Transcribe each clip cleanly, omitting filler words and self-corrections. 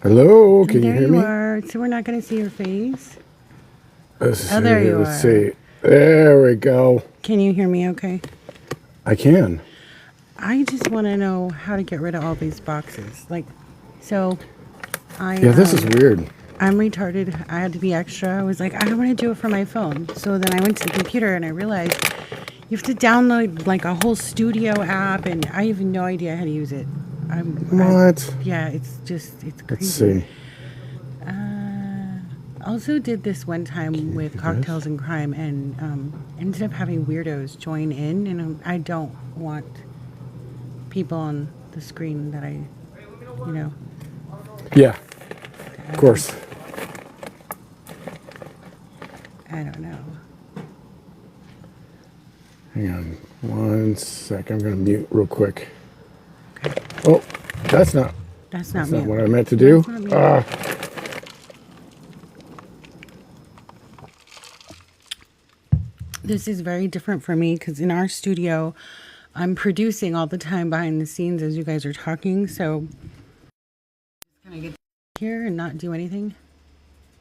Hello, can you There hear you me? are. So we're not going to see your face? Let's Oh, see. there you Let's are. see. There we go. Can you hear me okay? I can. I just want to know how to get rid of all these boxes. So I Yeah, this is weird. I'm retarded. I had to be extra. I was like, I want to do it for my phone. So then I went to the computer and I realized you have to download like a whole studio app, and I have no idea how to use it. What? Yeah, it's Let's crazy. see. Also did this one time Can you with do this? Cocktails and Crime, and ended up having weirdos join in, and I don't want people on the screen that you know, Yeah, of um, course. I don't know. Hang on one sec. I'm gonna mute real quick. Oh, that's not. That's not That's not me. what I meant to do. That's not me. This is very different for me because in our studio, I'm producing all the time behind the scenes as you guys are talking. So, can I get here and not do anything?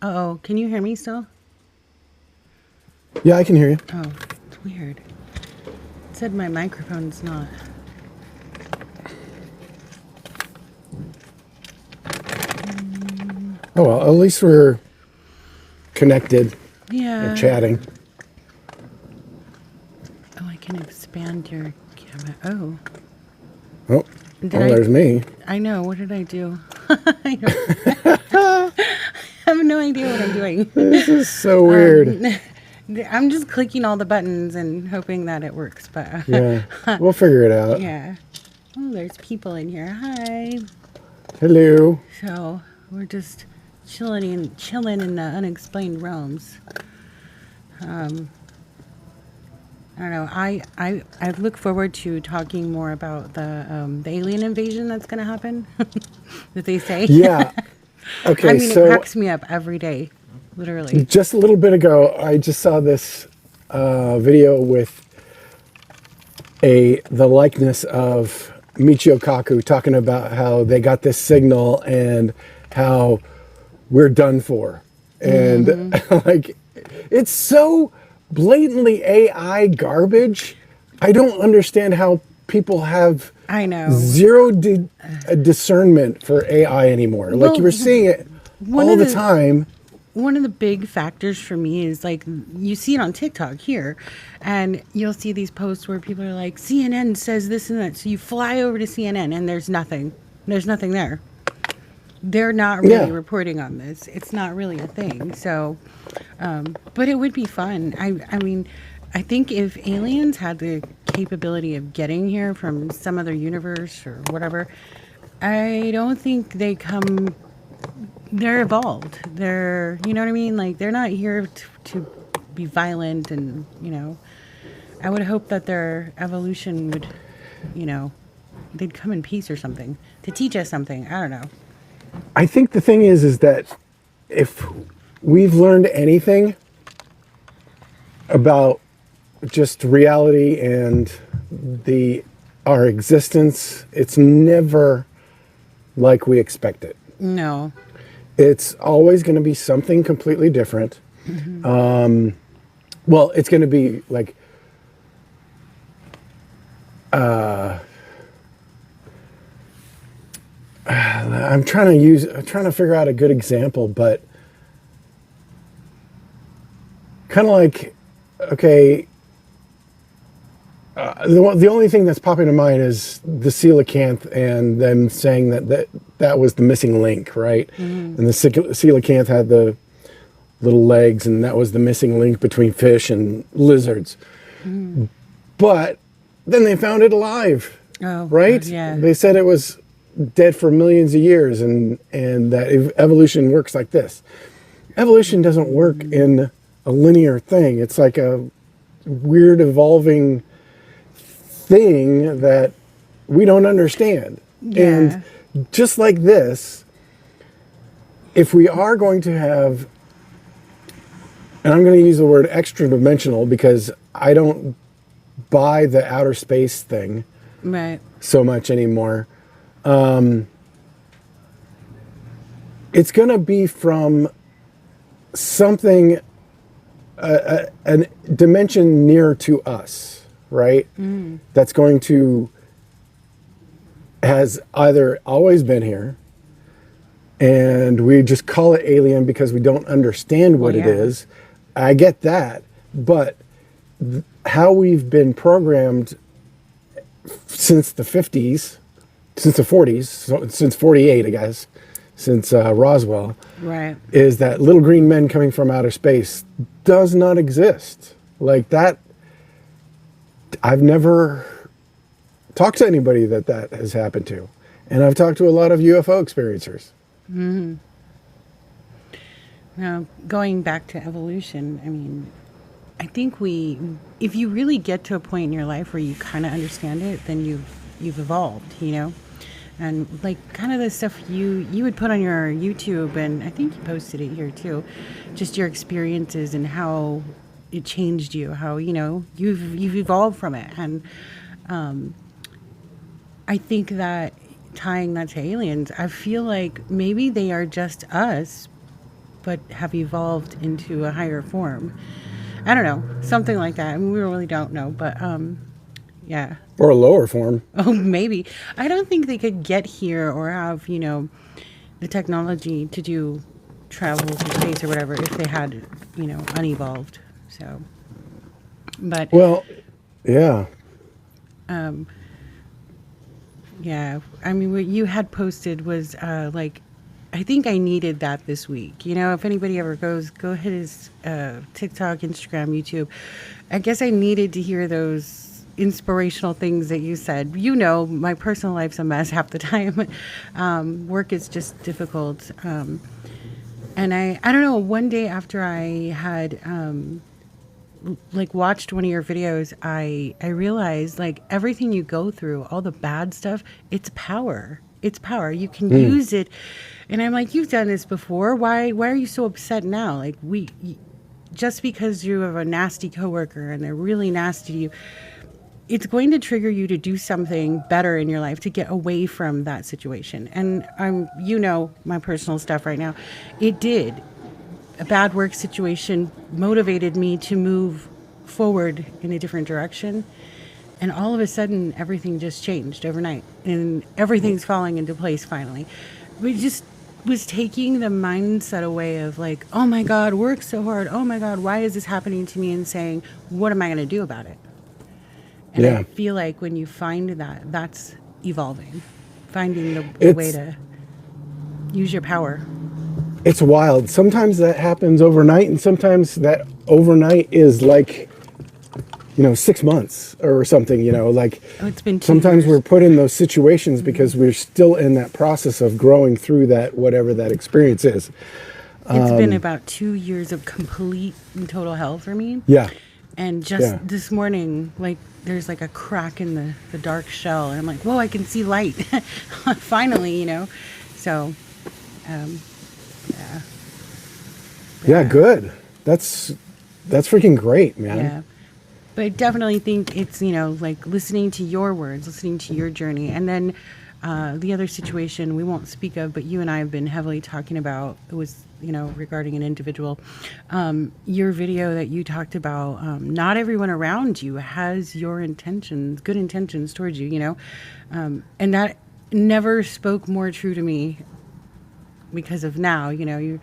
Oh, can you hear me still? Yeah, I can hear you. Oh, it's weird. It said my microphone's not. Oh well, at least we're connected and Yeah. chatting. Oh, I can expand your camera. Oh, Oh, did oh, there's me. I know. What did I do? I have no idea what I'm doing. This is so weird. I'm just clicking all the buttons and hoping that it works. But Yeah, we'll figure it out. yeah. Oh, there's people in here. Hi. Hello. So we're just chilling in the unexplained realms. I don't know. I look forward to talking more about the alien invasion that's going to happen. That they say. Yeah. I Okay, mean, it so cracks me up every day, literally. just a little bit ago, I just saw this video with the likeness of Michio Kaku talking about how they got this signal and how we're done for. And like, it's so blatantly AI garbage. I don't understand how people have I know. zero discernment for AI anymore. Like, you Well, were seeing it one all of the the time. one of the big factors for me is like you see it on TikTok here, and you'll see these posts where people are like, CNN says this and that. So you fly over to CNN and there's nothing. There's nothing there. They're not really Yeah. reporting on this. It's not really a thing. So, but it would be fun. I mean, I think if aliens had the capability of getting here from some other universe or whatever, I don't think they come. They're evolved. You know what I mean? Like they're not here to be violent, and I would hope that their evolution would, you know, they'd come in peace or something to teach us something. I don't know. I think the thing is that if we've learned anything about just reality and the our existence, it's never like we expect it. No. It's always going to be something completely different. Well, it's going to be like I'm trying to figure out a good example, but kind of like, okay, the only thing that's popping to mind is the coelacanth and them saying that was the missing link, right? And the coelacanth had the little legs, and that was the missing link between fish and lizards. But then they found it alive, Oh, right? God, yeah. They said it was dead for millions of years, and that evolution works like this. Evolution doesn't work in a linear thing. It's like a weird evolving thing that we don't understand. Yeah. And just like this, if we are going to have, and I'm going to use the word extra dimensional because I don't buy the outer space thing Right. so much anymore. it's going to be from something, a dimension near to us, right? That's going to, has either always been here, and we just call it alien because we don't understand what it is. I get that, but how we've been programmed since the 50s, since the 40s, so since 48, I guess, since Roswell, Right. is that little green men coming from outer space does not exist. Like that, I've never talked to anybody that has happened to. And I've talked to a lot of UFO experiencers. Now, going back to evolution, I mean, I think if you really get to a point in your life where you kind of understand it, then you've evolved, you know? And like kind of the stuff you would put on your YouTube, and I think you posted it here too, just your experiences and how it changed you, how, you know, you've evolved from it. And I think that tying that to aliens, I feel like maybe they are just us, but have evolved into a higher form. I don't know, something like that. I mean, we really don't know, but yeah. Or a lower form. Oh, maybe. I don't think they could get here or have, you know, the technology to do travel to space or whatever if they had, you know, unevolved. So, but Well, yeah. yeah, I mean, what you had posted was like, I think I needed that this week. You know, if anybody ever go hit his TikTok, Instagram, YouTube. I guess I needed to hear those inspirational things that you said. You know, my personal life's a mess half the time. Work is just difficult. And I don't know, one day after I had like watched one of your videos, I realized like everything you go through, all the bad stuff, it's power. It's power. You can use it. And I'm like, you've done this before. Why are you so upset now? Like just because you have a nasty coworker and they're really nasty to you, it's going to trigger you to do something better in your life to get away from that situation. And you know, my personal stuff right now, it did. A bad work situation motivated me to move forward in a different direction. And all of a sudden, everything just changed overnight. And everything's falling into place finally. We just was taking the mindset away of like, oh my God, work so hard. Oh my God, why is this happening to me? And saying, what am I going to do about it? And I feel like when you find that, that's evolving. Finding the way to use your power. It's wild. Sometimes that happens overnight, and sometimes that overnight is like, you know, 6 months or something, you know, like it's been 2 sometimes years. we're put in those situations because we're still in that process of growing through that, whatever that experience is. It's been about 2 years of complete and total hell for me. Yeah. And just this morning, like, there's like a crack in the dark shell. And I'm like, whoa, I can see light. Finally, you know. So, yeah. Yeah, good. That's freaking great, man. Yeah. But I definitely think it's, you know, like listening to your words, listening to your journey. And then the other situation we won't speak of, but you and I have been heavily talking about, it was, you know, regarding an individual. Your video that you talked about, not everyone around you has your intentions, good intentions towards you, you know. And that never spoke more true to me because of now, you know,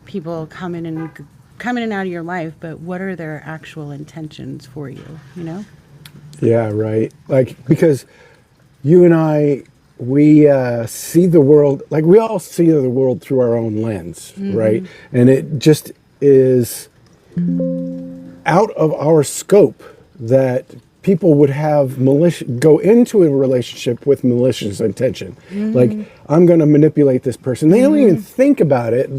people come in and out of your life, but what are their actual intentions for you, you know? Yeah, right. Like, because you and I, we see the world, like we all see the world through our own lens, right? And it just is out of our scope that people would have go into a relationship with malicious intention. Like, I'm going to manipulate this person. They don't even think about it.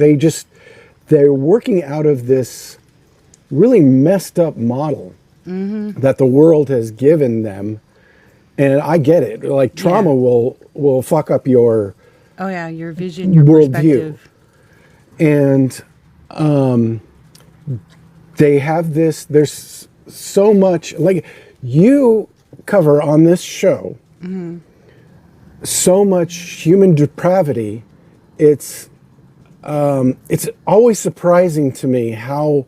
They're working out of this really messed up model that the world has given them. And I get it. Like, trauma will fuck up your your vision, your worldview. perspective. And they have this, there's so much, like, you cover on this show so much human depravity. It's it's always surprising to me how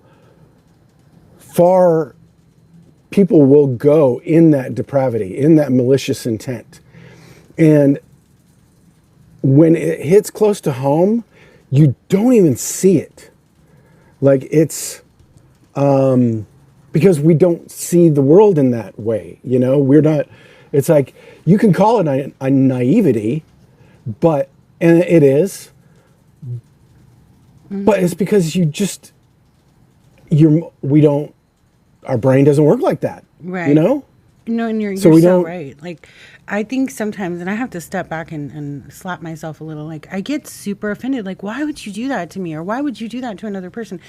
far people will go in that depravity, in that malicious intent. And when it hits close to home, you don't even see it. Like it's because we don't see the world in that way. You know, we're not, it's like you can call it a naivety, but, and it is, but it's because we don't, our brain doesn't work like that. Right. You know? No, and you're we so don't- right. Like, I think sometimes, and I have to step back and slap myself a little, like, I get super offended. Like, why would you do that to me? Or why would you do that to another person?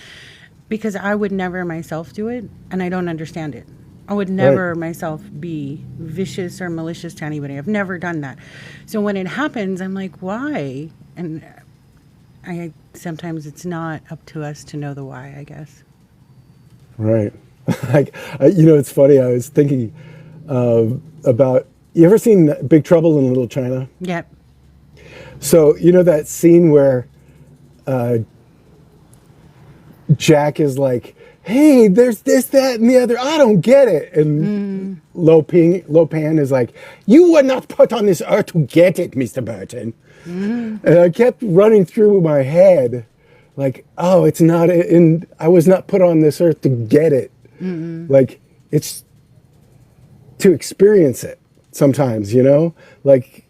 Because I would never myself do it, and I don't understand it. I would never myself be vicious or malicious to anybody. I've never done that. So when it happens, I'm like, why? And sometimes it's not up to us to know the why, I guess. Right. Like, you know, it's funny. I was thinking about, you ever seen Big Trouble in Little China? Yep. So, you know that scene where Jack is like, hey, there's this, that, and the other. I don't get it. And Lo Pan is like, you were not put on this earth to get it, Mr. Burton. And I kept running through my head like, oh, it's not in, I was not put on this earth to get it. Like, it's to experience it sometimes, you know? Like,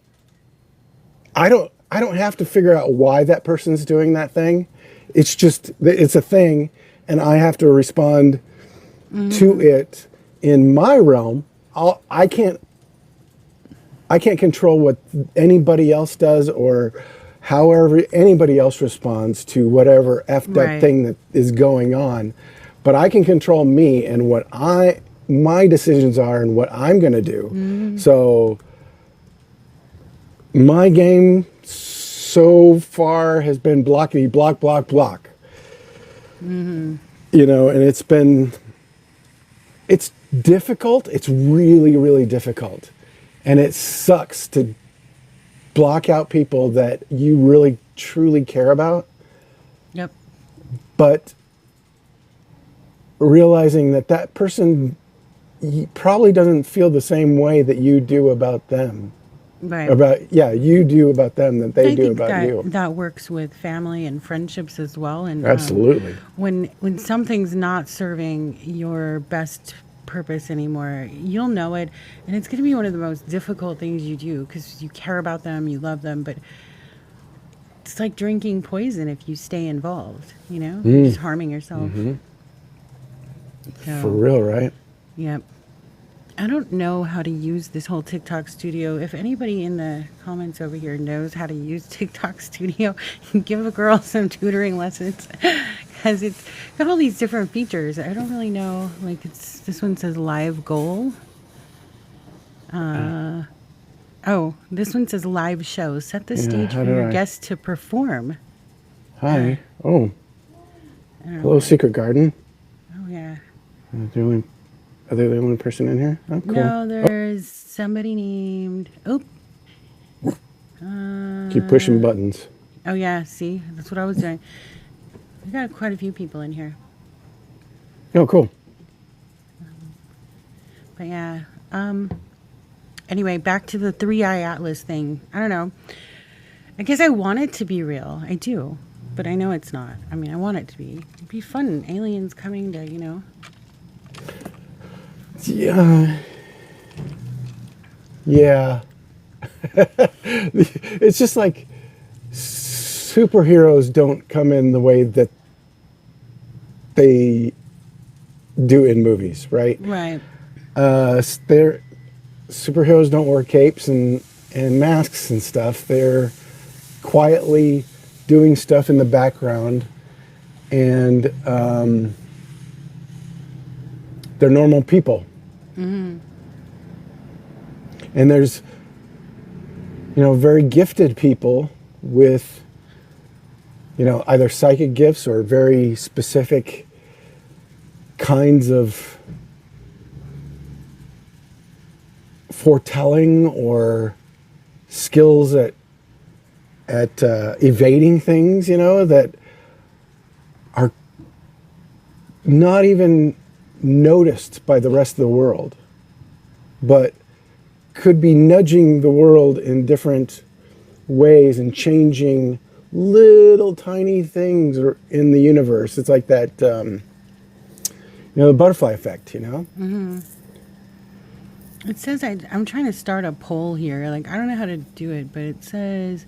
I don't have to figure out why that person's doing that thing. It's just, it's a thing, and I have to respond to it in my realm. I can't control what anybody else does or however anybody else responds to whatever effed up thing that is going on. But I can control me and what my decisions are and what I'm going to do. So my game so far has been blockity, block, block, block. You know, and it's difficult. It's really, really difficult. And it sucks to block out people that you really, truly care about. Yep. But realizing that person probably doesn't feel the same way that you do about them. Right. You do about them that they do about that, you. That works with family and friendships as well. And Absolutely. When something's not serving your best purpose anymore, you'll know it, and it's going to be one of the most difficult things you do because you care about them, you love them, but it's like drinking poison if you stay involved. You know, you're just harming yourself. So, For real, right? Yep. I don't know how to use this whole TikTok studio. If anybody in the comments over here knows how to use TikTok studio, give a girl some tutoring lessons because it's got all these different features. I don't really know. Like this one says live goal. This one says live show. Set the stage for your guests to perform. Hi. Oh. Hello, Secret Garden. Oh yeah. Are they the only person in here? Oh, cool. No, there's somebody named. Keep pushing buttons. Oh yeah, see, that's what I was doing. We got quite a few people in here. Oh, cool. But yeah. Anyway, back to the 3-eye atlas thing. I don't know. I guess I want it to be real. I do, but I know it's not. I mean, I want it to be. It'd be fun. Aliens coming to, you know. Yeah. Yeah. It's just like superheroes don't come in the way that they do in movies, right? Right. Superheroes don't wear capes and masks and stuff. They're quietly doing stuff in the background, and they're normal people. And there's, very gifted people with, either psychic gifts or very specific kinds of foretelling or skills at evading things, that are not even noticed by the rest of the world, but could be nudging the world in different ways and changing little tiny things in the universe. It's like that, the butterfly effect, Mm-hmm. It says I'm trying to start a poll here. Like, I don't know how to do it, but it says,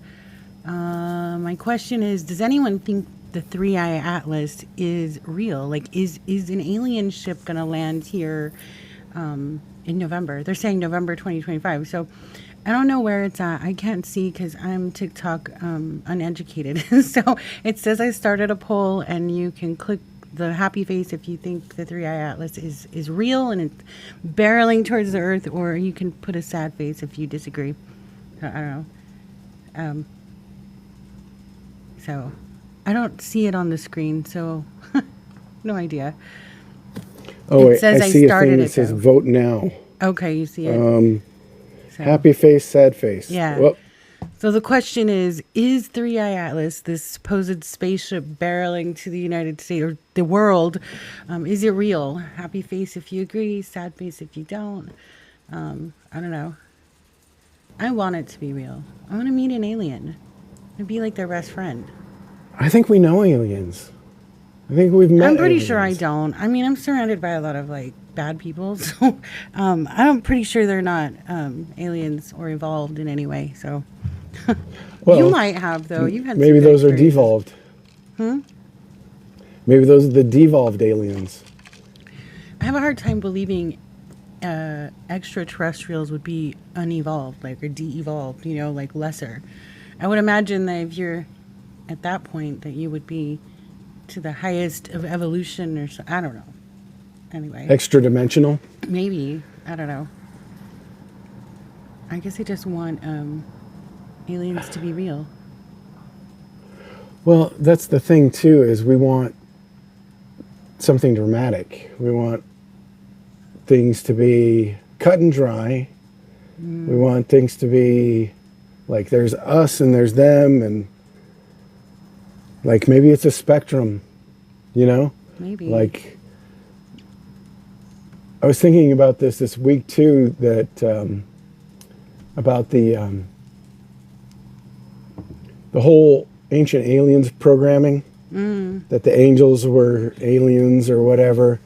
my question is, does anyone think the Three-Eye Atlas is real? Like, is an alien ship going to land here in November? They're saying November 2025. So I don't know where it's at. I can't see because I'm TikTok uneducated. So it says I started a poll, and you can click the happy face if you think the Three-Eye Atlas is real and it's barreling towards the Earth, or you can put a sad face if you disagree. I don't know. So I don't see it on the screen, so no idea. Oh, It says I see a started thing it, that says though. vote now. Okay, you see it. So, Happy face, sad face. Yeah. Well, So the question is Three-Eye Atlas, this supposed spaceship barreling to the United States or the world, is it real? Happy face if you agree, sad face if you don't. I don't know. I want it to be real. I want to meet an alien. I'd be like their best friend. I think we know aliens. I think we've met I'm pretty aliens. sure I don't. I mean, I'm surrounded by a lot of like bad people, so I'm pretty sure they're not aliens or evolved in any way. So Well, you might have, though. You've had maybe some good those are experiences. devolved. Maybe those are the devolved aliens. I have a hard time believing extraterrestrials would be unevolved, like, or de-evolved, like lesser. I would imagine that if you're at that point, that you would be to the highest of evolution, or so. I don't know. Anyway, Extra dimensional. maybe. I don't know. I guess I just want aliens to be real. Well, that's the thing too, is we want something dramatic. We want things to be cut and dry. We want things to be like there's us and there's them, and like maybe it's a spectrum, Maybe. Like I was thinking about this week too, that about the whole ancient aliens programming, that the angels were aliens or whatever,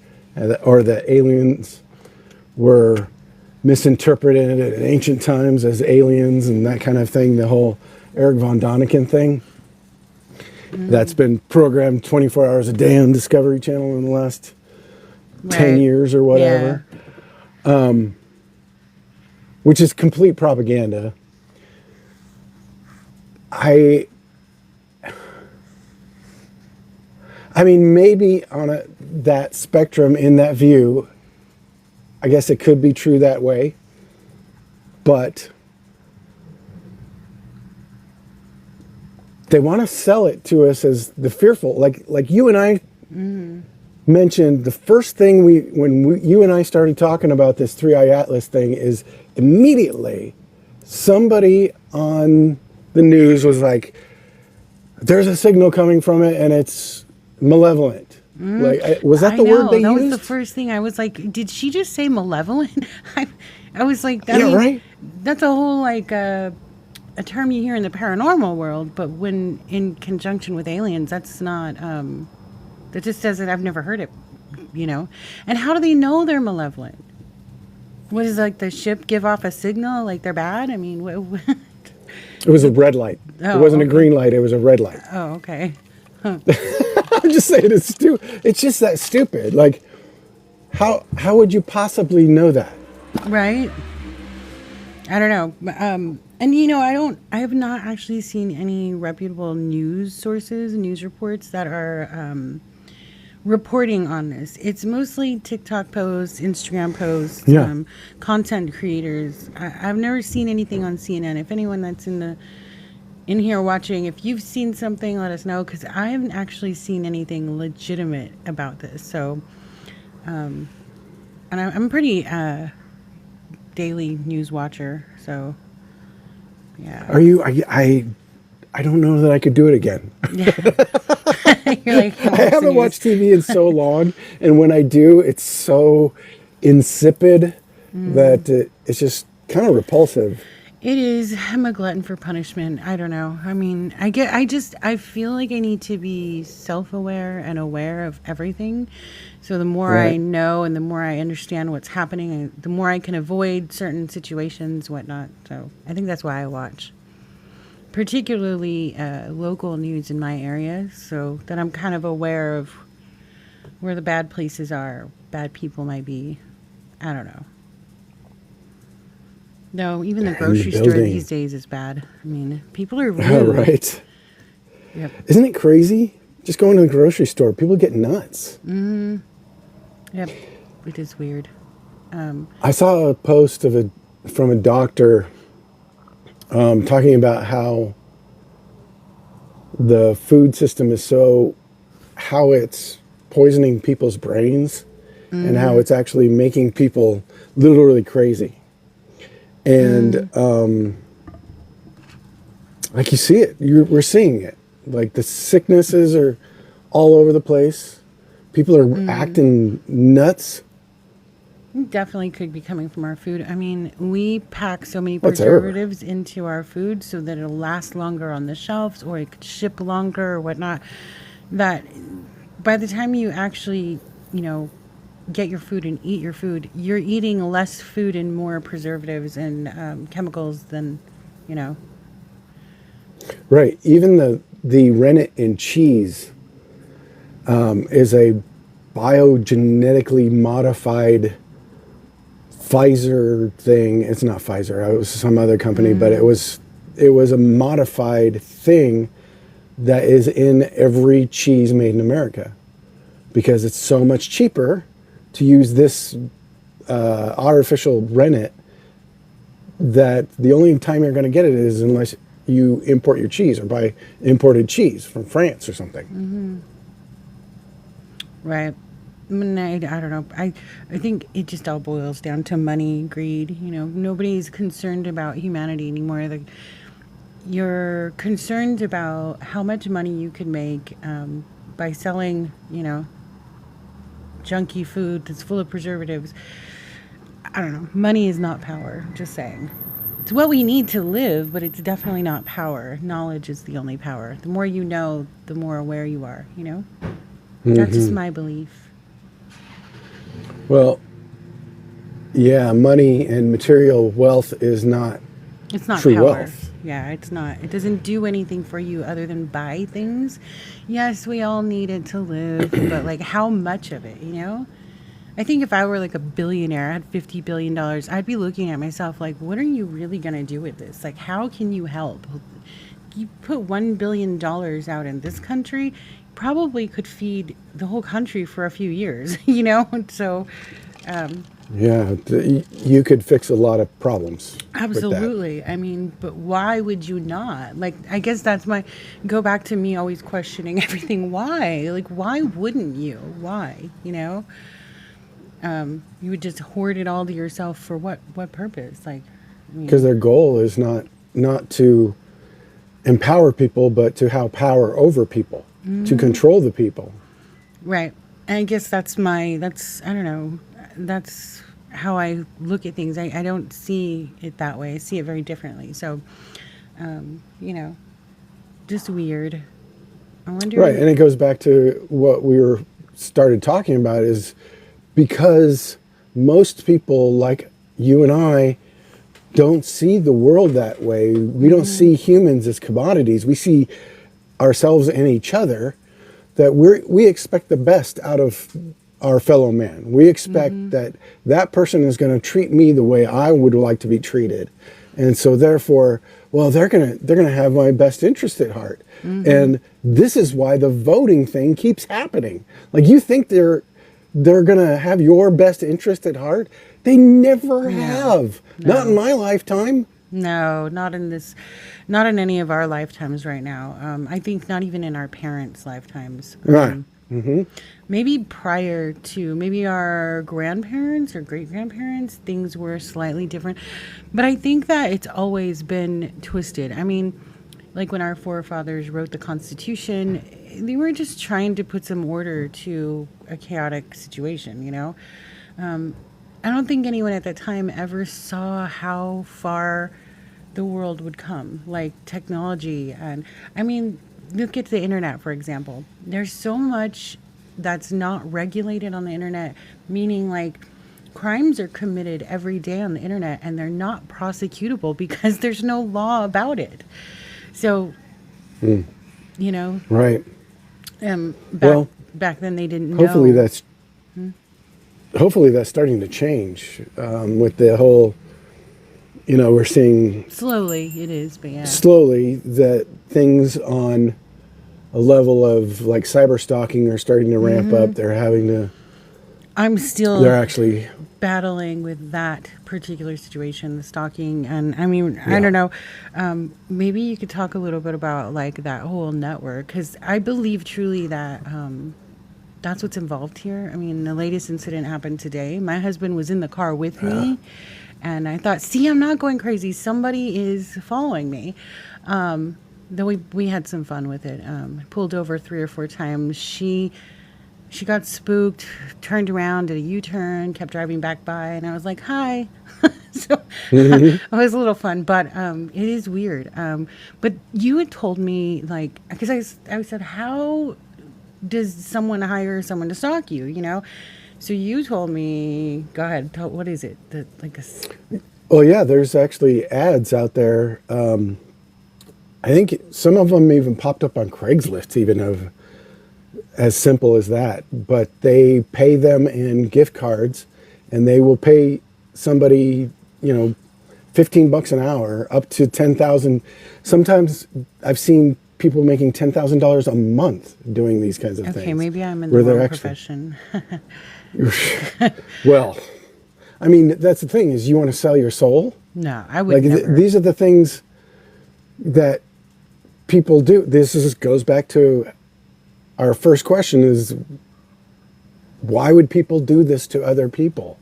or the aliens were misinterpreted in ancient times as aliens and that kind of thing, the whole Eric von Däniken thing. That's been programmed 24 hours a day on Discovery Channel in the last 10 Right. years or whatever. Which is complete propaganda. I mean, maybe on that spectrum, in that view, I guess it could be true that way, but they want to sell it to us as the fearful, like you and I mentioned. The first thing you and I started talking about this Three-Eye Atlas thing is immediately somebody on the news was like, there's a signal coming from it and it's malevolent. Like, was that the word they that used? was the first thing I was like, did she just say malevolent? I was like, Right. That's a whole like a term you hear in the paranormal world, but when in conjunction with aliens, that's not that just doesn't. I've never heard it, And how do they know they're malevolent? What is, like, the ship give off a signal like they're bad? I mean, what? It was a red light. Oh, It wasn't okay. a green light. It was a red light. Oh, okay. I'm just saying it's stupid. It's just that stupid. Like, how would you possibly know that? Right. I don't know. And I have not actually seen any reputable news sources, news reports that are reporting on this. It's mostly TikTok posts, Instagram posts, Yeah. content creators. I've never seen anything on CNN. If anyone that's in here watching, if you've seen something, let us know, because I haven't actually seen anything legitimate about this. So, and I'm pretty daily news watcher. So, yeah. Are you? I don't know that I could do it again. Yeah. You're like, I haven't watched TV in so long, and when I do, it's so insipid that it's just kind of repulsive. It is. I'm a glutton for punishment. I don't know. I mean, I feel like I need to be self-aware and aware of everything. So the more I Right. know and the more I understand what's happening, the more I can avoid certain situations, whatnot. So I think that's why I watch, particularly local news in my area, so that I'm kind of aware of where the bad places are, bad people might be. I don't know. No, even the In the grocery store building. these days is bad. I mean, people are All rude. right. Yep. Isn't it crazy? Just going to the grocery store, people get nuts. Yep. It is weird. I saw a post from a doctor talking about how the food system is how it's poisoning people's brains and how it's actually making people literally crazy. And like you see it, we're seeing it. Like the sicknesses are all over the place. People are acting nuts. Definitely could be coming from our food. I mean, we pack so many What's everywhere? preservatives into our food so that it'll last longer on the shelves or it could ship longer or whatnot. That by the time you actually, get your food and eat your food, you're eating less food and more preservatives and chemicals than, you know. Right. Even the rennet in cheese is a biogenetically modified Pfizer thing. It's not Pfizer. It was some other company, but it was a modified thing that is in every cheese made in America because it's so much cheaper to use this artificial rennet that the only time you're going to get it is unless you import your cheese or buy imported cheese from France or something. Right. I mean, I don't know. I think it just all boils down to money, greed. Nobody's concerned about humanity anymore. You're concerned about how much money you can make by selling, junky food that's full of preservatives. I don't know. Money is not power. Just saying. It's what we need to live, but it's definitely not power. Knowledge is the only power. The more you know, the more aware you are, That's just my belief. Well, yeah, money and material wealth is not It's not true power. wealth. Yeah, it's not. It doesn't do anything for you other than buy things. Yes, we all need it to live, but how much of it, I think if I were a billionaire, I had $50 billion, I'd be looking at myself like, what are you really going to do with this? How can you help? You put $1 billion out in this country, probably could feed the whole country for a few years, So, Yeah, you could fix a lot of problems. with that. absolutely. I mean, but why would you not? I guess that's go back to me always questioning everything. Why? Why wouldn't you? Why? You would just hoard it all to yourself for what purpose? Because their goal is not to empower people, but to have power over people, to control the people. right. And I guess I don't know, that's how I look at things. I don't see it that way. I see it very differently. So, just weird. I wonder. Right, and it goes back to what we started talking about is because most people like you and I don't see the world that way. We don't see humans as commodities. We see ourselves and each other that we expect the best out of our fellow man. We expect that person is going to treat me the way I would like to be treated. And so therefore, well, they're going to have my best interest at heart. And this is why the voting thing keeps happening. You think they're going to have your best interest at heart? They never have. No. Not in my lifetime. No, not in any of our lifetimes right now. I think not even in our parents' lifetimes. Right. Maybe prior to maybe our grandparents or great grandparents, things were slightly different. But I think that it's always been twisted. I mean, like when our forefathers wrote the Constitution, they were just trying to put some order to a chaotic situation, you know? I don't think anyone at that time ever saw how far the world would come, like technology. And I mean, look at the internet, for example. There's so much that's not regulated on the internet, meaning like crimes are committed every day on the internet and they're not prosecutable because there's no law about it. So, you know, Right. back, back then they didn't Hopefully know. that's hopefully that's starting to change with the whole. You know, we're seeing Slowly it is, but yeah. slowly that things on a level of like cyber stalking are starting to ramp up. They're having to. I'm still They're actually. battling with that particular situation, the stalking. And I mean, I don't know, maybe you could talk a little bit about like that whole network, because I believe truly that that's what's involved here. I mean, the latest incident happened today. My husband was in the car with me, and I thought, see, I'm not going crazy. Somebody is following me. Then we had some fun with it. Pulled over 3 or 4 times. She got spooked, turned around, did a U-turn, kept driving back by, and I was like, hi. So it was a little fun, but it is weird. But you had told me, like, because I said, how does someone hire someone to stalk you, you know? So you told me, go ahead, what is it? Well, yeah, there's actually ads out there. I think some of them even popped up on Craigslist, even of as simple as that. But they pay them in gift cards, and they will pay somebody, you know, $15 an hour, up to 10,000. Sometimes I've seen people making $10,000 a month doing these kinds of things. Okay, maybe I'm in where the they're wrong actually- profession. Well, I mean, that's the thing, is you want to sell your soul? No, I would Like never. these are the things that people do. Goes back to our first question: is why would people do this to other people?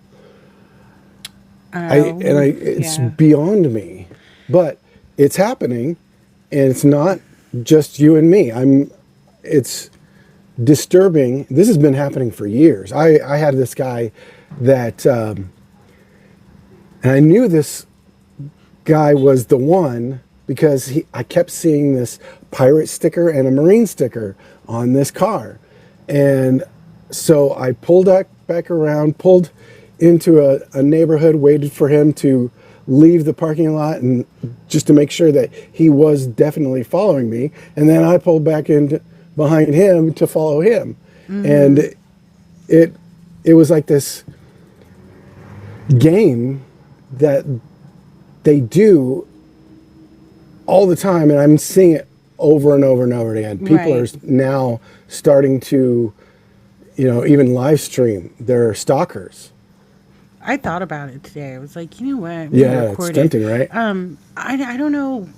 It's Yeah. beyond me, but it's happening, and it's not just you and me. It's disturbing. This has been happening for years. I had this guy that, and I knew this guy was the one because I kept seeing this pirate sticker and a Marine sticker on this car. And so I pulled back around, pulled into a neighborhood, waited for him to leave the parking lot, and just to make sure that he was definitely following me. And then I pulled back in behind him to follow him. And it was like this game that they do all the time, and I'm seeing it over and over and over again. People are Right. now starting to, even live stream their stalkers. I thought about it today. I was like, you know what? I'm Yeah, gonna it's record it. tempting, right? I don't know.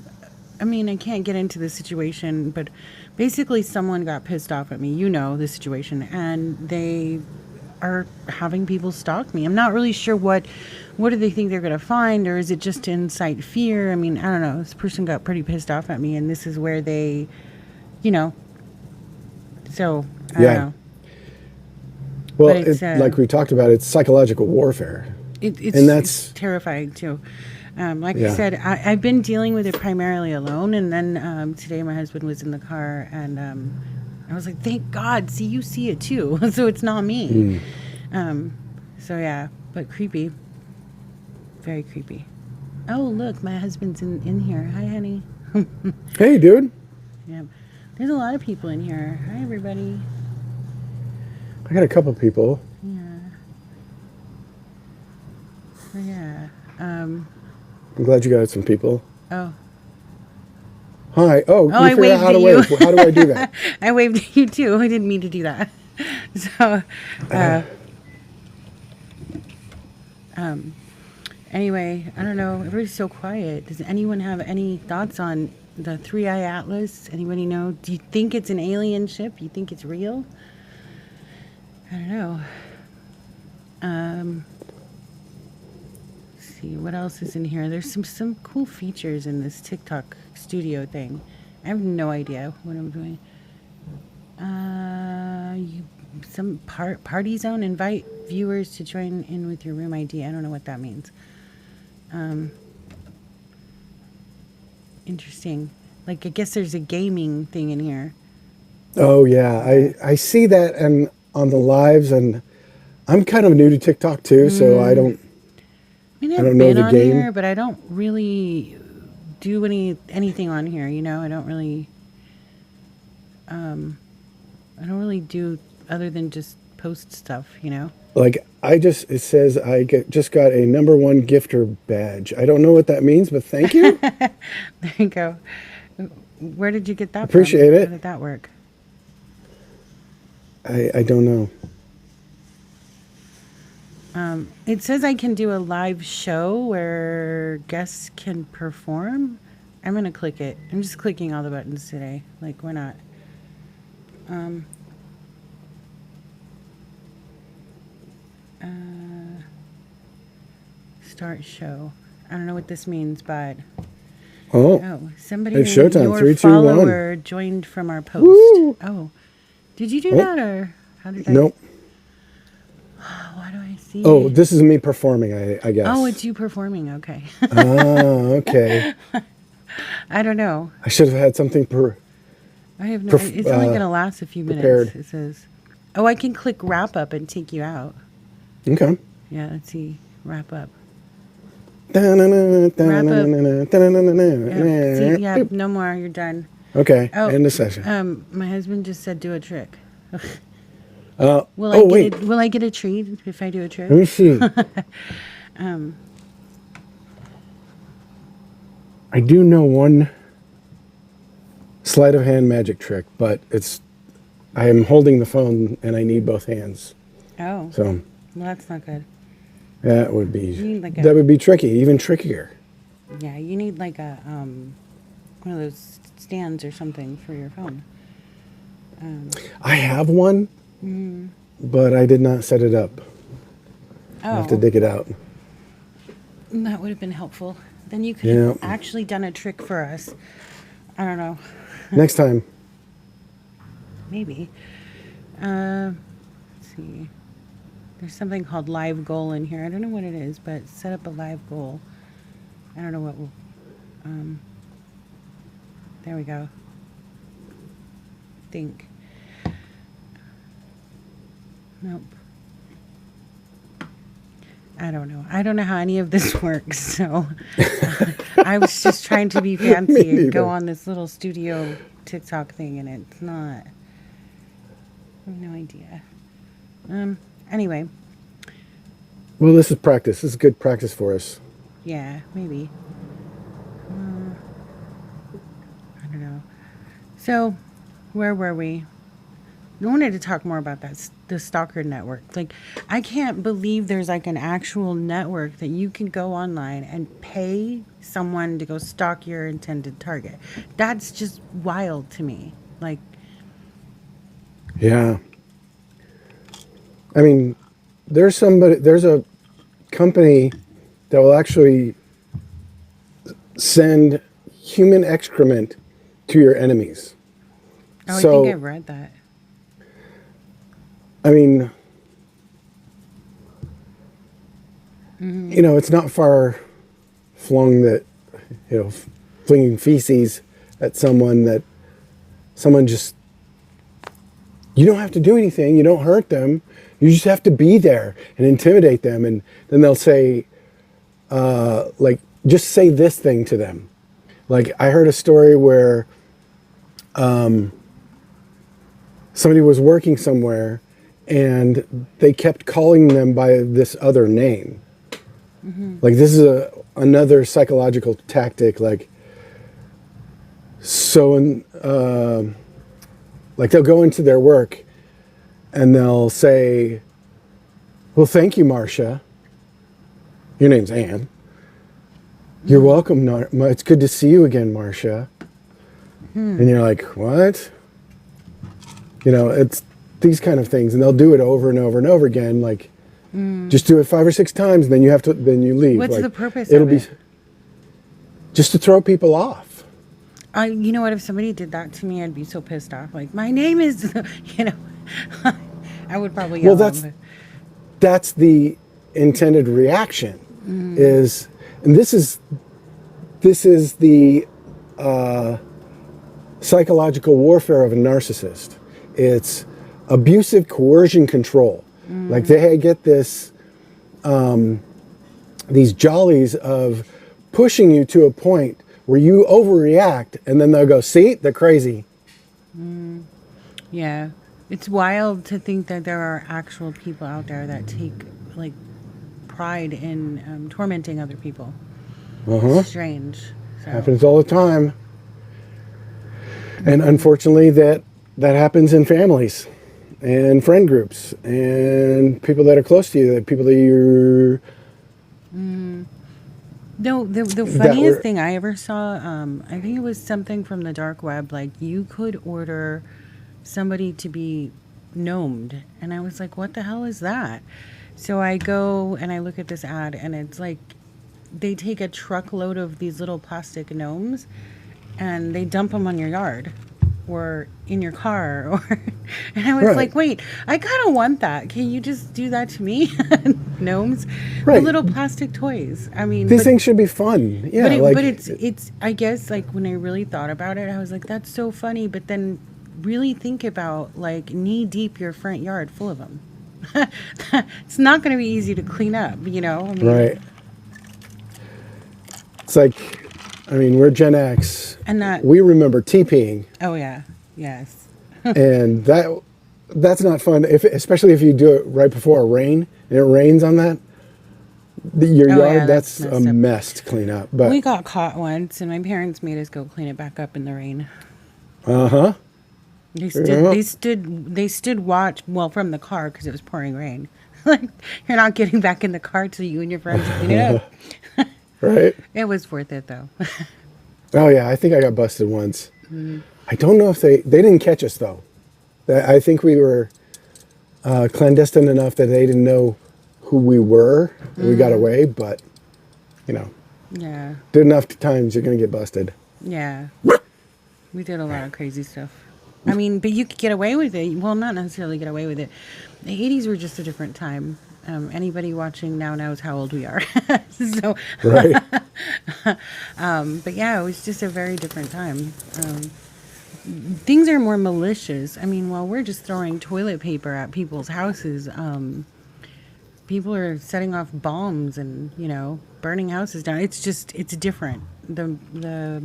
I mean, I can't get into the situation, but basically someone got pissed off at me. You know the situation, and they are having people stalk me. I'm not really sure what do they think they're going to find, or is it just to incite fear? I mean, I don't know. This person got pretty pissed off at me, and this is where they, so I Yeah. don't know. Well, But it's, like we talked about, it's psychological warfare. It's, And that's- it's terrifying too. Like I Yeah. said, I've been dealing with it primarily alone, and then today my husband was in the car, and I was like, "Thank God! See, you see it too, so it's not me." So yeah, but creepy, very creepy. Oh look, my husband's in here. Hi, honey. Hey, dude. Yeah, there's a lot of people in here. Hi, everybody. I got a couple people. So yeah. I'm glad you got some people. Oh. Hi. Oh, you I figured waved out how to at wave. you. How do I do that? I waved at you too. I didn't mean to do that. So, anyway, I don't know. Everybody's so quiet. Does anyone have any thoughts on the 3-Eye Atlas? Anybody know? Do you think it's an alien ship? You think it's real? I don't know. Let's see what else is in here. There's some cool features in this TikTok studio thing. I have no idea what I'm doing. Some party zone, invite viewers to join in with your room ID. I don't know what that means. Interesting. Like, I guess there's a gaming thing in here. Oh yeah, I see that and on the lives, and I'm kind of new to TikTok too, so I don't I mean, I I've don't know been the on game. here, but I don't really do anything on here. You know, I don't really do other than just post stuff. You know. Like it says just got a #1 gifter badge. I don't know what that means, but thank you. There you go. Where did you get that Appreciate from? it. How did that work? I don't know. It says I can do a live show where guests can perform. I'm going to click it. I'm just clicking all the buttons today. Like, why not? Start show. I don't know what this means, but... Oh, Oh, somebody It's named showtime. your 3, 2, 1. follower joined from our post. Woo! Oh, did you do Oh. that, or how did I... nope. Why do I see Oh, it? this is me performing, I guess. Oh, it's you performing. Okay. Oh, okay. I don't know. I should have had something I have no. Perf- It's only going to last a few minutes. prepared. It says. Oh, I can click wrap up and take you out. Okay. Yeah, let's see. Wrap up. Yeah, Yeah, see, yeah, no more. You're done. okay, Oh, end the session. My husband just said do a trick. Oh, Will wait. I get a treat if I do a trick? Let me see. I do know one sleight of hand magic trick, but I am holding the phone and I need both hands. Oh, So well, that's not good. that would be need like a- that would be tricky, even trickier. Yeah, you need like a one of those stands or something for your phone. I have one, but I did not set it up. I have to Oh, dig it out. that would have been helpful. Then you could Yeah. have actually done a trick for us. I don't know. Next time. Maybe. Let's see. There's something called live goal in here. I don't know what it is, but set up a live goal. I don't know what will. There we go. Think. Nope. I don't know. I don't know how any of this works. So I was just trying to be fancy and go neither. on this little studio TikTok thing, and it's not. I have no idea. Anyway, Well, this is practice. This is good practice for us. yeah, maybe. I don't know. So, where were we? I wanted to talk more about the stalker network. Like, I can't believe there's like an actual network that you can go online and pay someone to go stalk your intended target. That's just wild to me. Like, Yeah. I mean, there's a company that will actually send human excrement to your enemies. oh, I So, think I've read that. I mean, it's not far flung that, flinging feces at someone just, you don't have to do anything. You don't hurt them. You just have to be there and intimidate them. And then they'll say, just say this thing to them. Like, I heard a story where somebody was working somewhere and they kept calling them by this other name. Like, this is another psychological tactic. Like, like they'll go into their work and they'll say, well, thank you, Marcia. Your name's Anne. You're welcome. It's good to see you again, Marcia. And you're like, what? It's these kind of things. And they'll do it over and over and over again. Like, just do it 5 or 6 times, and then you leave. What's Like, the purpose it'll of be it? just to throw people off. You know what? If somebody did that to me, I'd be so pissed off. Like, my name is, you know, I would probably Well, yell at them. that's the intended reaction. Is and this is the psychological warfare of a narcissist. It's abusive coercion control. Like they get these jollies of pushing you to a point where you overreact, and then they'll go, see, they're crazy. Yeah. It's wild to think that there are actual people out there that take, like, pride in tormenting other people. Strange. So. Happens all the time. And unfortunately, that happens in families and friend groups and people that are close to you, the people that you're... No, the funniest thing I ever saw, I think it was something from the dark web. Like, you could order somebody to be gnomed, and I was like, what the hell is that? So I go and I look at this ad, and it's like they take a truckload of these little plastic gnomes and they dump them on your yard or in your car, or and I was Right. like, wait, I kind of want that. Can you just do that to me? Gnomes, Right. the little plastic toys. I mean, These things should be fun. Yeah, but it's I guess, like, when I really thought about it, I was like, that's so funny. But then really think about, like, knee deep your front yard full of them. It's not going to be easy to clean up, you know? I mean, right. It's like, I mean, we're Gen X. And that, We remember TPing, oh yeah, yes. and that's not fun. Especially if you do it right before a rain and it rains on that. Your Oh, yard, yeah, that's that's a messed up. mess to clean up. But We got caught once, and my parents made us go clean it back up in the rain. uh-huh. They stood watch, well, from the car, because it was pouring rain. Like, you're not getting back in the car till you and your friends clean it up. Right? It was worth it, though. Oh yeah, I think I got busted once. I don't know if they didn't catch us though. I think we were clandestine enough that they didn't know who we were. And we got away, but you know, Yeah, did enough times you're gonna get busted. yeah. We did a lot of crazy stuff. I mean, but you could get away with it. Well, not necessarily get away with it. The 80s were just a different time. Anybody watching now knows how old we are. So, Right? but yeah, it was just a very different time. Things are more malicious. I mean, while we're just throwing toilet paper at people's houses, people are setting off bombs and, you know, burning houses down. It's different. The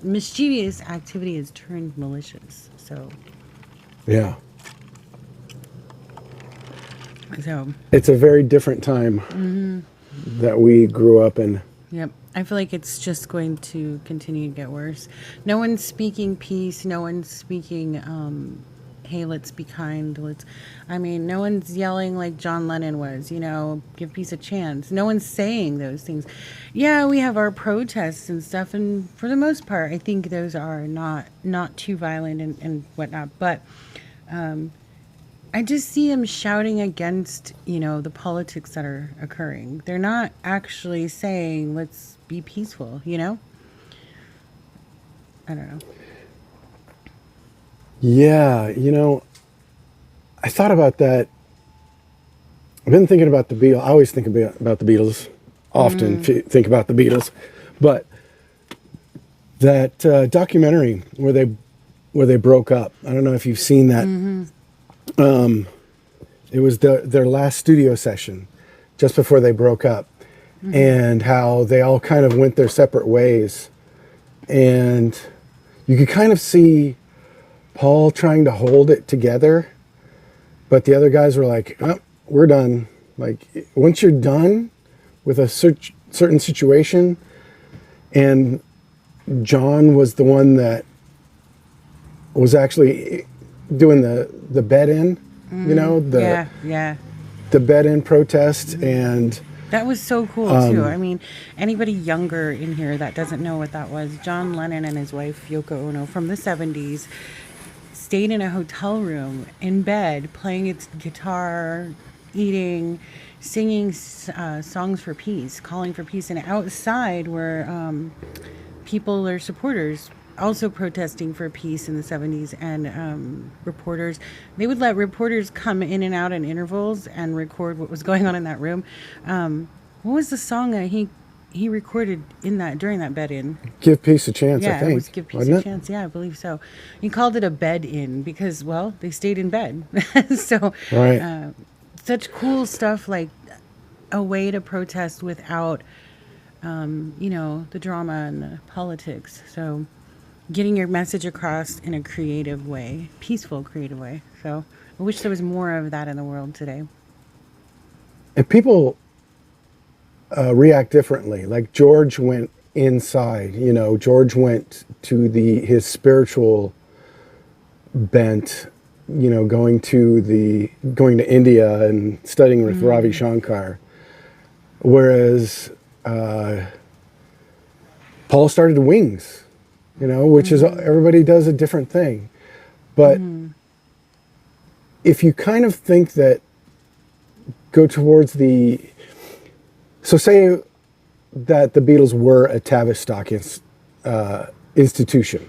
mischievous activity has turned malicious. So Yeah. So, It's a very different time that we grew up in. yep. I feel like it's just going to continue to get worse. No one's speaking peace. No one's speaking, hey, let's be kind. No one's yelling like John Lennon was, you know, give peace a chance. No one's saying those things. Yeah, we have our protests and stuff. And for the most part, I think those are not too violent and whatnot. But, I just see them shouting against, you know, the politics that are occurring. They're not actually saying, let's be peaceful, you know? I don't know. Yeah, you know, I thought about that. I've been thinking about the Beatles. I always think about the Beatles. Often think about the Beatles. But that documentary where they broke up. I don't know if you've seen that. It was their last studio session just before they broke up, and how they all kind of went their separate ways. And you could kind of see Paul trying to hold it together, but the other guys were like, oh, we're done. Like, once you're done with a certain situation, and John was the one that was actually doing the bed-in, you know, the bed-in protest, and that was so cool too. I mean, anybody younger in here that doesn't know what that was, John Lennon and his wife Yoko Ono from the 70s stayed in a hotel room in bed playing its guitar, eating, singing songs for peace, calling for peace, and outside were people, their supporters, also protesting for peace in the 70s, and reporters, they would let reporters come in and out in intervals and record what was going on in that room. What was the song that he recorded in that during that bed-in? Give Peace a Chance, I Yeah, think. it was Give Peace wasn't a it? Chance. Yeah, I believe so. He called it a bed-in because, well, they stayed in bed. So, Right. such cool stuff, like a way to protest without, the drama and the politics. So, getting your message across in a creative way, peaceful, creative way. So, I wish there was more of that in the world today. And people react differently. Like George went inside, George went to his spiritual bent, going to India and studying with Ravi Shankar. Whereas Paul started Wings, which is, everybody does a different thing. But if you kind of think that, go towards so say that the Beatles were a Tavistock institution.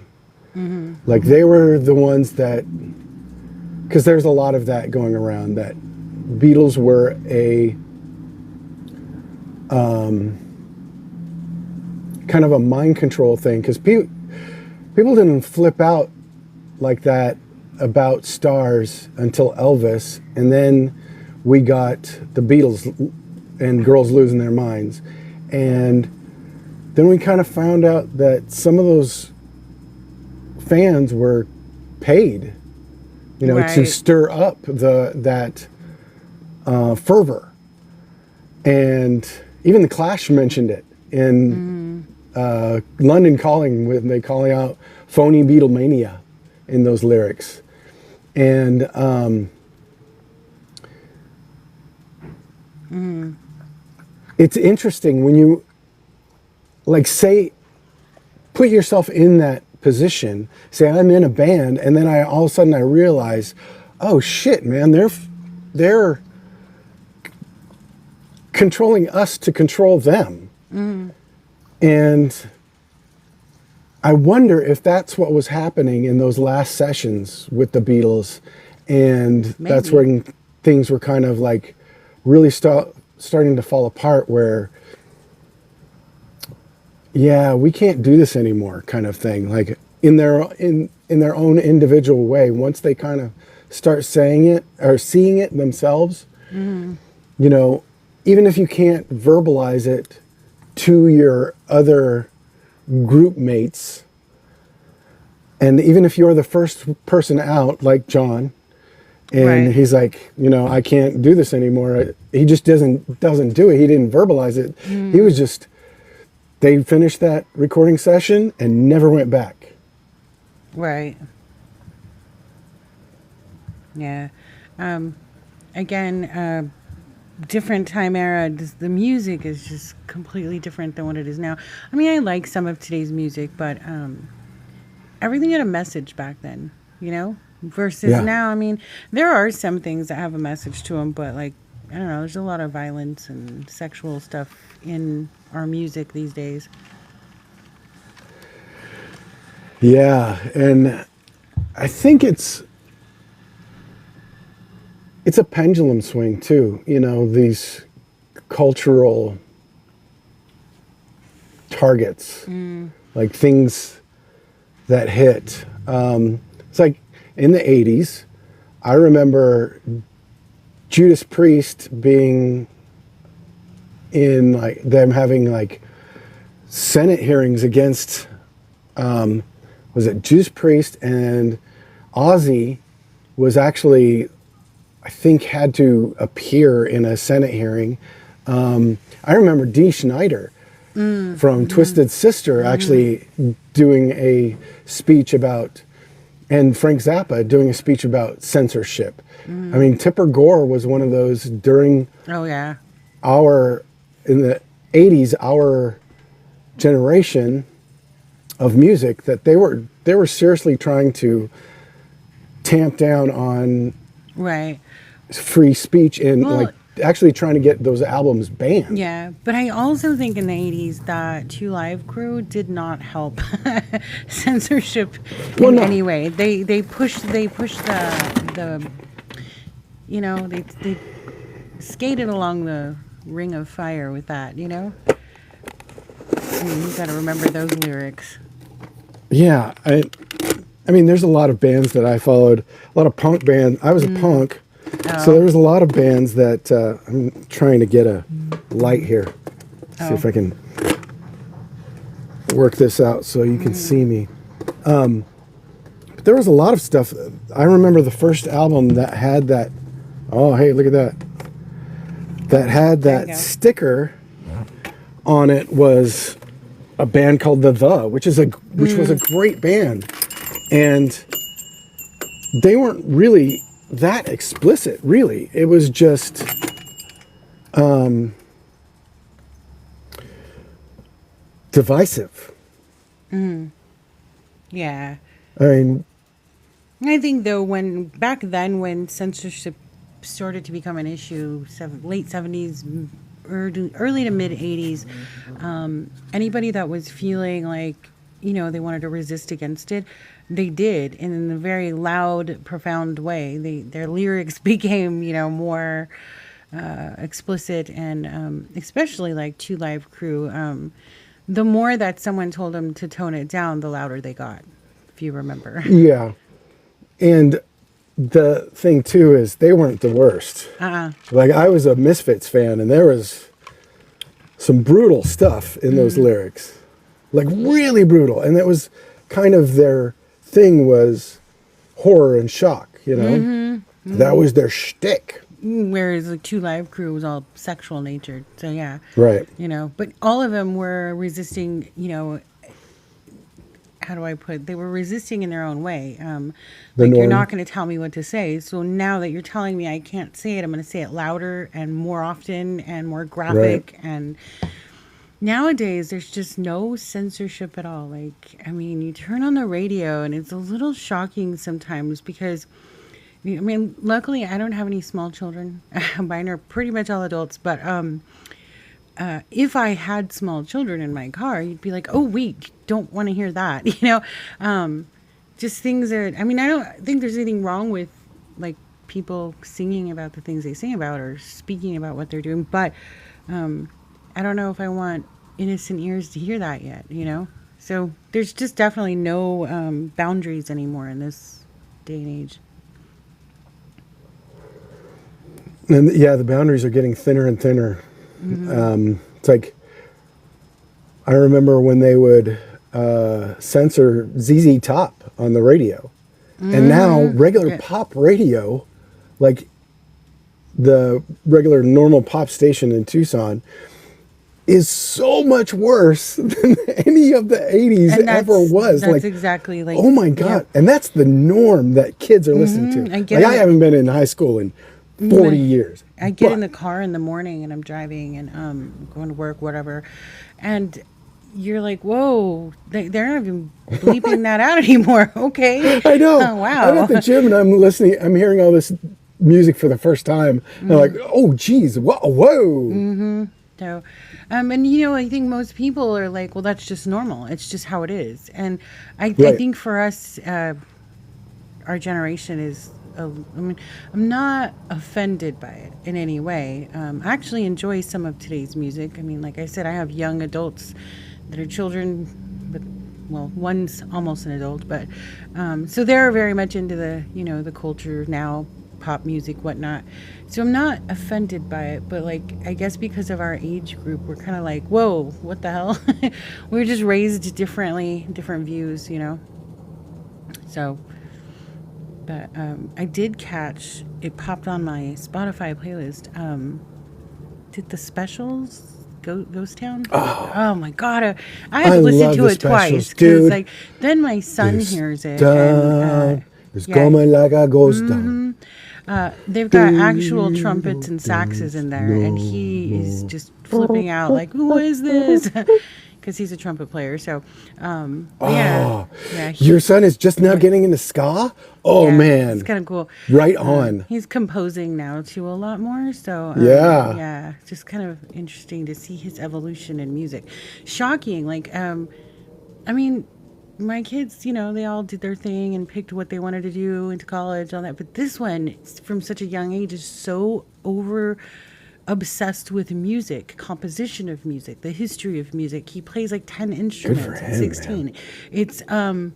Like they were the ones that, because there's a lot of that going around, that Beatles were a kind of a mind control thing, because people didn't flip out like that about stars until Elvis, and then we got the Beatles and girls losing their minds. And then we kind of found out that some of those fans were paid, to Right. stir up that fervor. And even the Clash mentioned it in London Calling, when they calling out phony Beatlemania in those lyrics. And it's interesting when you, like, say, put yourself in that position, say I'm in a band, and then all of a sudden I realize, oh shit, man, they're controlling us to control them. And I wonder if that's what was happening in those last sessions with the Beatles, and that's Maybe. when things were kind of like really starting to fall apart, where, yeah, we can't do this anymore, kind of thing. Like in their own individual way, once they kind of start saying it or seeing it themselves, even if you can't verbalize it to your other group mates, and even if you're the first person out, like John, and Right. he's like, I can't do this anymore. He just doesn't do it. He didn't verbalize it. He was just, they finished that recording session and never went back. Right. Yeah. Again, different time era. The music is just completely different than what it is now. I mean, I like some of today's music, but everything had a message back then, versus Yeah. now. I mean, there are some things that have a message to them, but like, I don't know, there's a lot of violence and sexual stuff in our music these days. Yeah, and I think it's a pendulum swing too, these cultural targets, like things that hit. It's like in the 80s, I remember Judas Priest being in, like, them having like Senate hearings against, was it Judas Priest, and Ozzy was actually, I think, had to appear in a Senate hearing. I remember Dee Schneider from Twisted Sister actually doing a speech about, and Frank Zappa doing a speech about censorship. I mean, Tipper Gore was one of those during Oh yeah. in the 80s, our generation of music, that they were seriously trying to tamp down on Right. free speech, and Well, like actually trying to get those albums banned. Yeah, but I also think in the 80s that Two Live Crew did not help censorship in no. any way. They pushed the they skated along the ring of fire with that, you know? I mean, you got to remember those lyrics. Yeah, I mean, there's a lot of bands that I followed, a lot of punk bands. I was a punk, so there was a lot of bands that I'm trying to get a light here. See if I can work this out so you can see me. But there was a lot of stuff. I remember the first album that had that. Oh, hey, look at that. That had that sticker on it was a band called The, which was a great band, and they weren't really that explicit. Really, it was just divisive. Yeah. I mean, I think though back then when censorship started to become an issue, late 70s, early to mid 80s, anybody that was feeling like, they wanted to resist against it, they did, and in a very loud, profound way. Their lyrics became, more explicit, and especially like Two Live Crew. The more that someone told them to tone it down, the louder they got, if you remember. yeah. And the thing too is they weren't the worst. Like, I was a Misfits fan, and there was some brutal stuff in those lyrics, like really brutal. And it was kind of their thing was horror and shock, That was their shtick. Whereas the Two Live Crew was all sexual natured. So yeah. Right. But all of them were resisting, how do I put it? They were resisting in their own way. Like, you're not going to tell me what to say. So now that you're telling me I can't say it, I'm going to say it louder and more often and more graphic. Right. And nowadays, there's just no censorship at all. Like, I mean, you turn on the radio and it's a little shocking sometimes because, I mean, luckily I don't have any small children. Mine are pretty much all adults. But if I had small children in my car, you'd be like, oh, wait, don't want to hear that. Just things that, I mean, I don't think there's anything wrong with like people singing about the things they sing about or speaking about what they're doing. But I don't know if I want innocent ears to hear that yet, So there's just definitely no boundaries anymore in this day and age. And yeah, the boundaries are getting thinner and thinner. It's like, I remember when they would censor ZZ Top on the radio. And now regular pop radio, like the regular normal pop station in Tucson, is so much worse than any of the 80s ever was. That's like, exactly like, oh my God. Yeah. And that's the norm that kids are listening to. I haven't been in high school in 40 years. I get in the car in the morning and I'm driving and going to work, whatever. And you're like, whoa, they're not even bleeping that out anymore. Okay. I know. Oh, wow. I'm at the gym and I'm hearing all this music for the first time. And I'm like, oh, geez, whoa. So, and I think most people are like, well, that's just normal. It's just how it is. And I think for us, our generation is, I mean, I'm not offended by it in any way. I actually enjoy some of today's music. I mean, like I said, I have young adults that are children, but one's almost an adult, but so they're very much into the the culture now, pop music, whatnot. So I'm not offended by it, but like I guess because of our age group, we're kind of like, whoa, what the hell? We're just raised differently, different views, So. But I did catch, it popped on my Spotify playlist. Did the Specials, Ghost Town? Oh my God. I had to listen to it twice. Because like, then my son hears it. It's coming like a ghost town. They've got actual trumpets and saxes in there. And he is just flipping out like, who is this? because he's a trumpet player. So, Oh, yeah, your son is just now getting into ska? Oh, yeah, man. it's kind of cool. Right on. He's composing now too a lot more. So, yeah, it's just kind of interesting to see his evolution in music. Shocking, like, I mean, my kids, they all did their thing and picked what they wanted to do into college, all that. But this one, from such a young age, is so over obsessed with music, composition of music, the history of music. He plays like 10 instruments at 16. Man.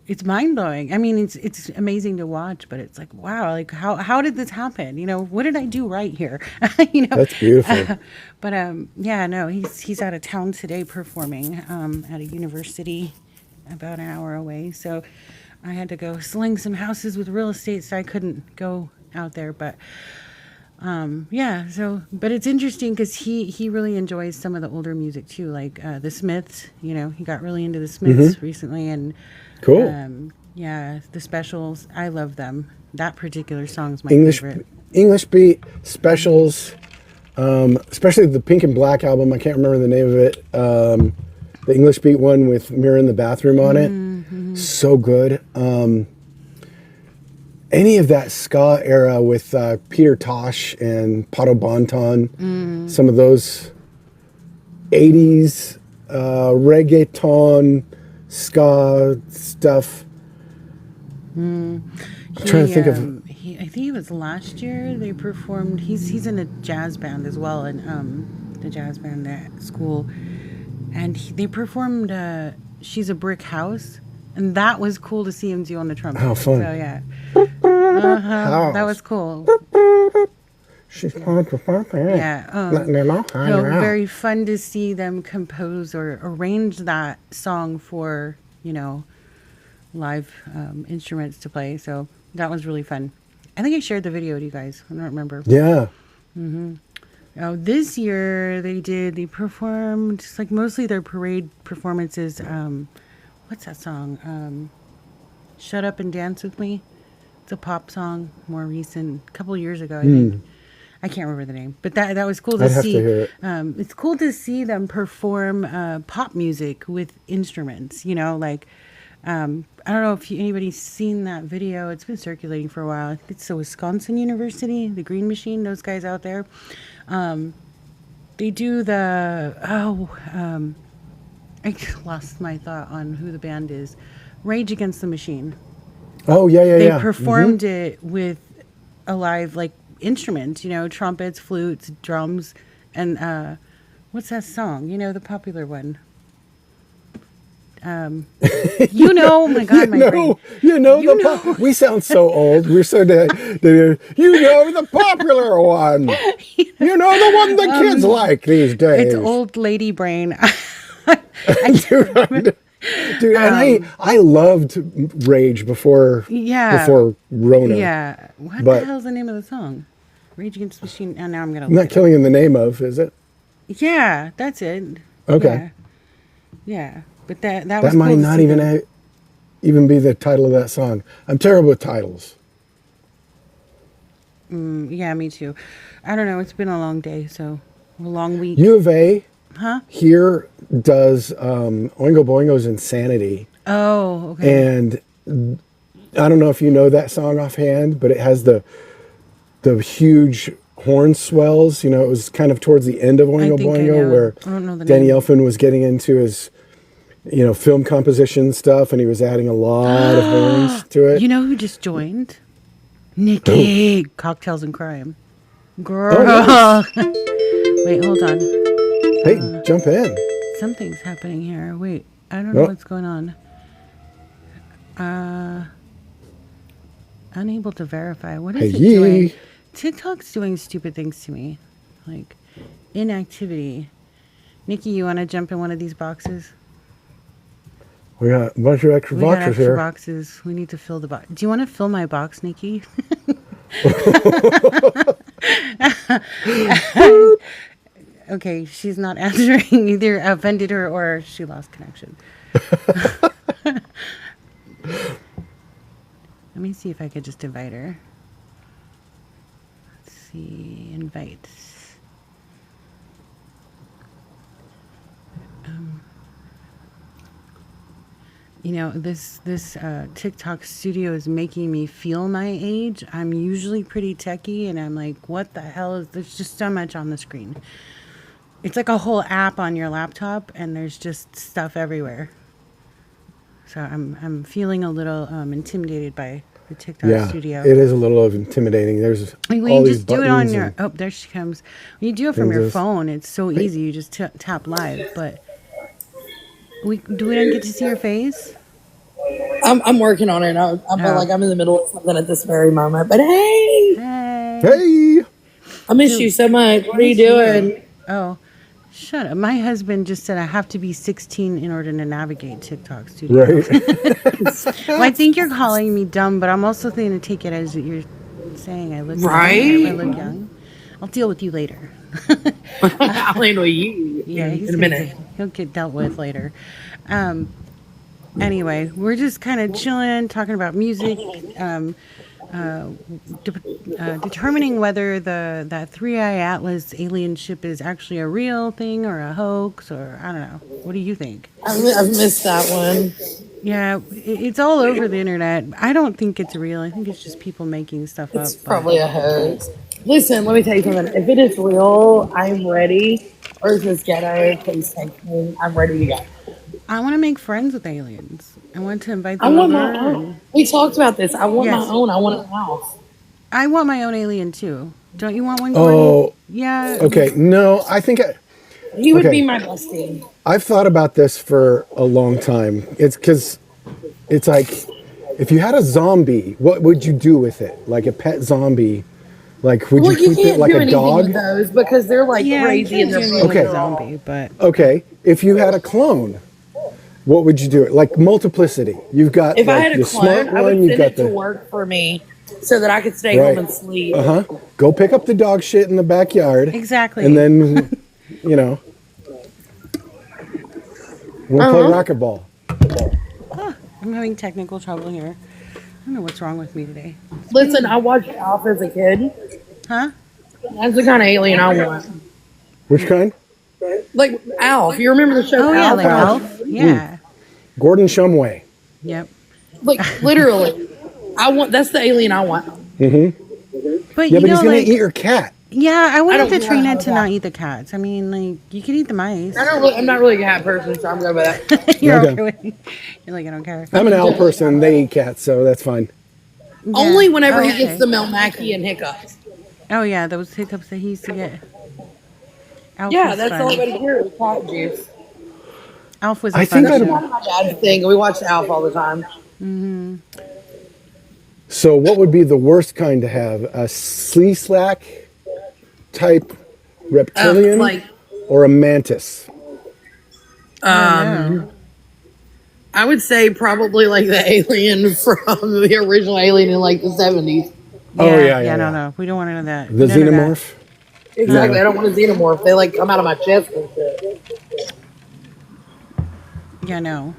It's mind blowing. I mean, it's amazing to watch, but it's like, wow, like how did this happen? What did I do right here? That's beautiful. But yeah, no, he's out of town today performing at a university about an hour away. So I had to go sling some houses with real estate, so I couldn't go out there. But yeah, but it's interesting because he really enjoys some of the older music too, like the Smiths. He got really into the Smiths recently, and cool. Yeah, the Specials. I love them. That particular song's my favorite. English Beat, Specials, especially the Pink and Black album. I can't remember the name of it. The English Beat one with Mirror in the Bathroom on it. So good. Any of that ska era with Peter Tosh and Pato Bonton, some of those 80s reggaeton ska stuff. I'm trying to think of. I think it was last year they performed. He's in a jazz band as well, and the jazz band at school, and they performed "She's a Brick House," and that was cool to see him do on the trumpet. Oh, fun! So yeah, that was cool. She's going to perform. Yeah, so very fun to see them compose or arrange that song for live instruments to play. So that was really fun. I think I shared the video with you guys. I don't remember. Yeah. Oh, this year they performed just like mostly their parade performances. What's that song? Shut Up and Dance With Me. It's a pop song, more recent, a couple years ago, I think. I can't remember the name, but that was cool to I'd have see. to hear it. It's cool to see them perform pop music with instruments. I don't know if anybody's seen that video. It's been circulating for a while. I think it's the Wisconsin University, the Green Machine, those guys out there. They do I lost my thought on who the band is. Rage Against the Machine. Oh, yeah. They performed it with a live, instruments, trumpets, flutes, drums, and what's that song? The popular one. Oh my God, my brain. We sound so old. We're so dead. The popular one. The one the kids like these days. It's old lady brain. Dude, and I loved Rage before Rona. Yeah. What the hell's the name of the song? Rage Against the Machine. Oh, now I'm gonna. Not Killing in the Name of, is it? Yeah, that's it. Okay. Yeah. But that was might cool not even be the title of that song. I'm terrible with titles. Yeah, me too. I don't know. It's been a long day, so a long week. U of A here does Oingo Boingo's Insanity. Oh, okay. And I don't know if you know that song offhand, but it has the huge horn swells. It was kind of towards the end of Oingo Boingo where Danny Elfman was getting into his film composition stuff, and he was adding a lot of horns to it. You know who just joined? Nicki. Cocktails and Crime. Girl. Oh, nice. Wait, hold on. Hey, jump in. Something's happening here. Wait, I don't know what's going on. Unable to verify. What is it doing? TikTok's doing stupid things to me. Like inactivity. Nicki, you want to jump in one of these boxes? We got a bunch of extra boxes here. Boxes. We need to fill the box. Do you want to fill my box, Nicki? Okay, she's not answering. Either offended her or she lost connection. Let me see if I could just invite her. Let's see. Invite. This TikTok studio is making me feel my age. I'm usually pretty techie, and I'm like, what the hell is? There's just so much on the screen. It's like a whole app on your laptop, and there's just stuff everywhere. So I'm feeling a little intimidated by the TikTok Yeah, studio. it is a little of intimidating. There's I mean, when all you these just do it on buttons your, and oh, there she comes. When you do it from your things. phone, it's so easy. You just tap live. But we don't get to see your face. I'm working on it. I feel Oh, like I'm in the middle of something at this very moment. But hey, hey, Hey, I miss do you so much. What are you miss you. doing? Oh, shut up. My husband just said I have to be 16 in order to navigate TikTok studio. right? Well, I think you're calling me dumb, but I'm also going to take it as that you're saying I look young. I Right? look young. I'll deal with you later. I'll handle you Yeah, in he's a gonna minute. he'll get dealt with later. Um, anyway, we're just kind of chilling, talking about music, uh, determining whether that Three Eye Atlas alien ship is actually a real thing or a hoax, or I don't know. What do you think? I've missed that one. Yeah, it's all over the internet. I don't think it's real. I think it's just people making stuff up. It's But probably a hoax. Listen, let me tell you something. If it is real, I'm ready. Or is this ghetto? Please take me. I'm ready to go. I want to make friends with aliens. I want to invite I them want my over, own. and We talked about this. I want my yes, own. I want a house. I want my own alien too. Don't you want one, Gordon? Oh, Yeah. okay. No, I think He would be okay. my bestie. I've thought about this for a long time. It's because it's like, if you had a zombie, what would you do with it? Like a pet zombie? Like, would Well, you you keep it can't like do a anything with dog? those because they're like Yeah, you crazy and can't do they're anything with Okay. a zombie, but Okay. If you had a clone, what would you do? Like multiplicity. You've got If I like had a the smart clone, I would one. You've send got it to the work for me so that I could stay home right. and sleep. Go pick up the dog shit in the backyard, and exactly. then you know we'll play racquetball. I'm having technical trouble here. I don't know what's wrong with me today. Listen, I watched Alf as a kid. Huh? That's the kind of alien I want. Which kind? Like Alf. You remember the show Oh yeah, Alf? like Alf. Elf. Yeah. Gordon Shumway. Yep. Like literally, that's the alien I want. But Yeah, you but he's know, gonna like, eat your cat. yeah, I wanted don't to train care it to about not eat the cats. I mean, like, you could eat the mice. I'm not really a cat person, so I'm good with that. You're Okay. okay with. You're like, I don't care. I'm an owl person. They eat cats, so that's fine. Yeah. Only whenever Oh, he gets okay. the Melmacky and hiccups. Oh yeah, those hiccups that he used to get. Alf Yeah, was that's all I fun. got to hear is cat juice. Alf was I a fun think I'd. show. My dad's thing. We watched Alf all the time. So, what would be the worst kind to have? A Sleeslack type reptilian Like, or a mantis? Oh no. I would say probably like the alien from the original Alien in like the 70s. Oh, yeah, yeah, No, yeah. no. We don't want none of that. The None of that. xenomorph? Exactly. Yeah. I don't want a xenomorph. They like come out of my chest and shit. Yeah, no.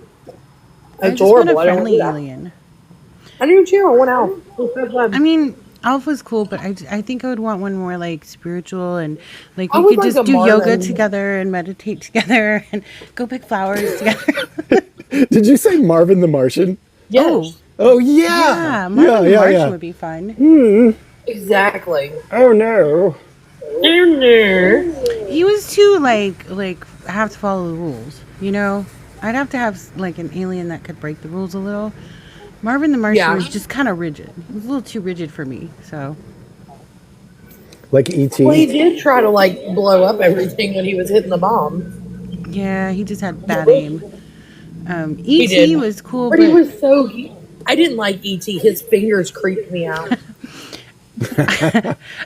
I It's just want a horrible. I don't want to friendly do that. alien. I do too. I want Alf. It's so fun. I mean, Alf was cool, but I think I would want one more like spiritual and like I we would could like just a do yoga Marvin. together and meditate together and go pick flowers together. Did you say Marvin the Martian? Yes. Oh, Yeah, yeah. Marvin the yeah, Martian yeah. would be fun. Exactly. Oh, no. He was too like I have to follow the rules, you know. I'd have to have like an alien that could break the rules a little. Marvin the Martian Yeah. was just kind of rigid. He was a little too rigid for me. So Like E.T. Well, he did try to like blow up everything when he was hitting the bomb. yeah, he just had bad aim. He E.T. did. was cool, But he was so. I didn't like E.T. His fingers creeped me out.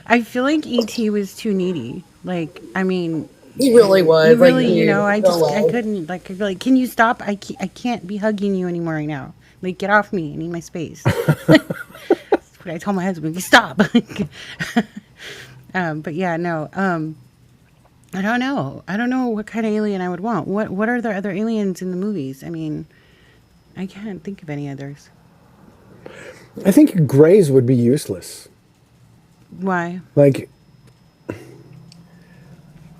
I feel like E.T. was too needy. Like, I mean, He really was. you really, like, you know, I go just, I away. couldn't, like, I'd be like, can you stop? I can't be hugging you anymore right now. Like, get off me. I need my space. That's what I told my husband. Stop. But yeah, no. I don't know. I don't know what kind of alien I would want. What are the other aliens in the movies? I mean, I can't think of any others. I think grays would be useless. Why? Like,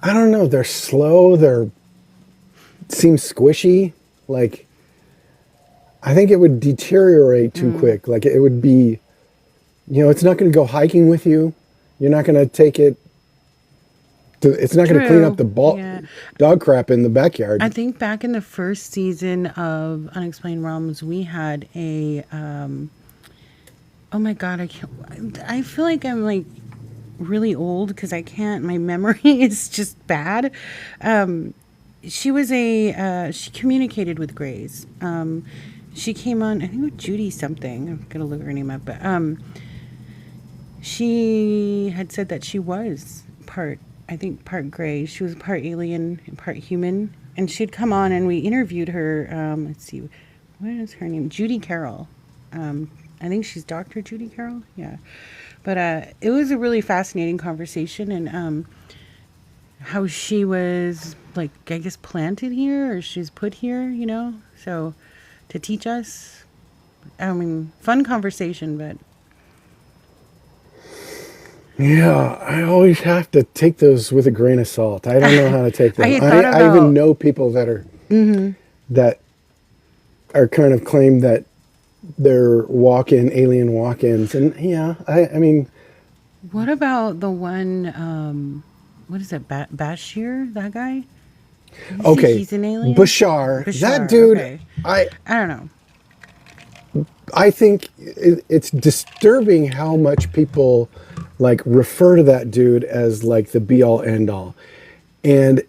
I don't know. They're slow. Seem squishy. Like, I think it would deteriorate too quick. Like it would be, it's not going to go hiking with you. You're not going to take it. It's not going to clean up the dog crap in the backyard. I think back in the first season of Unexplained Realms, we had a. Oh my God, I feel like I'm like really old because I can't. My memory is just bad. She was she communicated with Grays. She came on, I think with Judy something. I'm gonna look her name up, but she had said that she was part Gray. She was part alien and part human, and she'd come on and we interviewed her. Let's see, what is her name? Judy Carroll. I think she's Dr. Judy Carroll. Yeah, but it was a really fascinating conversation, and how she was like, I guess, planted here or she's put here, so to teach us. I mean, fun conversation, but yeah, I always have to take those with a grain of salt. I don't know how to take them. I even know people that are that are kind of claim that they're alien walk-ins, and I mean, what about the one? What is it, Bashir? That guy? Okay, he's an alien. Bashar, that dude. Okay. I don't know. I think it's disturbing how much people like refer to that dude as like the be all end all. And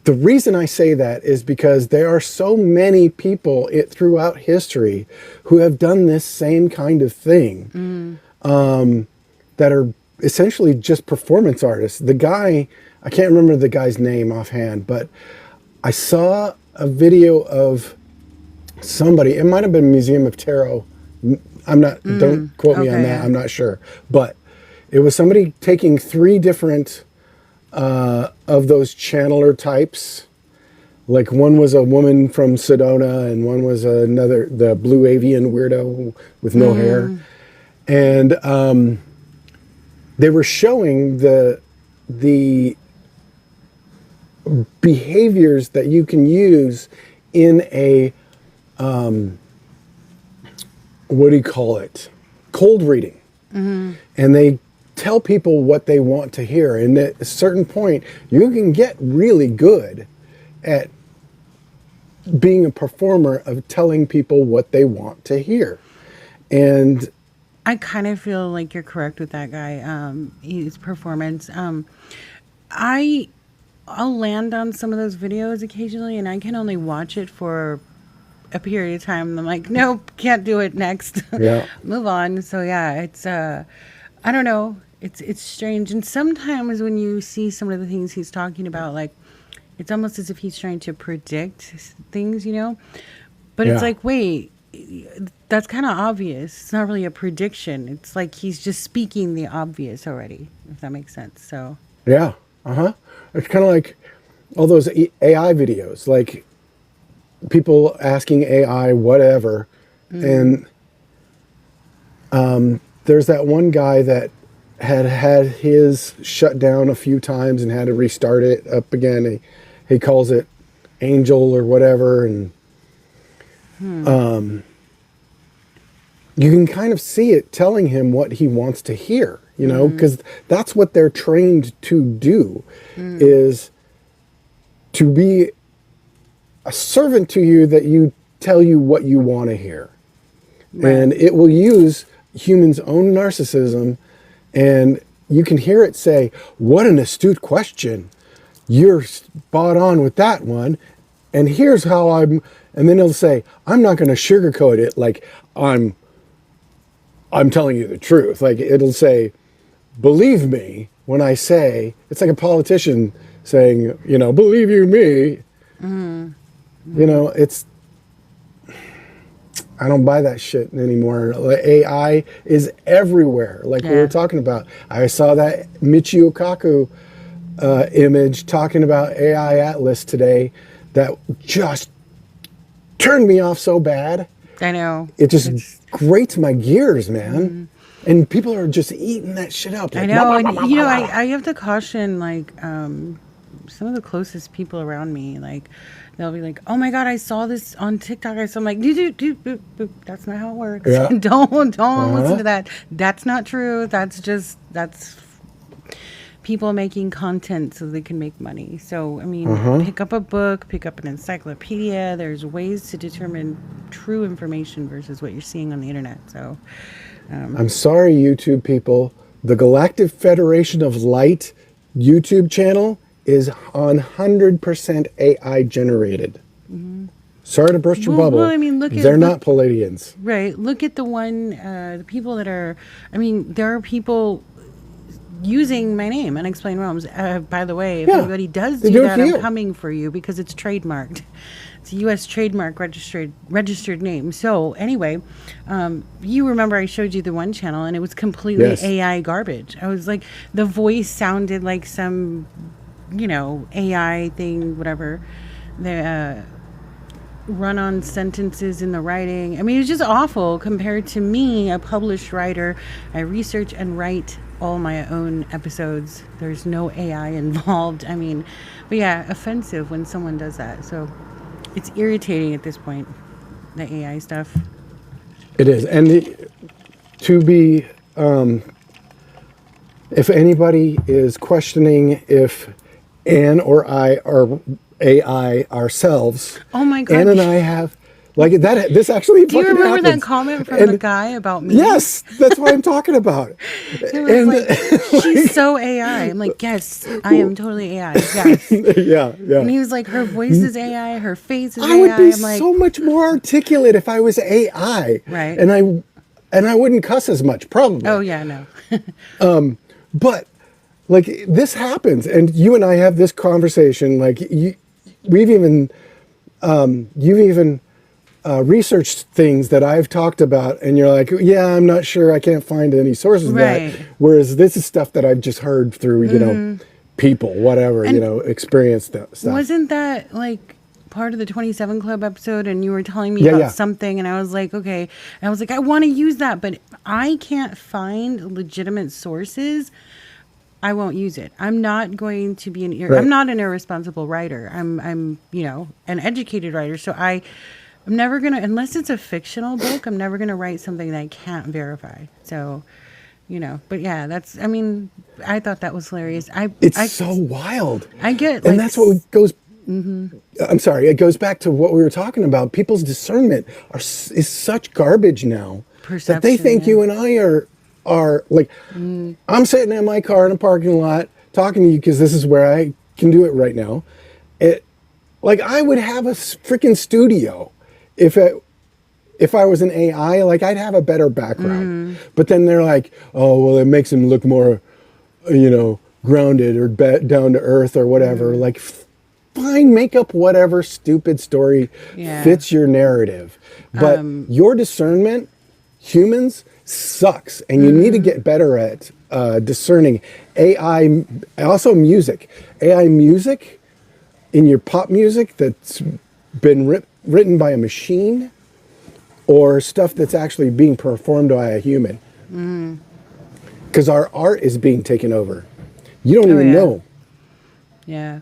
the reason I say that is because there are so many people throughout history who have done this same kind of thing, that are essentially just performance artists. The guy, I can't remember the guy's name offhand, but I saw a video of somebody, it might have been Museum of Tarot. I'm not, don't quote me on that. I'm not sure. But it was somebody taking 3 different of those channeler types. Like one was a woman from Sedona and one was the blue avian weirdo with no hair. And they were showing the behaviors that you can use in a what do you call it? Cold reading. And they tell people what they want to hear. And at a certain point, you can get really good at being a performer of telling people what they want to hear. And I kind of feel like you're correct with that guy. His performance. I'll land on some of those videos occasionally, and I can only watch it for a period of time. And I'm like, nope, can't do it. Next, move on. So yeah, it's I don't know. It's strange, and sometimes when you see some of the things he's talking about, like it's almost as if he's trying to predict things, But it's like, wait, that's kind of obvious. It's not really a prediction. It's like he's just speaking the obvious already, if that makes sense. So yeah, it's kind of like all those AI videos, like people asking AI whatever, and there's that one guy that had his shut down a few times and had to restart it up again. He calls it Angel or whatever, and you can kind of see it telling him what he wants to hear, because that's what they're trained to do, is to be a servant to you, that you tell you what you want to hear. Right. And it will use humans' own narcissism, and you can hear it say, what an astute question. You're spot on with that one. And here's how and then it'll say, I'm not going to sugarcoat it like I'm telling you the truth. Like it'll say, believe me when I say, it's like a politician saying, believe you me. I don't buy that shit anymore. AI is everywhere. Like we were talking about. I saw that Michio Kaku image talking about AI Atlas today that just turned me off so bad. I know. It just grates my gears, man. And people are just eating that shit up. Like, I know. And, I have to caution, like, some of the closest people around me, like, they'll be like, "Oh my god, I saw this on TikTok." So I'm like, boop, boop. That's not how it works. Yeah. don't listen Uh-huh. to that. That's not true. That's people making content so they can make money. So I mean, pick up a book, pick up an encyclopedia. There's ways to determine true information versus what you're seeing on the internet. So I'm sorry, YouTube people. The Galactic Federation of Light YouTube channel is 100% AI generated. Sorry to burst your bubble. well, I mean, They're not Palladians. right. Look at the one, the people that are. I mean, there are people using my name, Unexplained Realms. By the way, if Yeah, anybody does they do do it that, for I'm you. coming for you because it's trademarked. It's a U.S. trademark registered name. So anyway, you remember I showed you the one channel and it was completely Yes. AI garbage. I was like, the voice sounded like some, AI thing, whatever. The run-on sentences in the writing. I mean, it was just awful compared to me, a published writer. I research and write all my own episodes. There's no AI involved. I mean, but yeah, offensive when someone does that. So it's irritating at this point, the AI stuff. It is. And to be, if anybody is questioning if Anne or I are AI ourselves, Oh my God. Anne and I have, like that, this actually Do you fucking remember that happens. comment from And the guy about me? yes, that's what I'm talking about. He was like, she's so AI. I'm like, yes, I am totally AI. Yes. Yeah, yeah. And he was like, her voice is AI, her face is I AI. would be I'm like, so much more articulate if I was AI. Right. And I wouldn't cuss as much, probably. oh yeah, no. But like this happens, and you and I have this conversation. Like you've even researched things that I've talked about, and you're like, yeah, I'm not sure. I can't find any sources of Right. that. Whereas this is stuff that I've just heard through, people, whatever, experienced stuff. Wasn't that like part of the 27 Club episode? And you were telling me Yeah, about yeah. something, and I was like, okay. And I was like, I want to use that, but I can't find legitimate sources. I won't use it. I'm not going to be Right. I'm not an irresponsible writer. I'm an educated writer. So I'm never gonna, unless it's a fictional book, I'm never gonna write something that I can't verify. So, but yeah, I thought that was hilarious. It's so wild. I get, and like, that's what goes. I'm sorry. It goes back to what we were talking about. People's discernment is such garbage now that they Perception, think yeah. you and I are like. I'm sitting in my car in a parking lot talking to you because this is where I can do it right now. Like I would have a freaking studio if I was an AI. Like I'd have a better background. But then they're like, oh well, it makes him look more, grounded or down to earth or whatever. Like. Fine, make up whatever stupid story Yeah. fits your narrative. But your discernment, humans, sucks. And you need to get better at discerning AI, also music. AI music in your pop music that's been written by a machine or stuff that's actually being performed by a human. Because our art is being taken over. You don't even yeah. know. Yeah.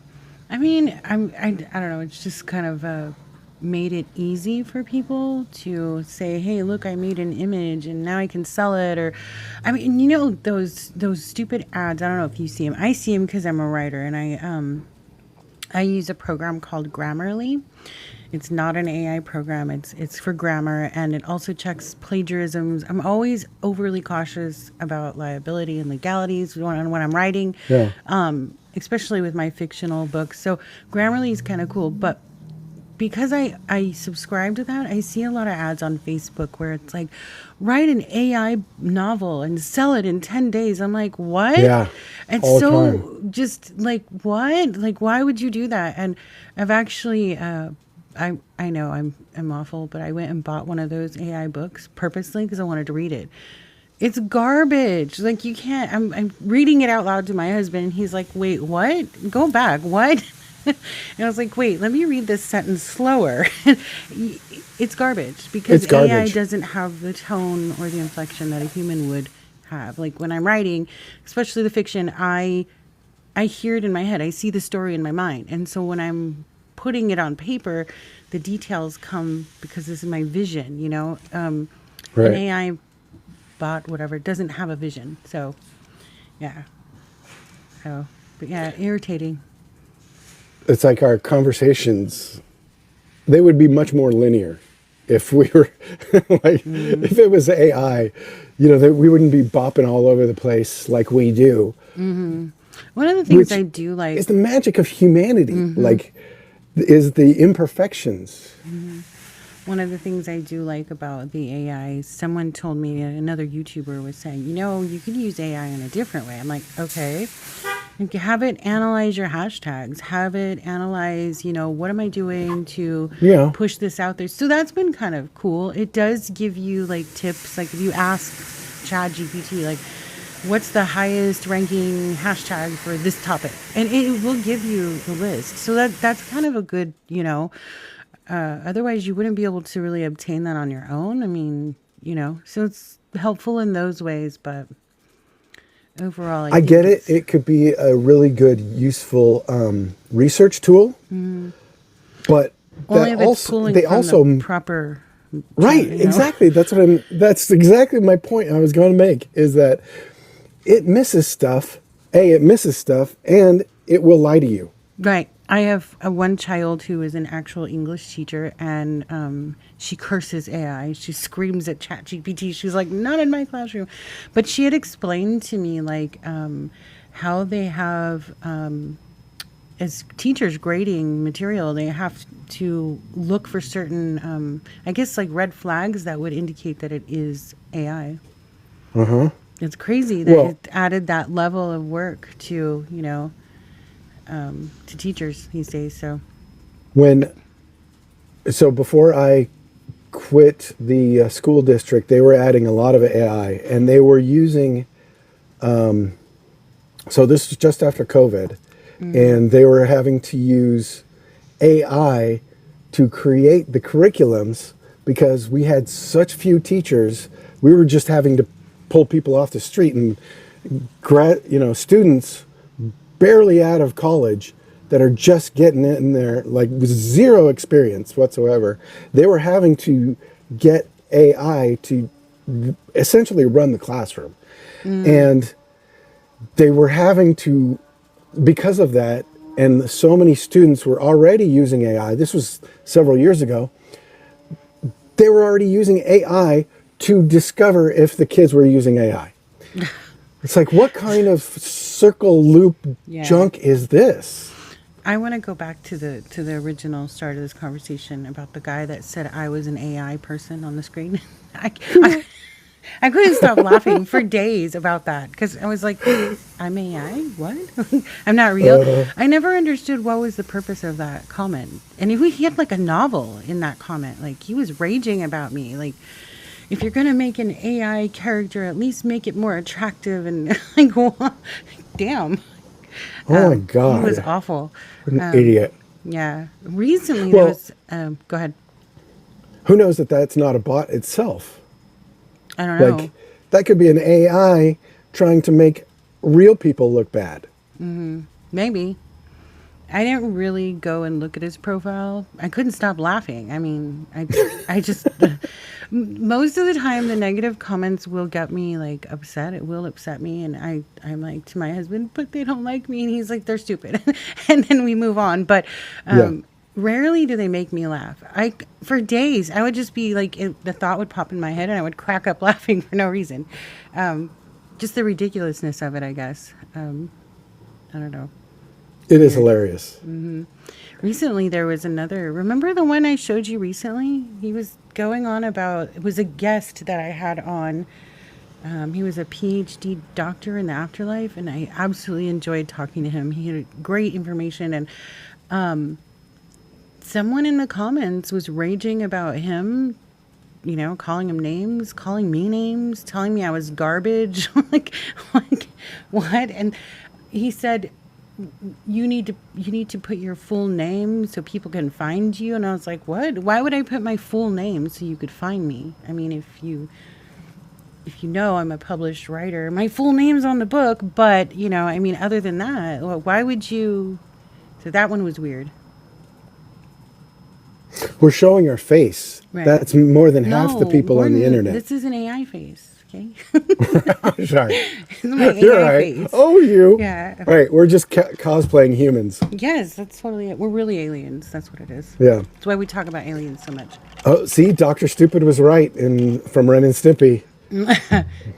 I mean, I don't know. It's just kind of made it easy for people to say, hey, look, I made an image and now I can sell it. Or, I mean, those stupid ads. I don't know if you see them. I see them because I'm a writer, and I use a program called Grammarly. It's not an AI program. It's for grammar, and it also checks plagiarisms. I'm always overly cautious about liability and legalities when I'm writing. Yeah. Especially with my fictional books. So Grammarly is kind of cool, but because I subscribe to that, I see a lot of ads on Facebook where it's like, write an AI novel and sell it in 10 days. I'm like, what? Yeah, It's all the so time. just like, what? Like, why would you do that? And I've actually, I know I'm awful, but I went and bought one of those AI books purposely because I wanted to read it. It's garbage. Like you can't. I'm reading it out loud to my husband, and he's like, "Wait, what? Go back. What?" And I was like, "Wait, let me read this sentence slower." It's garbage because It's garbage. AI doesn't have the tone or the inflection that a human would have. Like when I'm writing, especially the fiction, I hear it in my head. I see the story in my mind, and so when I'm putting it on paper, the details come because this is my vision, you know. Right. An AI bot, whatever, doesn't have a vision. So, yeah. So, but yeah, irritating. It's like our conversations, they would be much more linear if we were like, if it was AI, you know, that we wouldn't be bopping all over the place like we do. One of the things Which I do like It's the magic of humanity, like, is the imperfections. One of the things I do like about the AI, someone told me, another YouTuber was saying, you know, you can use AI in a different way. I'm like, okay. You can have it analyze your hashtags, have it analyze, you know, what am I doing to Yeah. push this out there? So that's been kind of cool. It does give you like tips. Like if you ask ChatGPT, like, what's the highest ranking hashtag for this topic? And it will give you the list. So that's kind of a good, you know, otherwise you wouldn't be able to really obtain that on your own. I mean, you know, so it's helpful in those ways, but overall, I think get it. it's- It could be a really good, useful research tool, but only that if it's also, pulling they from also the proper right, you know? exactly. That's exactly my point I was going to make, is that it misses stuff. It misses stuff, and it will lie to you. Right. I have one child who is an actual English teacher, and she curses AI. She screams at ChatGPT. She's like, "Not in my classroom." But she had explained to me like how they have, as teachers grading material, they have to look for certain, I guess, like red flags that would indicate that it is AI. It's crazy that Well- it added that level of work to, you know, to teachers these days. So So before I quit the school district, they were adding a lot of AI, and they were using. So this was just after COVID, and they were having to use AI to create the curriculums because we had such few teachers. We were just having to pull people off the street, and students barely out of college that are just getting in there, like with zero experience whatsoever. They were having to get AI to essentially run the classroom. And they were having to, because of that, and so many students were already using AI. This was several years ago. They were already using AI to discover if the kids were using AI. It's like, what kind of circle loop junk is this? I want to go back to the original start of this conversation about the guy that said I was an AI person on the screen. I couldn't stop laughing for days about that because I was like, I'm AI? What? I'm not real. I never understood what was the purpose of that comment. And if he had like a novel in that comment, like he was raging about me. Like, if you're going to make an AI character, at least make it more attractive and like, what? Damn. Oh my God. He was awful. What an idiot. Yeah. Recently there was, go ahead. Who knows that that's not a bot itself? I don't know. Like, that could be an AI trying to make real people look bad. Maybe. I didn't really go and look at his profile. I couldn't stop laughing. I mean, I just, most of the time the negative comments will get me like upset. It will upset me. And I'm like to my husband, but they don't like me. And he's like, they're stupid. And then we move on. But rarely do they make me laugh. For days, I would just be like, the thought would pop in my head and I would crack up laughing for no reason. Just the ridiculousness of it, I guess. I don't know. It is hilarious. Recently, there was another. Remember the one I showed you recently? He was going on about. It was a guest that I had on. He was a PhD doctor in the afterlife, and I absolutely enjoyed talking to him. He had great information, and someone in the comments was raging about him. You know, calling him names, calling me names, telling me I was garbage. like what? And he said, you need to put your full name so people can find you. And I was like, what? Why would I put my full name so you could find me? I mean, if you know I'm a published writer, my full name's on the book, but I mean, other than that, why would you? So that one was weird. We're showing our face. Right. That's more than half the people on the internet. This is an AI face. Okay. Sorry. This is my You're AI right. face. Oh, you. Yeah. Right. We're just cosplaying humans. Yes, that's totally it. We're really aliens. That's what it is. Yeah. That's why we talk about aliens so much. Oh, see, Dr. Stupid was right from Ren and Stimpy.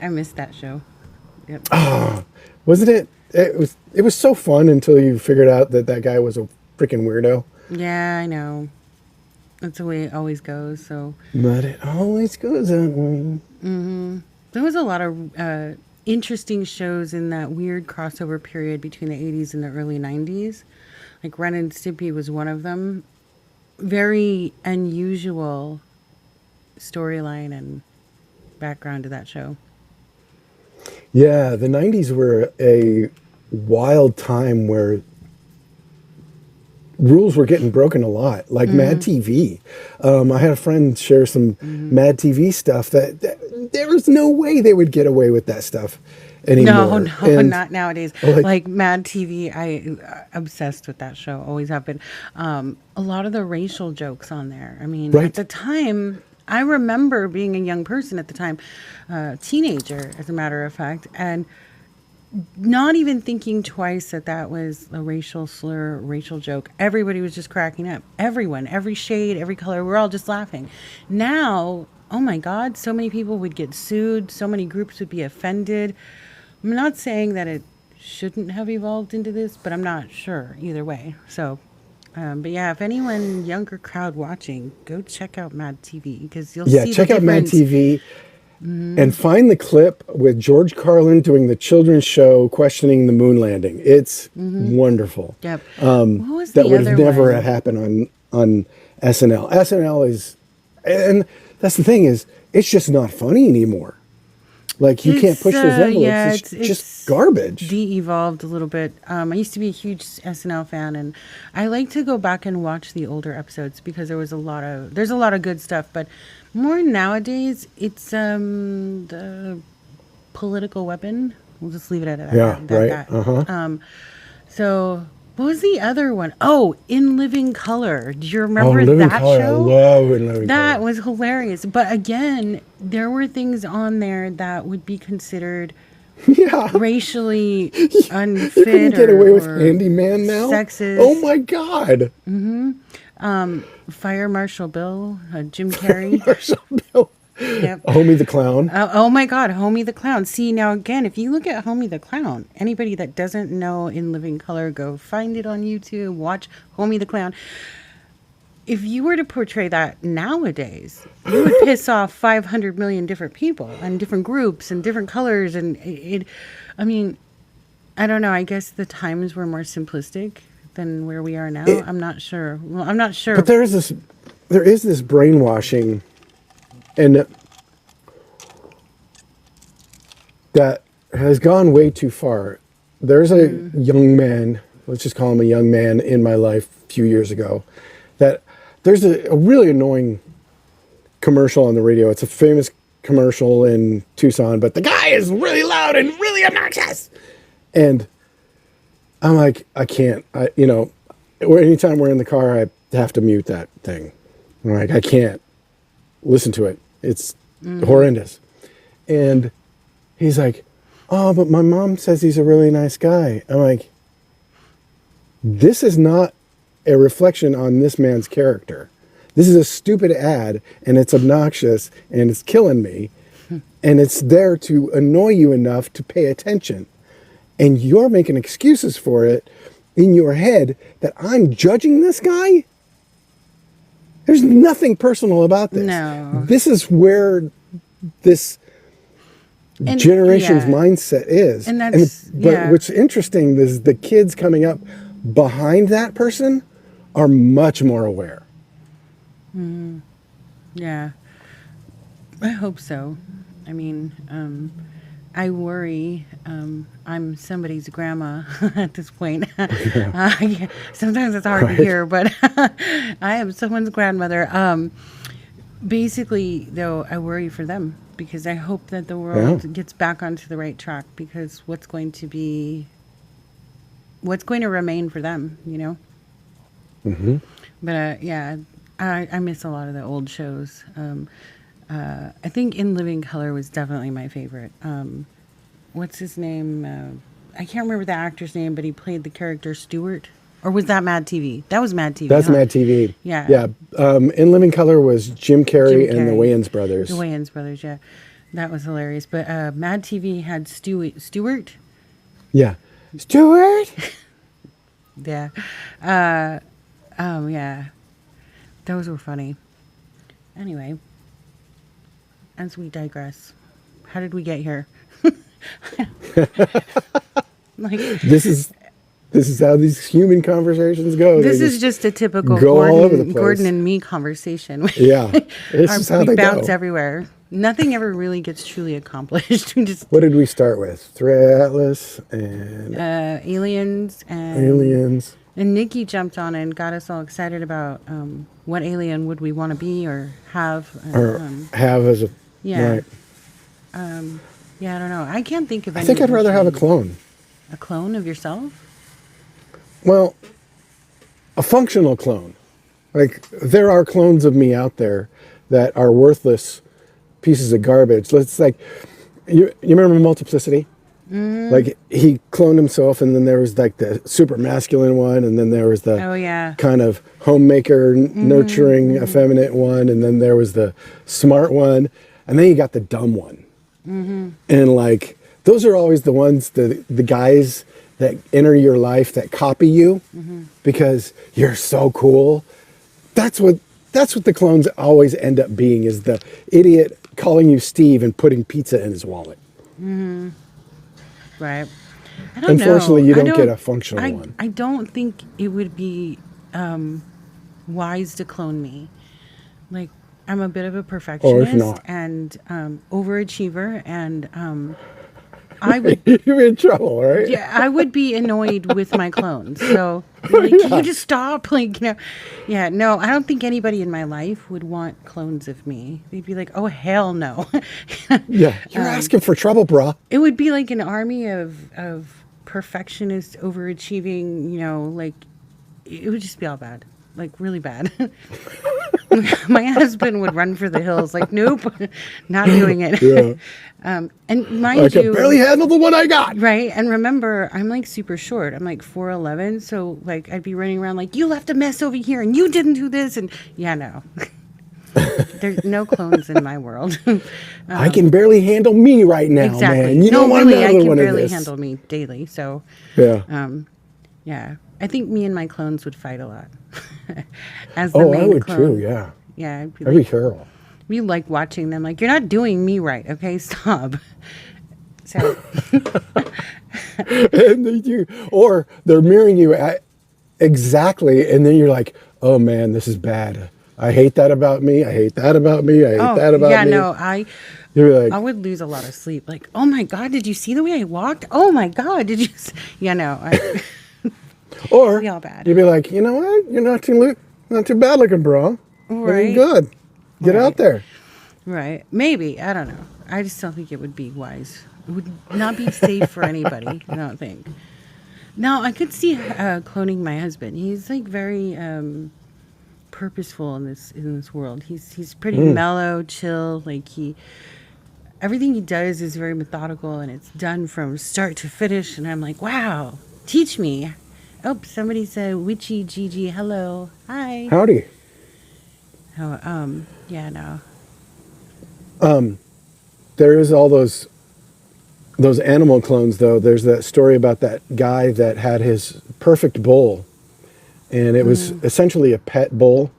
I missed that show. Yep. Wasn't it? It was so fun until you figured out that guy was a freaking weirdo. Yeah, I know. That's the way it always goes. So But it always goes that way. there was a lot of interesting shows in that weird crossover period between the 80s and the early 90s. Like Ren and Stimpy was one of them. Very unusual storyline and background to that show. Yeah, the 90s were a wild time where rules were getting broken a lot, like Mad TV. I had a friend share some Mad TV stuff that there was no way they would get away with that stuff anymore. No, And, not nowadays. like- Like Mad TV, I obsessed with that show. Always have been. A lot of the racial jokes on there. I mean, Right. at the time, I remember being a young person at the time, teenager, as a matter of fact, and not even thinking twice that was a racial slur, racial joke. Everybody was just cracking up. Everyone, every shade, every color, we're all just laughing. Now, oh my God, so many people would get sued. So many groups would be offended. I'm not saying that it shouldn't have evolved into this, but I'm not sure either way. So, but yeah, if anyone younger crowd watching, go check out Mad TV because you'll see check the out Mad difference. TV and find the clip with George Carlin doing the children's show questioning the moon landing. It's wonderful. Yep. What was That the would have other never one? happened on SNL. SNL is, and that's the thing is, it's just not funny anymore. Like you can't push those envelopes. Yeah, it's just garbage. De-evolved a little bit. I used to be a huge SNL fan, and I like to go back and watch the older episodes because there's a lot of good stuff. But more nowadays, it's the political weapon. We'll just leave it at that. Yeah, that- right. So what was the other one? Oh, In Living Color. Do you Oh, remember Living that Color. show? I love In Living That Color. was hilarious. But again, there were things on there that would be considered Yeah. racially unfit. You couldn't get away with or Handyman now? Sexist. Oh my God. Fire Marshal Bill, Jim Carrey. Marshall Bill. Yep. Homie the Clown. Oh my God, Homie the Clown. See, now again, if you look at Homie the Clown, anybody that doesn't know In Living Color, go find it on YouTube, watch Homie the Clown. If you were to portray that nowadays, you would piss off 500 million different people and different groups and different colors. And I mean, I don't know. I guess the times were more simplistic than where we are now. I'm not sure. Well, I'm not sure. But there is this brainwashing, and that has gone way too far. There's a young man, let's just call him a young man in my life a few years ago, that there's a really annoying commercial on the radio. It's a famous commercial in Tucson, but the guy is really loud and really obnoxious. And I'm like, I can't, anytime we're in the car, I have to mute that thing. I'm like, I can't listen to it. It's horrendous. And he's like, oh, but my mom says he's a really nice guy. I'm like, this is not a reflection on this man's character. This is a stupid ad, and it's obnoxious, and it's killing me. And it's there to annoy you enough to pay attention. And you're making excuses for it in your head that I'm judging this guy? There's nothing personal about this. No. This is where this And- generation's yeah. mindset is. And that's- but yeah. what's interesting is the kids coming up behind that person are much more aware. Yeah, I hope so. I mean, I worry. I'm somebody's grandma at this point. Yeah, sometimes it's hard to hear, but I am someone's grandmother. Basically, though, I worry for them because I hope that the world gets back onto the right track because what's going to remain for them, you know? Mm-hmm. But yeah, I miss a lot of the old shows. I think In Living Color was definitely my favorite. What's his name? I can't remember the actor's name, but he played the character Stewart. Or was that Mad TV? That was Mad TV. That's huh? Mad TV. Yeah. Yeah. In Living Color was Jim Carrey, Jim and the Carrey. Wayans brothers. The Wayans brothers, yeah. That was hilarious. But Mad TV had Stewart. Yeah. Stuart. Yeah. Yeah. Those were funny. Anyway, as we digress, how did we get here? Like, This is how these human conversations go. this They is just a typical go all over the place. Gordon and me conversation. Yeah. This is how we they bounce go. everywhere. Nothing ever really gets truly accomplished. We just What did we start with? Threat Atlas and aliens and aliens. And Nicki jumped on and got us all excited about what alien would we want to be or have. Or have as a yeah. right. Yeah, I don't know. I can't think of I any. think I'd rather have a original- clone. A clone of yourself? Well, a functional clone. Like there are clones of me out there that are worthless pieces of garbage. Let's like you remember Multiplicity? Mm-hmm. Like he cloned himself, and then there was like the super masculine one, and then there was the Oh, yeah. kind of homemaker, nurturing, effeminate one, and then there was the smart one, and then you got the dumb one. And like those are always the ones, the guys that enter your life that copy you because you're so cool. That's what the clones always end up being, is the idiot calling you Steve and putting pizza in his wallet. Right. I don't know. Unfortunately, you I don't get a functional one. I don't think it would be wise to clone me. Like, I'm a bit of a perfectionist not. and overachiever, and I would. You're in trouble, right? Yeah, I would be annoyed with my clones. So, like, can you just stop? Like, yeah, no, I don't think anybody in my life would want clones of me. They'd be like, oh, hell no. Yeah, you're asking for trouble, brah. It would be like an army of perfectionists, overachieving, like, it would just be all bad. Like, really bad. My husband would run for the hills, like, nope, not doing it. Yeah. And mind I can you, barely handle the one I got. right? And remember, I'm like super short. I'm like 4'11", so like I'd be running around like, you left a mess over here and you didn't do this, and yeah, no. There's no clones in my world. I can barely handle me right now, Exactly. man. You no, don't want really, I another can one of barely this. handle me daily. So, Yeah. yeah, I think me and my clones would fight a lot. As the Oh, main I would clone. too. Yeah. Yeah, I'd be That'd be like, terrible. we like watching them. Like, you're not doing me right. Okay, stop. So, Or they're mirroring you exactly, and then you're like, "Oh man, this is bad. I hate that about me. I hate that about me. I hate that about yeah, me." no, You're like, I would lose a lot of sleep. Like, oh my God, did you see the way I walked? Oh my God, did you? Yeah, no. or be all bad. you'd be like, you know what? You're not too bad looking, bro. Right. You're good. Get Right. out there. Right. Maybe. I don't know. I just don't think it would be wise. It would not be safe for anybody, I don't think. Now, I could see cloning my husband. He's like very purposeful in this world. He's pretty mellow, chill. Like everything he does is very methodical, and it's done from start to finish. And I'm like, wow, teach me. Oh, somebody said witchy Gigi. Hello, hi. Howdy. Oh, yeah, no. There is all those animal clones, though. There's that story about that guy that had his perfect bull, and it was essentially a pet bull,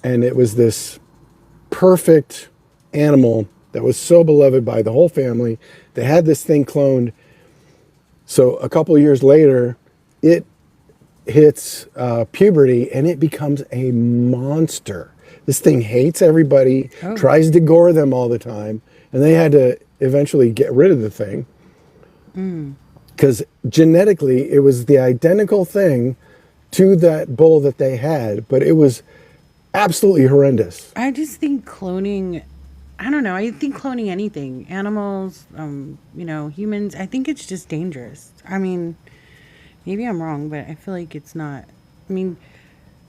and it was this perfect animal that was so beloved by the whole family. They had this thing cloned. So a couple of years later, it hits puberty, and it becomes a monster. This thing hates everybody, tries to gore them all the time, and they had to eventually get rid of the thing. Because genetically, it was the identical thing to that bull that they had, but it was absolutely horrendous. I just think cloning, I don't know. I think cloning anything, animals, humans, I think it's just dangerous. I mean, maybe I'm wrong, but I feel like it's not. I mean,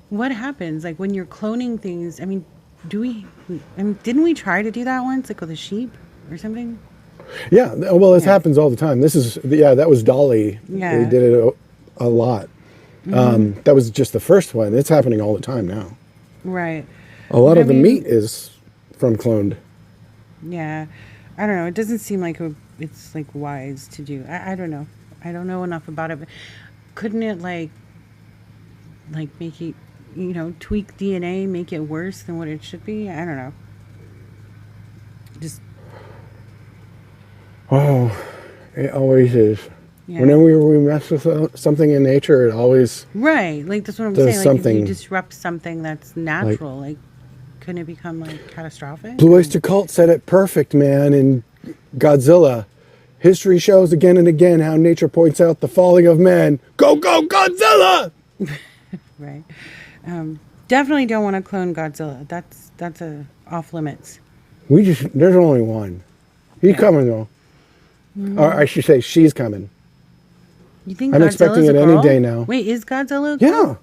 what happens? Like when you're cloning things, I mean, didn't we try to do that once, like with a sheep or something? Yeah, well, it Yeah. happens all the time. That was Dolly. They Yeah. did it a lot. That was just the first one. It's happening all the time now. Right. A lot But I of the mean, meat is from cloned. yeah. I don't know. It doesn't seem like it's like wise to do. I don't know. I don't know enough about it. But couldn't it like make it, tweak DNA, make it worse than what it should be? I don't know. Just Oh, it always is. yeah. Whenever we mess with something in nature, it always Right. Like that's what I'm does saying. Like if you something. disrupt something that's natural, like couldn't it become like catastrophic? Blue Oyster Cult said it perfect, man, in Godzilla. History shows again and again how nature points out the falling of man. Go, go, Godzilla! Right. Definitely don't want to clone Godzilla. That's a off limits. There's only one. He's Yeah. coming though. Or I should say, she's coming. You think I'm Godzilla's expecting a it any girl? day now. Wait, is Godzilla a Yeah. girl?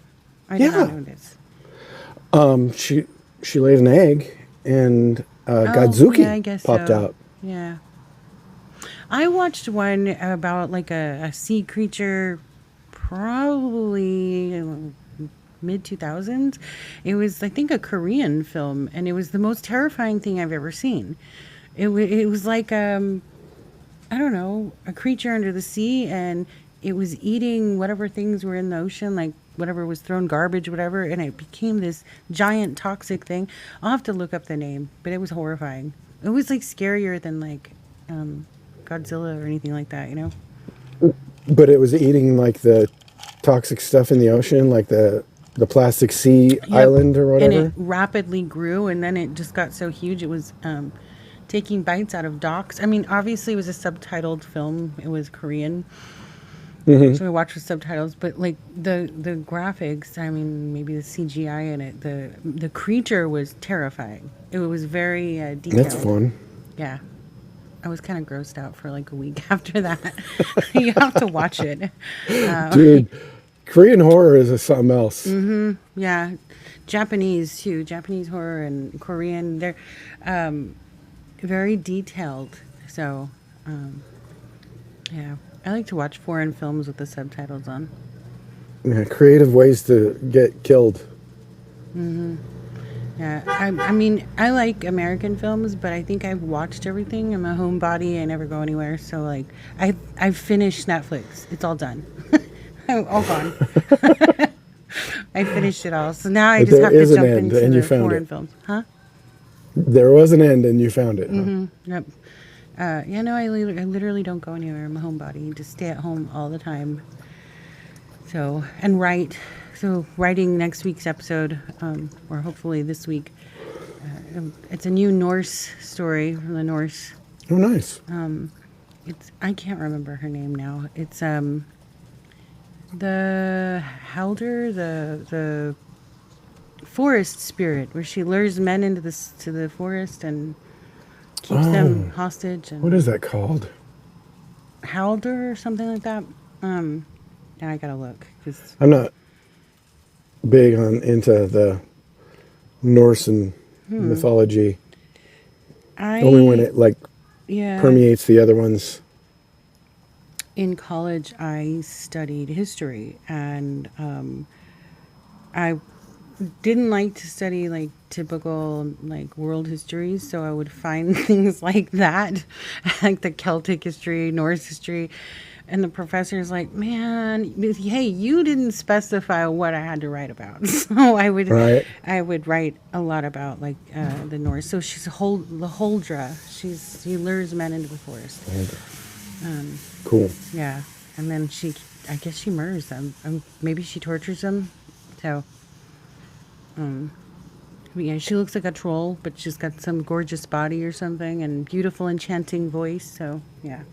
I did not Yeah. know this. She laid an egg, and Godzuki yeah, I guess popped so. out. Yeah. I watched one about like a sea creature, probably mid 2000s. It was, I think, a Korean film, and it was the most terrifying thing I've ever seen. It was like I don't know, a creature under the sea, and it was eating whatever things were in the ocean, like whatever was thrown, garbage, whatever, and it became this giant toxic thing. I'll have to look up the name, but it was horrifying. It was like scarier than like Godzilla or anything like that, But it was eating like the toxic stuff in the ocean, like the plastic sea Yep. island or And whatever. it rapidly grew, and then it just got so huge it was taking bites out of docks. I mean, obviously it was a subtitled film. It was Korean. So we watched with subtitles, but like the graphics, I mean, maybe the CGI in it, the creature was terrifying. It was very detailed. That's fun. Yeah. I was kind of grossed out for like a week after that. You have to watch it. Dude, Korean horror is something else. Yeah. Japanese too. Japanese horror and Korean, they're very detailed. So, yeah. I like to watch foreign films with the subtitles on. Yeah, creative ways to get killed. Yeah, I mean, I like American films, but I think I've watched everything. I'm a homebody. I never go anywhere. So, like, I've finished Netflix. It's all done. All gone. I finished it all. So now I But just there have to is an jump end, into and you the found foreign it. films. Huh? There was an end, and you found it. Huh? Yep. Yeah, no, I literally don't go anywhere. I'm a homebody. Just stay at home all the time. So, and write. So, writing next week's episode, or hopefully this week. It's a new Norse story from the Norse. Oh, nice. I can't remember her name now. It's the Helder, the forest spirit, where she lures men into to the forest and keeps them hostage. And What is that called? Helder or something like that. Now I gotta look because I'm not big into the Norse and mythology. Only when it like yeah. permeates the other ones. In college, I studied history, and I didn't like to study like typical like world histories, so I would find things like that, like the Celtic history, Norse history, and the professor's like, "Man, hey, you didn't specify what I had to write about," so I would write a lot about like the Norse. So she's the Holdra. She lures men into the forest. Cool. Yeah, and then I guess she murders them. Maybe she tortures them. So, but yeah, she looks like a troll, but she's got some gorgeous body or something and beautiful, enchanting voice. So, yeah.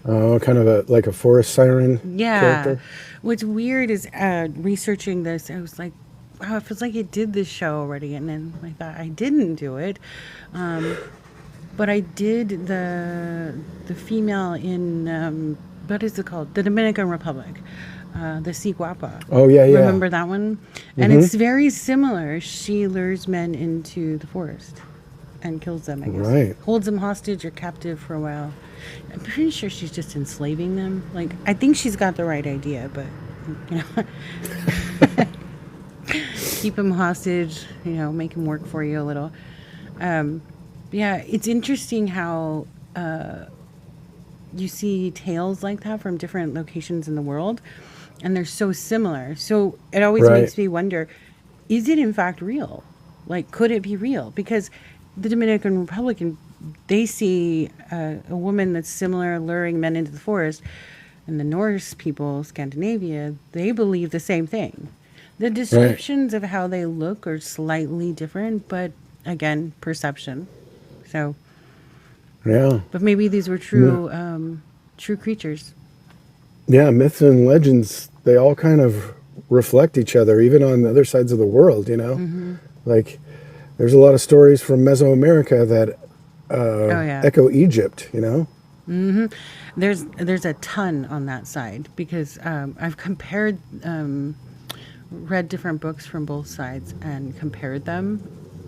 Oh, kind of like a forest siren Yeah. character. What's weird is researching this, I was like, wow, it feels like it did this show already. And then I thought I didn't do it. But I did the female in, what is it called? The Dominican Republic. the Sea Guapa. Oh, yeah, yeah. Remember that one? And it's very similar. She lures men into the forest and kills them, I guess. Right. Holds them hostage or captive for a while. I'm pretty sure she's just enslaving them. Like, I think she's got the right idea, but, you know, keep them hostage, you know, make them work for you a little. Yeah, it's interesting how you see tales like that from different locations in the world, and they're so similar. So it always Right. makes me wonder, is it in fact real? Like, could it be real? Because the Dominican Republic, they see a woman that's similar luring men into the forest, and the Norse people, Scandinavia, they believe the same thing. The descriptions of how they look are slightly different, but again, perception. So, Yeah. but maybe these were true, true creatures. Yeah, myths and legends, they all kind of reflect each other, even on the other sides of the world, you know? Like, there's a lot of stories from Mesoamerica that Oh yeah. echo Egypt, you know? There's a ton on that side because I've compared, read different books from both sides and compared them,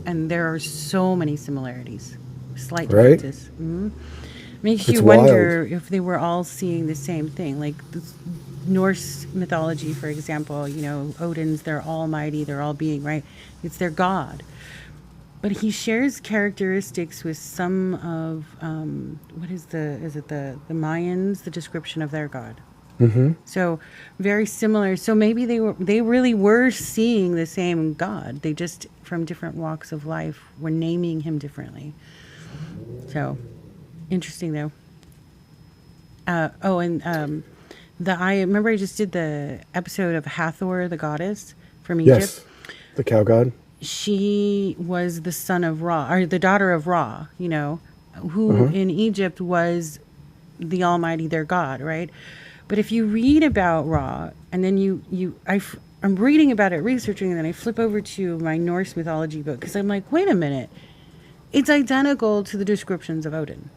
and there are so many similarities, slight Right. differences. Makes It's you wonder if they were all seeing the same thing. Like this Norse mythology, for example, you know, Odin's their almighty, their all being, right? It's their god. But he shares characteristics with some of the Mayans, the description of their god. So very similar. So maybe they really were seeing the same God. They just from different walks of life were naming him differently. So interesting though. I remember I just did the episode of Hathor, the goddess from Egypt. Yes. The cow god. She was the son of Ra, or the daughter of Ra, you know, who in Egypt was the Almighty, their God, right? But if you read about Ra, and then I'm reading about it, researching, and then I flip over to my Norse mythology book, because I'm like, wait a minute, it's identical to the descriptions of Odin.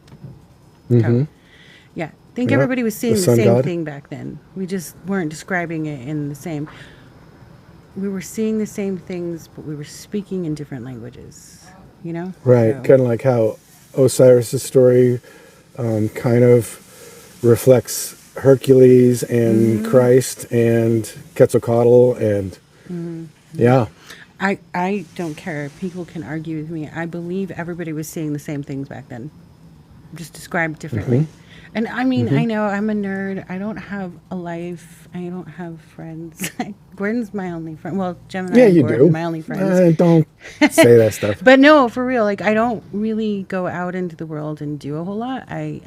So, yeah, I think Yep. everybody was seeing The the sun same god. thing back then. We just weren't describing it in the same. We were seeing the same things, but we were speaking in different languages, you know? Right. So- Kind of like how Osiris' story kind of reflects Hercules and Christ and Quetzalcoatl and yeah. I don't care. People can argue with me. I believe everybody was seeing the same things back then, just described differently. And I mean, I know I'm a nerd. I don't have a life. I don't have friends. Gordon's my only friend. Well, Gemini Yeah, and you Gordon do. are my only friends. Don't say that stuff. But no, for real. Like, I don't really go out into the world and do a whole lot. I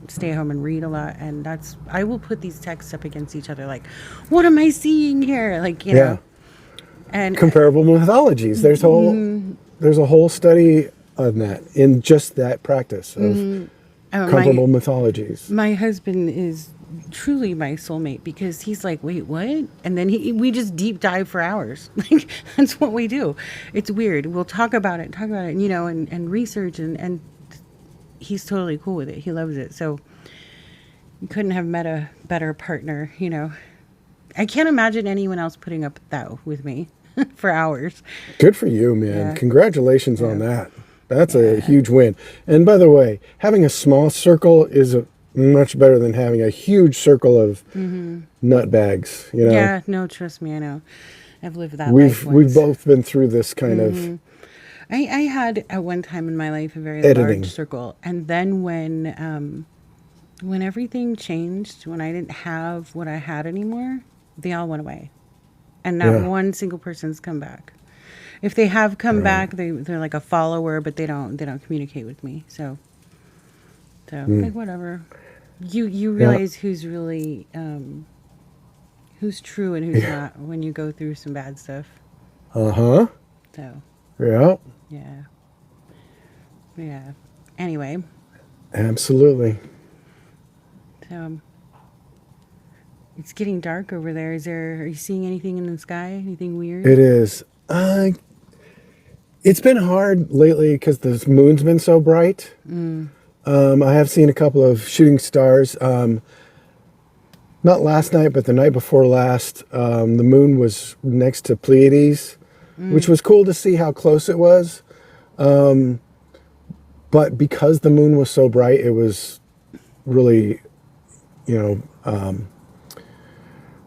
stay home and read a lot. And I will put these texts up against each other. Like, what am I seeing here? Like, you know. And Comparable mythologies. There's a whole study on that in just that practice of comparable mythologies. my husband is truly my soulmate because he's like, wait, what? And then we just deep dive for hours. Like, that's what we do. It's weird. We'll talk about it, you know, and research, and he's totally cool with it. He loves it. So you couldn't have met a better partner, you know. I can't imagine anyone else putting up that with me for hours. Good for you, man. Yeah. Congratulations on that. That's a huge win. And by the way, having a small circle is much better than having a huge circle of nutbags, you know. Yeah, no, trust me, I know. I've lived that life We've once. both been through this kind of I had at one time in my life a very Editing. large circle, and then when everything changed, when I didn't have what I had anymore, they all went away, and not Yeah. one single person's come back. If they have come back, they're like a follower, but they don't communicate with me. So like whatever. You realize who's really who's true and who's not when you go through some bad stuff. Uh-huh. So Yeah. yeah. Anyway, Absolutely. so it's getting dark over there. Are you seeing anything in the sky? Anything weird? It is. It's been hard lately because the moon's been so bright. I have seen a couple of shooting stars. not last night, but the night before last, the moon was next to Pleiades, which was cool to see how close it was. But because the moon was so bright, it was really,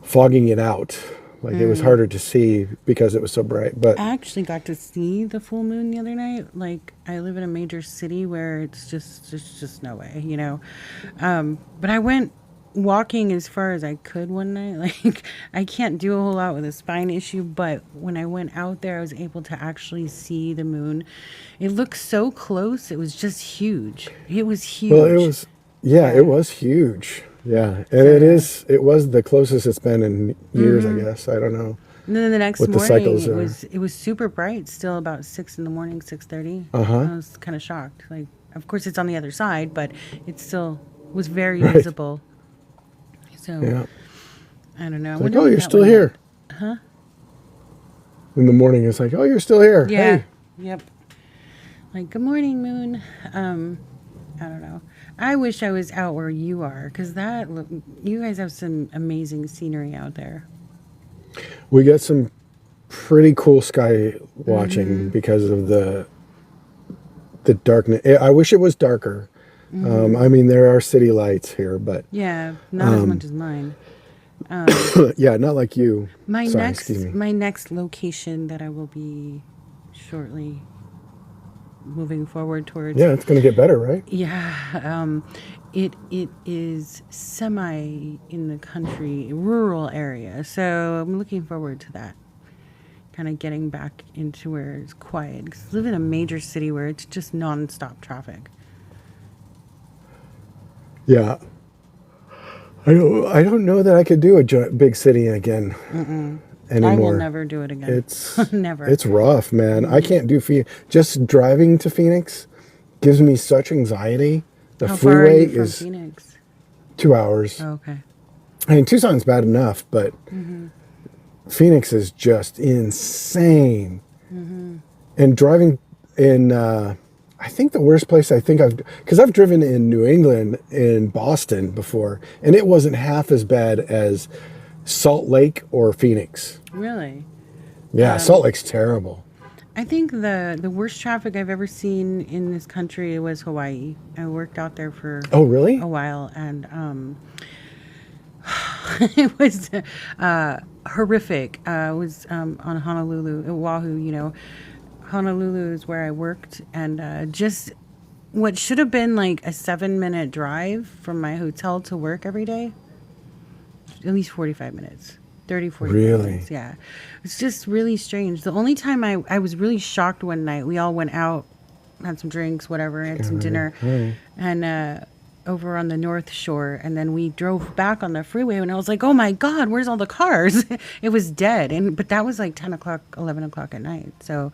fogging it out. Like it was harder to see because it was so bright. But I actually got to see the full moon the other night. Like I live in a major city where it's just no way, But I went walking as far as I could one night. Like I can't do a whole lot with a spine issue, but when I went out there, I was able to actually see the moon. It looked so close. It was just huge. It was huge. well, it was huge. Yeah, and it was the closest it's been in years, I guess. I don't know. And then the next what the morning, cycles it are. was super bright. Still about 6 in the morning, 6:30. Uh-huh. I was kind of shocked. Like, of course, it's on the other side, but it still was very Right. visible. So Yeah. I don't know. Like, oh, you're still here. Huh? In the morning, it's like, oh, you're still here. Yeah. Hey. Yep. Like, good morning, moon. I don't know. I wish I was out where you are, because you guys have some amazing scenery out there. We got some pretty cool sky watching because of the darkness. I wish it was darker. I mean, there are city lights here, but Yeah, not as much as mine. yeah, not like you. My Sorry, excuse me. my next location that I will be shortly moving forward towards. Yeah, it's going to get better, right? Yeah, it is semi in the country, rural area. So I'm looking forward to that. Kind of getting back into where it's quiet. Because I live in a major city where it's just nonstop traffic. Yeah. I don't know that I could do a big city again anymore. I will never do it again. It's Never. It's rough, man. I can't do Phoenix. Just driving to Phoenix gives me such anxiety. The How far are freeway you from is Phoenix? 2 hours. Oh, okay. I mean, Tucson's bad enough, but Phoenix is just insane. And driving in, I think the worst place because I've driven in New England, in Boston before, and it wasn't half as bad as Salt Lake or Phoenix. Really? Yeah, Salt Lake's terrible. I think the worst traffic I've ever seen in this country was Hawaii. I worked out there for Oh, really? a while, and it was horrific. I was on Honolulu, Oahu. Honolulu is where I worked, and just what should have been like a 7-minute drive from my hotel to work every day, at least 45 minutes. 30, 40 Really? minutes. Yeah. It's just really strange. The only time I was really shocked one night, we all went out, had some drinks, whatever, had some dinner, and over on the North Shore. And then we drove back on the freeway, and I was like, oh my God, where's all the cars? It was dead. But that was like 10 o'clock, 11 o'clock at night. So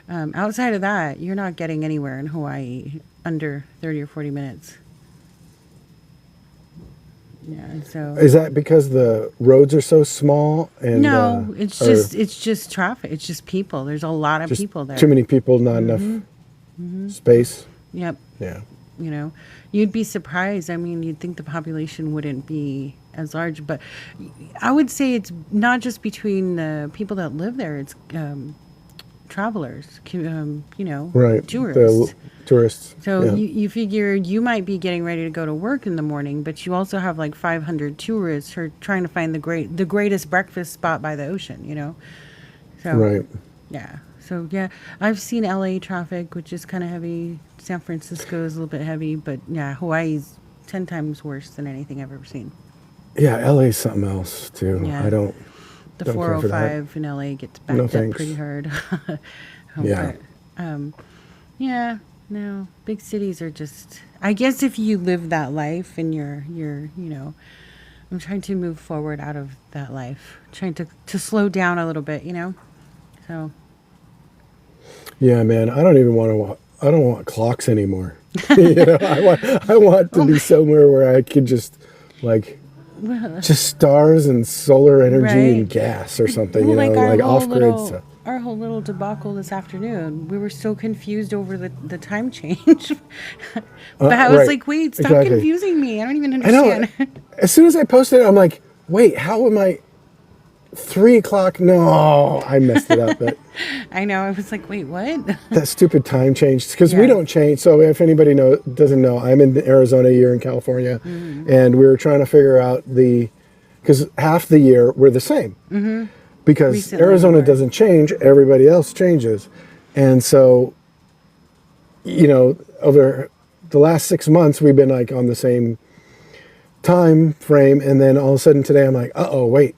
outside of that, you're not getting anywhere in Hawaii under 30 or 40 minutes. Yeah, so Is that because the roads are so small? And no, it's just traffic. It's just people. There's a lot of just people there. too many people, not enough space. Yep. Yeah. You'd be surprised. I mean, you'd think the population wouldn't be as large, but I would say it's not just between the people that live there. It's travelers, Right. tourists. The tourists. So yeah. you figure you might be getting ready to go to work in the morning, but you also have like 500 tourists who are trying to find the greatest breakfast spot by the ocean, So Right. yeah. So yeah, I've seen LA traffic, which is kind of heavy. San Francisco is a little bit heavy, but yeah, Hawaii's 10 times worse than anything I've ever seen. Yeah, LA's something else too. Yeah. I don't. The Don't care for that. 405 in LA gets backed No, up thanks. pretty hard. Yeah. But, yeah, no, big cities are just, I guess if you live that life and you're, I'm trying to move forward out of that life, trying to slow down a little bit, so. Yeah, man. I don't even I don't want clocks anymore. I want to be somewhere where I could just just stars and solar energy and Right. gas or something. Well, like off grid stuff. our whole little debacle this afternoon, we were so confused over the time change. But I was right. like, wait, stop Exactly. confusing me. I don't even I know. understand. As soon as I posted it, I'm like, wait, how am I 3 o'clock? No, I messed it up. But I know. I was like, wait, what? that stupid time change, because we Yeah. don't change. So if anybody doesn't know, I'm in Arizona, you're in California, and we were trying to figure out because half the year we're the same. Because Recently Arizona we were. doesn't change, everybody else changes. And so, over the last 6 months, we've been like on the same time frame. And then all of a sudden today, I'm like, wait.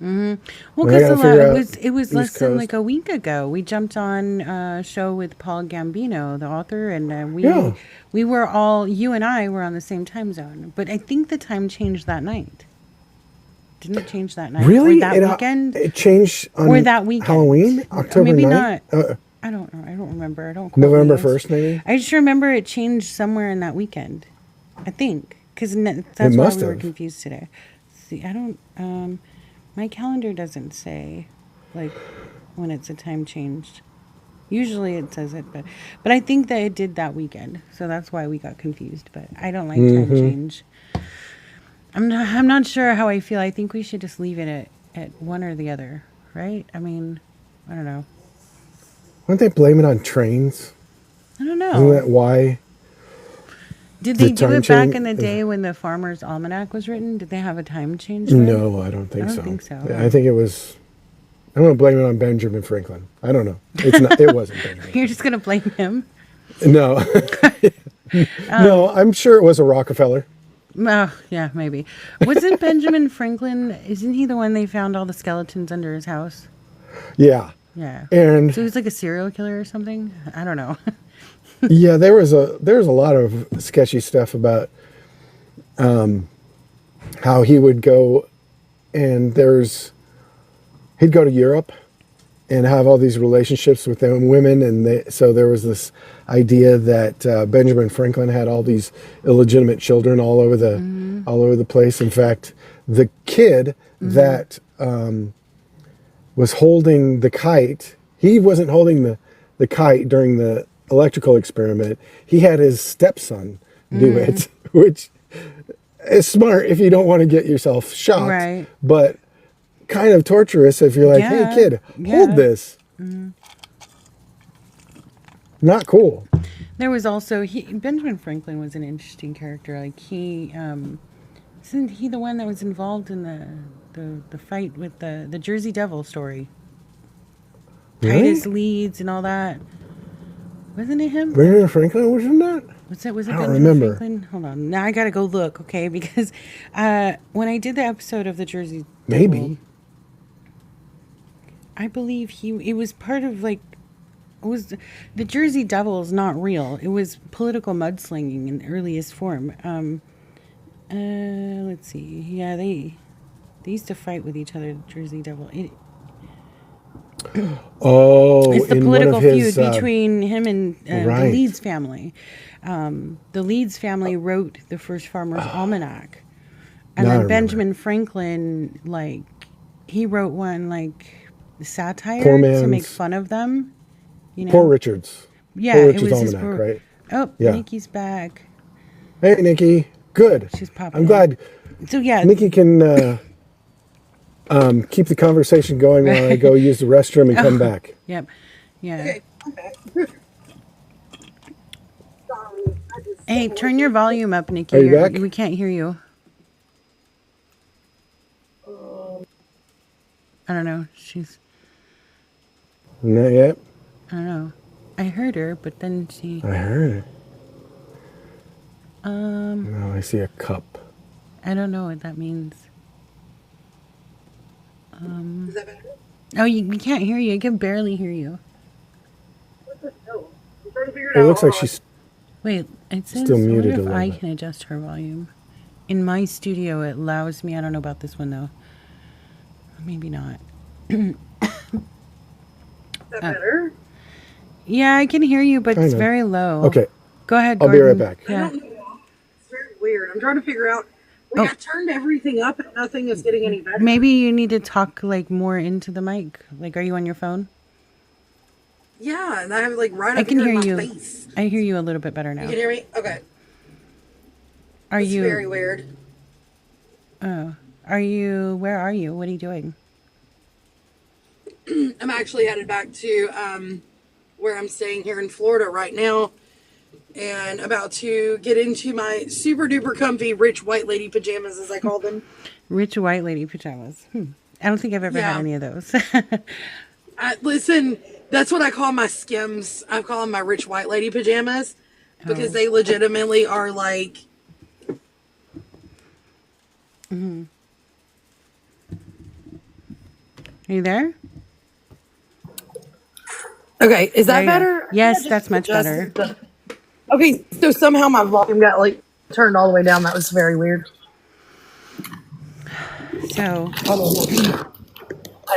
Well, I because gotta figure out it was less East than Coast. like a week ago. We jumped on a show with Paul Gambino, the author, and Yeah. we were all, you and I were on the same time zone. But I think the time changed that night. Didn't it change that night? Really? Or that weekend? It changed on Or that weekend? Halloween? October Maybe 9th? not. I don't know. I don't remember. I don't quote November me. 1st, maybe? I just remember it changed somewhere in that weekend. I think. Because that's why must we were have. confused today. See, I don't... my calendar doesn't say, like, when it's a time changed. Usually it says it, but I think that it did that weekend. So that's why we got confused. But I don't like time change. I'm not sure how I feel. I think we should just leave it at one or the other, right? I mean, I don't know. Wouldn't they blame it on trains? I don't Isn't know. that why? Did the they do time it back change in the is- day when the Farmer's Almanac was written? Did they have a time change then? No, I don't think I don't so. think so. I think it was. I'm going to blame it on Benjamin Franklin. I don't know. It's not. It wasn't Benjamin. You're just going to blame him? No. No, I'm sure it was a Rockefeller. Oh, yeah, maybe. Wasn't Benjamin Franklin, isn't he the one they found all the skeletons under his house? Yeah. Yeah. And So he's like a serial killer or something? I don't know. yeah, there was a lot of sketchy stuff about how he would go and he'd go to Europe and have all these relationships with them women, and so there was this idea that Benjamin Franklin had all these illegitimate children all over the place. In fact, the kid that was holding the kite, he wasn't holding the kite during the electrical experiment. He had his stepson do it, which is smart if you don't want to get yourself shocked, Right. but kind of torturous if you're like, Yeah, hey kid, yeah. hold this. Not cool. There was also, Benjamin Franklin was an interesting character. Like isn't he the one that was involved in the fight with the Jersey Devil story? Really? Titus Leeds and all that. Wasn't it him? Benjamin Franklin was in that? Was it I don't Benjamin remember. Franklin? Hold on. Now I gotta go look, okay? Because when I did the episode of the Jersey Maybe. Devil, I believe it was part of like, it was the Jersey Devil is not real. It was political mudslinging in the earliest form. Let's see. Yeah, they used to fight with each other. The Jersey Devil. Oh, It's the in one of political his, feud between him and the right. Leeds family. The Leeds family wrote the first Farmer's Almanac, and Now I then remember. Benjamin Franklin, like, he wrote one like satire Poor to make man's- fun of them. You know, Poor Richards. yeah, Poor it Richard's was his Almanac, poor. right? Oh, Yeah. Nikki's back. Hey, Nikki. Good. She's popping I'm in. glad So yeah, Nikki can keep the conversation going while I go use the restroom and come back. Yep, yeah. Okay, I'm back. Sorry, I just Hey, turn your volume up, Nikki. Are you back? We can't hear you. I don't know. Not yet. I don't know. I heard her, but then she. I heard it. Now I see a cup. I don't know what that means. Is that better? Oh, we can't hear you. I can barely hear you. What the hell? I'm trying to figure it It out. looks like Hold on. she's Wait, it says. Still I wonder muted a if little I bit. can adjust her volume. In my studio, it allows me. I don't know about this one though. Maybe not. Is that better? Yeah, I can hear you, but it's Kinda. very low. okay. Go ahead. I'll be right Gordon. back. I Yeah. don't know. It's very weird. I'm trying to figure out. Like, Oh. I turned everything up and nothing is getting any better. Maybe you need to talk like more into the mic. Like, are you on your phone? Yeah, and I have like right I up can here hear in you. my face. I hear you a little bit better You now. can hear me? Okay. Are It's you? very weird. Oh, Where are you? What are you doing? I'm actually headed back to where I'm staying here in Florida right now, and about to get into my super duper comfy rich white lady pajamas, as I call them. Rich white lady pajamas. I don't think I've ever had Yeah. any of those. Listen, that's what I call my Skims. I call them my rich white lady pajamas because Oh. they legitimately are like. Are you there? Okay, is There that you go. better? Yes, that's much better. Okay, so somehow my volume got like turned all the way down. That was very weird. So, I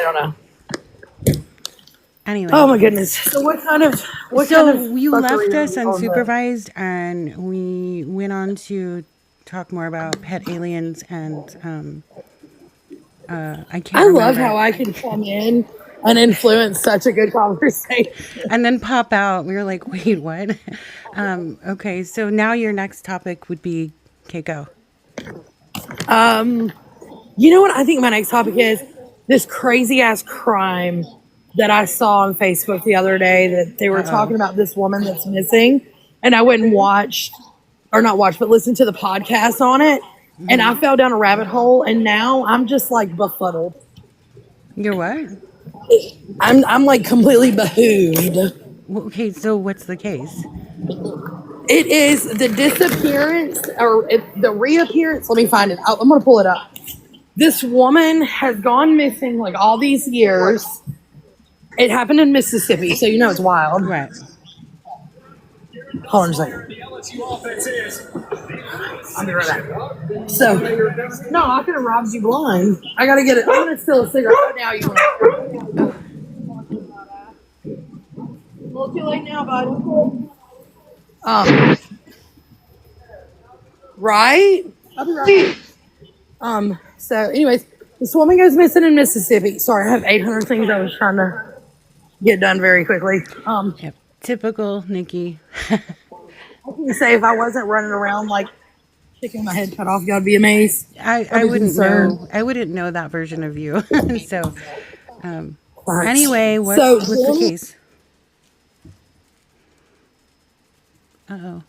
don't know. anyway. Oh my goodness. So what kind of You left fuckery us are we on the- unsupervised, and we went on to talk more about pet aliens, and I can't I love remember. how I can come in and influence such a good conversation. And then pop out. We were like, wait, what? Okay, so now your next topic would be Keiko. You know what I think my next topic is? This crazy ass crime that I saw on Facebook the other day, that they were talking about this woman that's missing. And I went and watched, or not watched, but listened to the podcast on it. And I fell down a rabbit hole, and now I'm just like befuddled. You're what? I'm like completely behooved. Okay, so what's the case? It is the disappearance the reappearance. Let me find it. I'm going to pull it up. This woman has gone missing like all these years. It happened in Mississippi, so you know it's wild. Right. Hold on a second. I'll be right back. So, no, I could have robbed you blind. I got to get it. I'm going to steal a cigarette right now. You want a little too late now, bud. Right? I'll be right back. So anyways, this woman goes missing in Mississippi. Sorry, I have 800 things I was trying to get done very quickly. Yep. Typical Nicki. I can say if I wasn't running around like chicken my head cut off, y'all would be amazed. I I'd be wouldn't concerned. know. I wouldn't know that version of you. So, Right. anyway, what's the case? Uh-oh.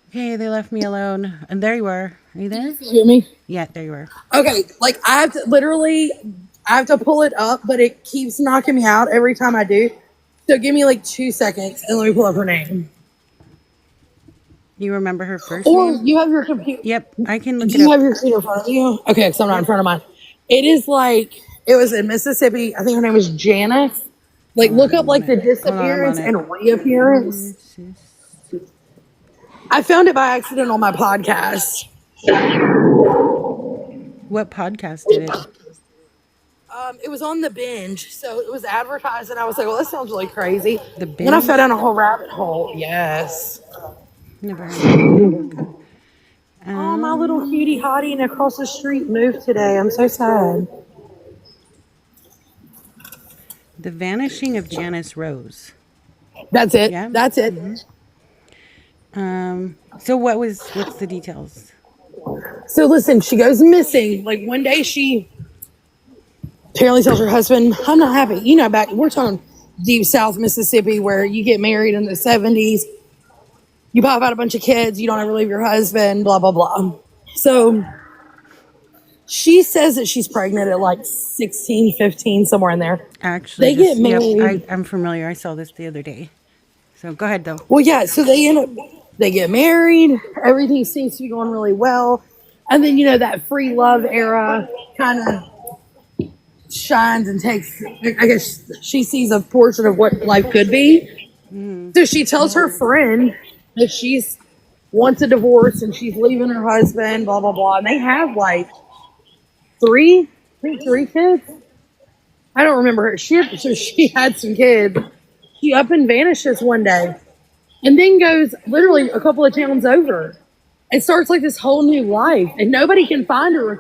Okay, they left me alone. And there you are. Are you there? You hear me? Yeah, there you are. Okay, like I have to pull it up, but it keeps knocking me out every time I do. So give me like 2 seconds and let me pull up her name. You remember her first Or name? you have your computer. Yep, I can look Do it you up. have your computer in front of you? Okay, because I'm not in front of mine. It is like, it was in Mississippi. I think her name was Janice. Like, look up like the disappearance I'm on and reappearance. I found it by accident on my podcast. What podcast did it? It was on the binge, so it was advertised, and I was like, "Well, that sounds really crazy." The Then I Binge? fell down a whole rabbit hole. Yes. Never heard of it. Oh, my little cutie hottie and across the street moved today. I'm so sad. The Vanishing of Janice Rose. That's it. Yeah? That's it. So what's the details? So listen, she goes missing. Like one day she apparently tells her husband, I'm not happy. You know, we're talking deep South Mississippi where you get married in the 70s. You pop out a bunch of kids. You don't ever leave your husband, blah, blah, blah. So she says that she's pregnant at like 16, 15, somewhere in there. Actually, They get married. Yep, I'm familiar. I saw this the other day. So go ahead, though. Well, yeah, so they get married. Everything seems to be going really well. And then, you know, that free love era kind of shines and takes, I guess she sees a portion of what life could be. So she tells her friend that she's wants a divorce and she's leaving her husband, blah, blah, blah. And they have like three kids. I don't remember her. She had some kids. She up and vanishes one day and then goes literally a couple of towns over and starts like this whole new life, and nobody can find her.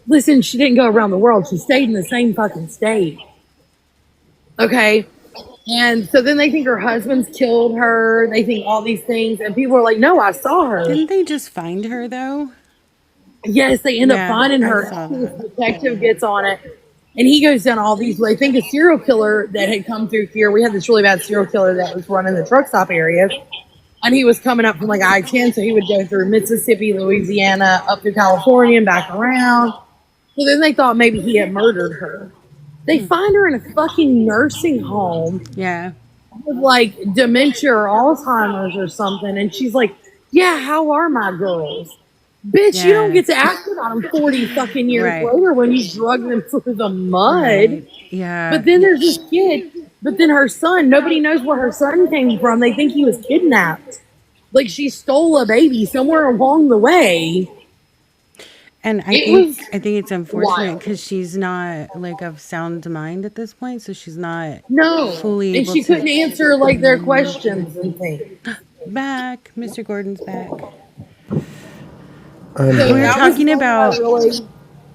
Listen, she didn't go around the world. She stayed in the same fucking state. Okay. And so then they think her husband's killed her. They think all these things. And people are like, no, I saw her. Didn't they just find her though? Yes, they end up Yeah, finding I her. saw This that. detective gets on it. And he goes down all these. I think a serial killer that had come through here. We had this really bad serial killer that was running the truck stop area. And he was coming up from like I-10. So he would go through Mississippi, Louisiana, up to California, and back around. So then they thought maybe he had murdered her. They find her in a fucking nursing home Yeah. with like dementia or Alzheimer's or something. And she's like, yeah, how are my girls? Bitch, you don't Yeah. get to ask about them 40 fucking years Right. later when you drug them through the mud. Right. Yeah. But then there's this kid, but then her son, nobody knows where her son came from. They think he was kidnapped. Like she stole a baby somewhere along the way. And I think it's unfortunate wild. because she's not like of sound mind at this point, so she's not No. fully And able she to couldn't answer like their questions and things. back. Mr. Gordon's back. So We were that was talking one that about really,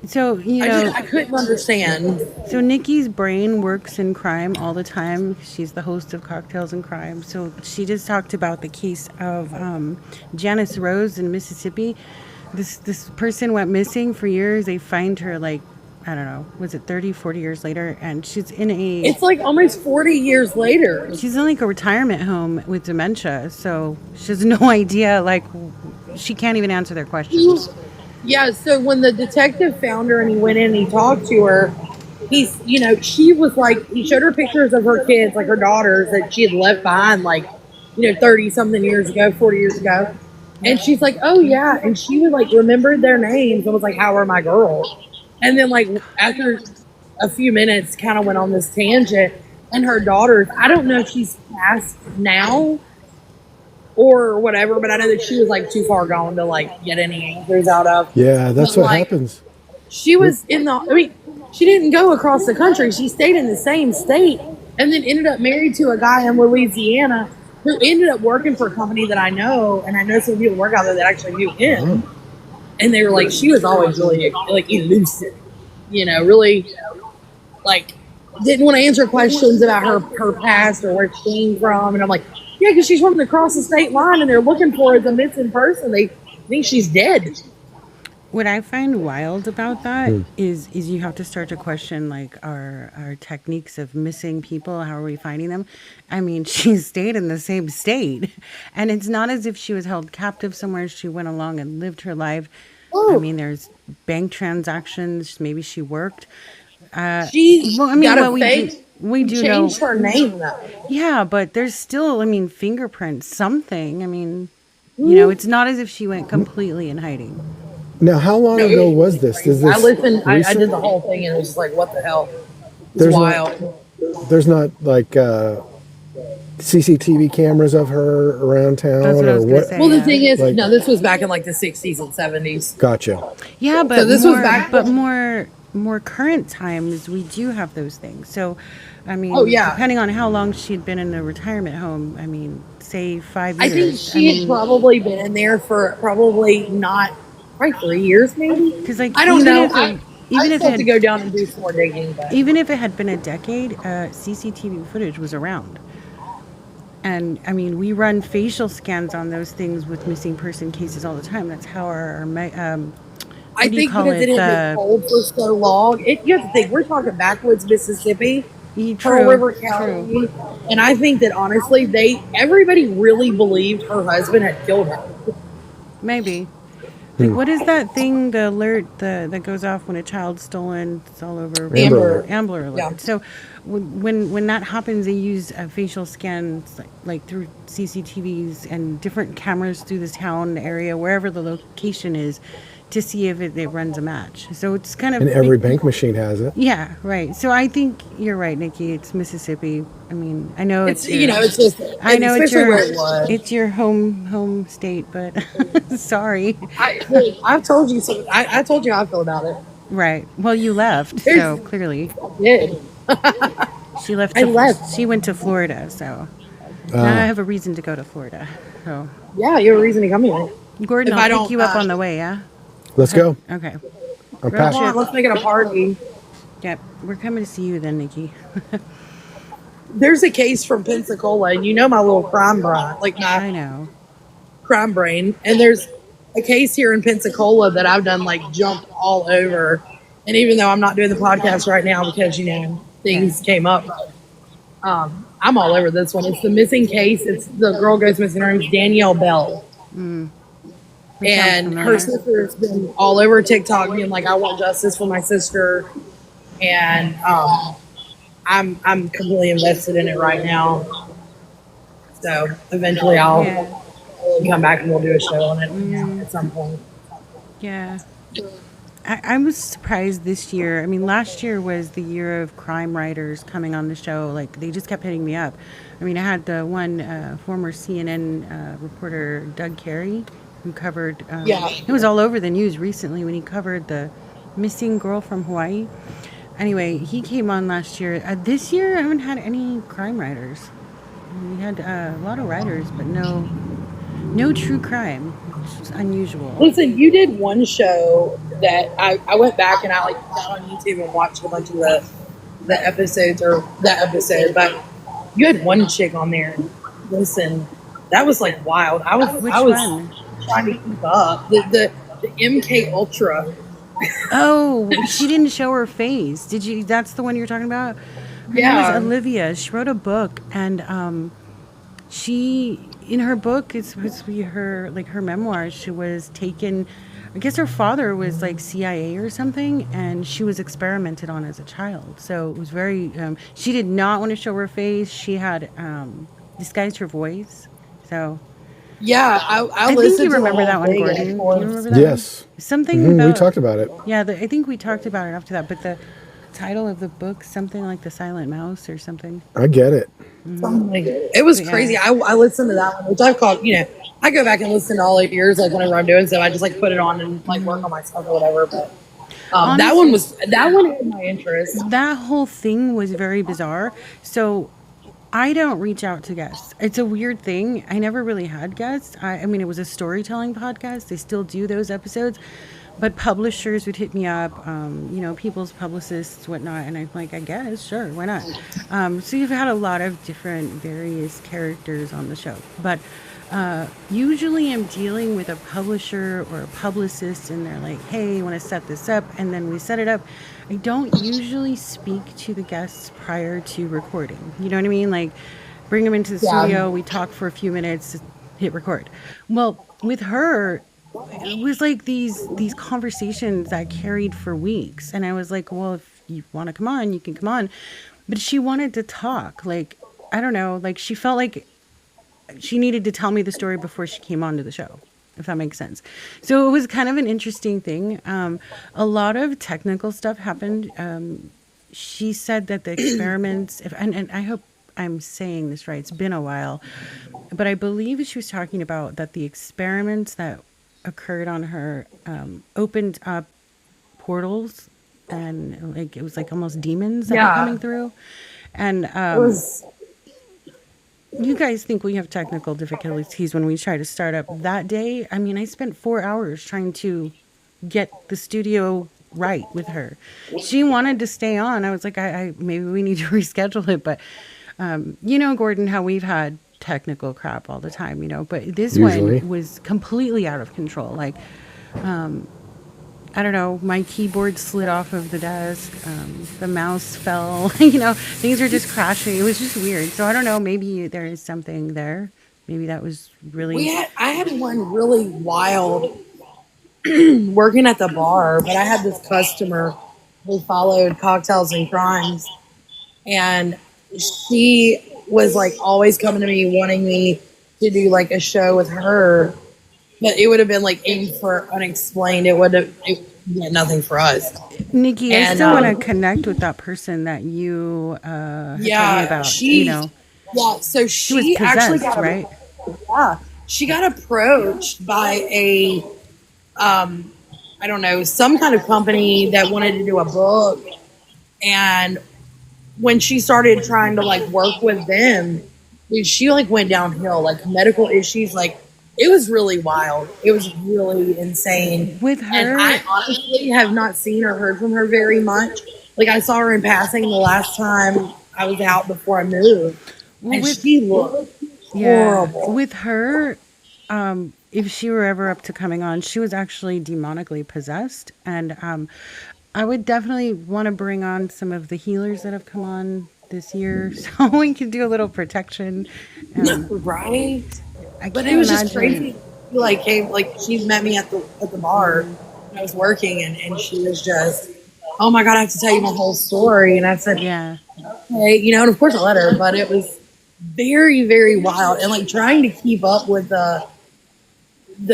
so you know I couldn't understand. so Nikki's brain works in crime all the time. She's the host of Cocktails and Crime. So she just talked about the case of Janice Rose in Mississippi. This person went missing for years. They find her like, I don't know, was it 30, 40 years later? And she's in It's like almost 40 years later. she's in like a retirement home with dementia. So she has no idea, like she can't even answer their questions. Yeah, so when the detective found her and he went in and he talked to her, she was like, he showed her pictures of her kids, like her daughters that she had left behind, like, 30 something years ago, 40 years ago. And she's like, oh yeah. And she would like remembered their names and was like, how are my girls? And then like after a few minutes kind of went on this tangent and her daughters, I don't know if she's passed now or whatever, but I know that she was like too far gone to like get any answers out of. Yeah, that's But, what like, happens. She was she didn't go across the country. She stayed in the same state and then ended up married to a guy in Louisiana who ended up working for a company that I know, and I know some people work out there that actually knew him. And they were like, she was always really like elusive, really like didn't want to answer questions about her past or where she came from. And I'm like, yeah, because she's running across the state line and they're looking for her as a missing person. They think she's dead. What I find wild about that is you have to start to question like our techniques of missing people. How are we finding them? I mean, she stayed in the same state, and it's not as if she was held captive somewhere. She went along and lived her life. I mean, there's bank transactions. Maybe she worked. She Well, I mean, got a what fake. we do know. Changed her name though. Yeah, but there's still, I mean, fingerprints, something. I mean, it's not as if she went completely in hiding. Now, how long ago was this? Is this I listened. I recent? did the whole thing, and it was just like, what the hell? It's There's wild. There's not like CCTV cameras of her around town That's what I or was gonna what? say. Well, the Yeah. thing is, Like- no, this was back in like the 60s and 70s. Gotcha. Yeah, but this was back- more current times we do have those things. So, I mean, Oh, yeah. depending on how long she'd been in a retirement home, I mean, say 5 I years. think she had probably been in there for probably 3 years, maybe. because like I don't know. I I even if still have it to go down and do some more digging. But even if it had been a decade, CCTV footage was around. And I mean, we run facial scans on those things with missing person cases all the time. That's how I what do you think call because it had been cold for so long, you have to think we're talking backwoods Mississippi, Pearl River County, and I think that honestly, everybody really believed her husband had killed her. Maybe. Like, what is that thing, the alert that goes off when a child's stolen? It's all over. Amber. Amber alert. Yeah. So when that happens, they use facial scans like through CCTVs and different cameras through the town area, wherever the location is, to see if it runs a match. So it's kind of... And every bank machine has it. Yeah, right. So I think you're right, Nikki. It's Mississippi. I mean, I know it's your, it's just I know it's especially your where it was. it's your home state, but sorry. I've told you so. I told you how I feel about it. Right. Well, you left, so There's- clearly I did. she left. I left. She went to Florida, so now I have a reason to go to Florida. So Yeah, you have a reason to come here. Gordon, If I I'll don't, pick you up on the way. Yeah. Let's go. Okay. I'm Road packed. Come on, let's make it a party. Yep. We're coming to see you then, Nikki. there's a case from Pensacola, and you know my little crime brain, like my I know. crime brain, and there's a case here in Pensacola that I've done like jumped all over. And even though I'm not doing the podcast right now because things came up, I'm all over this one. It's the missing case. It's the girl goes missing. Her name's Danielle Bell, Which sounds and her familiar. sister's been all over TikTok being like, "I want justice for my sister," and I'm completely invested in it right now. So eventually I'll come back and we'll do a show on it at some point. Yeah. I was surprised this year. I mean, last year was the year of crime writers coming on the show. Like, they just kept hitting me up. I mean, I had the one former CNN reporter, Doug Carey, who covered, it was all over the news recently when he covered the missing girl from Hawaii. Anyway, he came on last year. This year, I haven't had any crime writers. We had a lot of writers, but no true crime, which is unusual. Listen, you did one show that I went back and I like got on YouTube and watched a bunch of the episodes or that episode, but you had one chick on there. Listen, that was like wild. I was Which I was one? trying to keep up. The MK Ultra. Oh, she didn't show her face. Did you? That's the one you're talking about? Her name Yeah. is Olivia. She wrote a book, and she, in her book, it's supposed to be her memoirs. She was taken. I guess her father was like CIA or something, and she was experimented on as a child. So it was very. She did not want to show her face. She had disguised her voice. So Yeah, I think listened you to the remember that whole one, thing, Gordon. of Do you course. remember that? Yes. One? Something We about. talked about it. Yeah, I think we talked about it after that, but the title of the book, something like The Silent Mouse or something. I get it. Something. It was Yeah. crazy. I listened to that one, which I've called, I go back and listen to all 8 years, like whenever I'm doing so. I just like put it on and like work on my stuff or whatever. But that one had my interest. That whole thing was very bizarre. So I don't reach out to guests. It's a weird thing. I never really had guests. I mean, it was a storytelling podcast. They still do those episodes. But publishers would hit me up, people's publicists, whatnot. And I'm like, I guess, sure, why not? So you've had a lot of different various characters on the show. But usually I'm dealing with a publisher or a publicist, and they're like, hey, I want to set this up. And then we set it up. I don't usually speak to the guests prior to recording. You know what I mean? Like, bring them into the studio, we talk for a few minutes, hit record. Well, with her, it was like these conversations that carried for weeks. And I was like, well, if you want to come on, you can come on. But she wanted to talk. Like, I don't know, like she felt like she needed to tell me the story before she came onto the show, if that makes sense. So it was kind of an interesting thing. A lot of technical stuff happened. She said that the experiments, and I hope I'm saying this right, it's been a while, but I believe she was talking about that the experiments that occurred on her opened up portals, and like it was like almost demons that were coming through. And you guys think we have technical difficulties when we try to start up. That day, I mean, I spent 4 hours trying to get the studio right with her. She wanted to stay on. I was like, I maybe we need to reschedule it. But Gordon, how we've had technical crap all the time, but this Usually. one was completely out of control. Like, I don't know, my keyboard slid off of the desk, the mouse fell, things are just crashing. It was just weird. So I don't know, maybe there is something there. Maybe that was really... I had one really wild working at the bar, but I had this customer who followed Cocktails and Crimes, and she was like always coming to me wanting me to do like a show with her, but it would have been like aimed for unexplained. It would have nothing for us. Nikki, I still want to connect with that person that you had told me about. Yeah, so she was she actually possessed, right? Yeah, she got approached by a I don't know, some kind of company that wanted to do a book, and when she started trying to like work with them, dude, she like went downhill, like medical issues, like it was really wild. It was really insane. With her, and I honestly have not seen or heard from her very much. Like I saw her in passing the last time I was out before I moved, Well, and with she looked yeah, horrible. with her, if she were ever up to coming on, she was actually demonically possessed, and I would definitely want to bring on some of the healers that have come on this year, so we can do a little protection. Um, Right? I But it can't was just imagine. crazy. She, like came, like she met me at the bar when I was working, and she was just, oh my god, I have to tell you my whole story. And I said, Yeah, hey, and of course I let her, but it was very, very wild, and like trying to keep up with the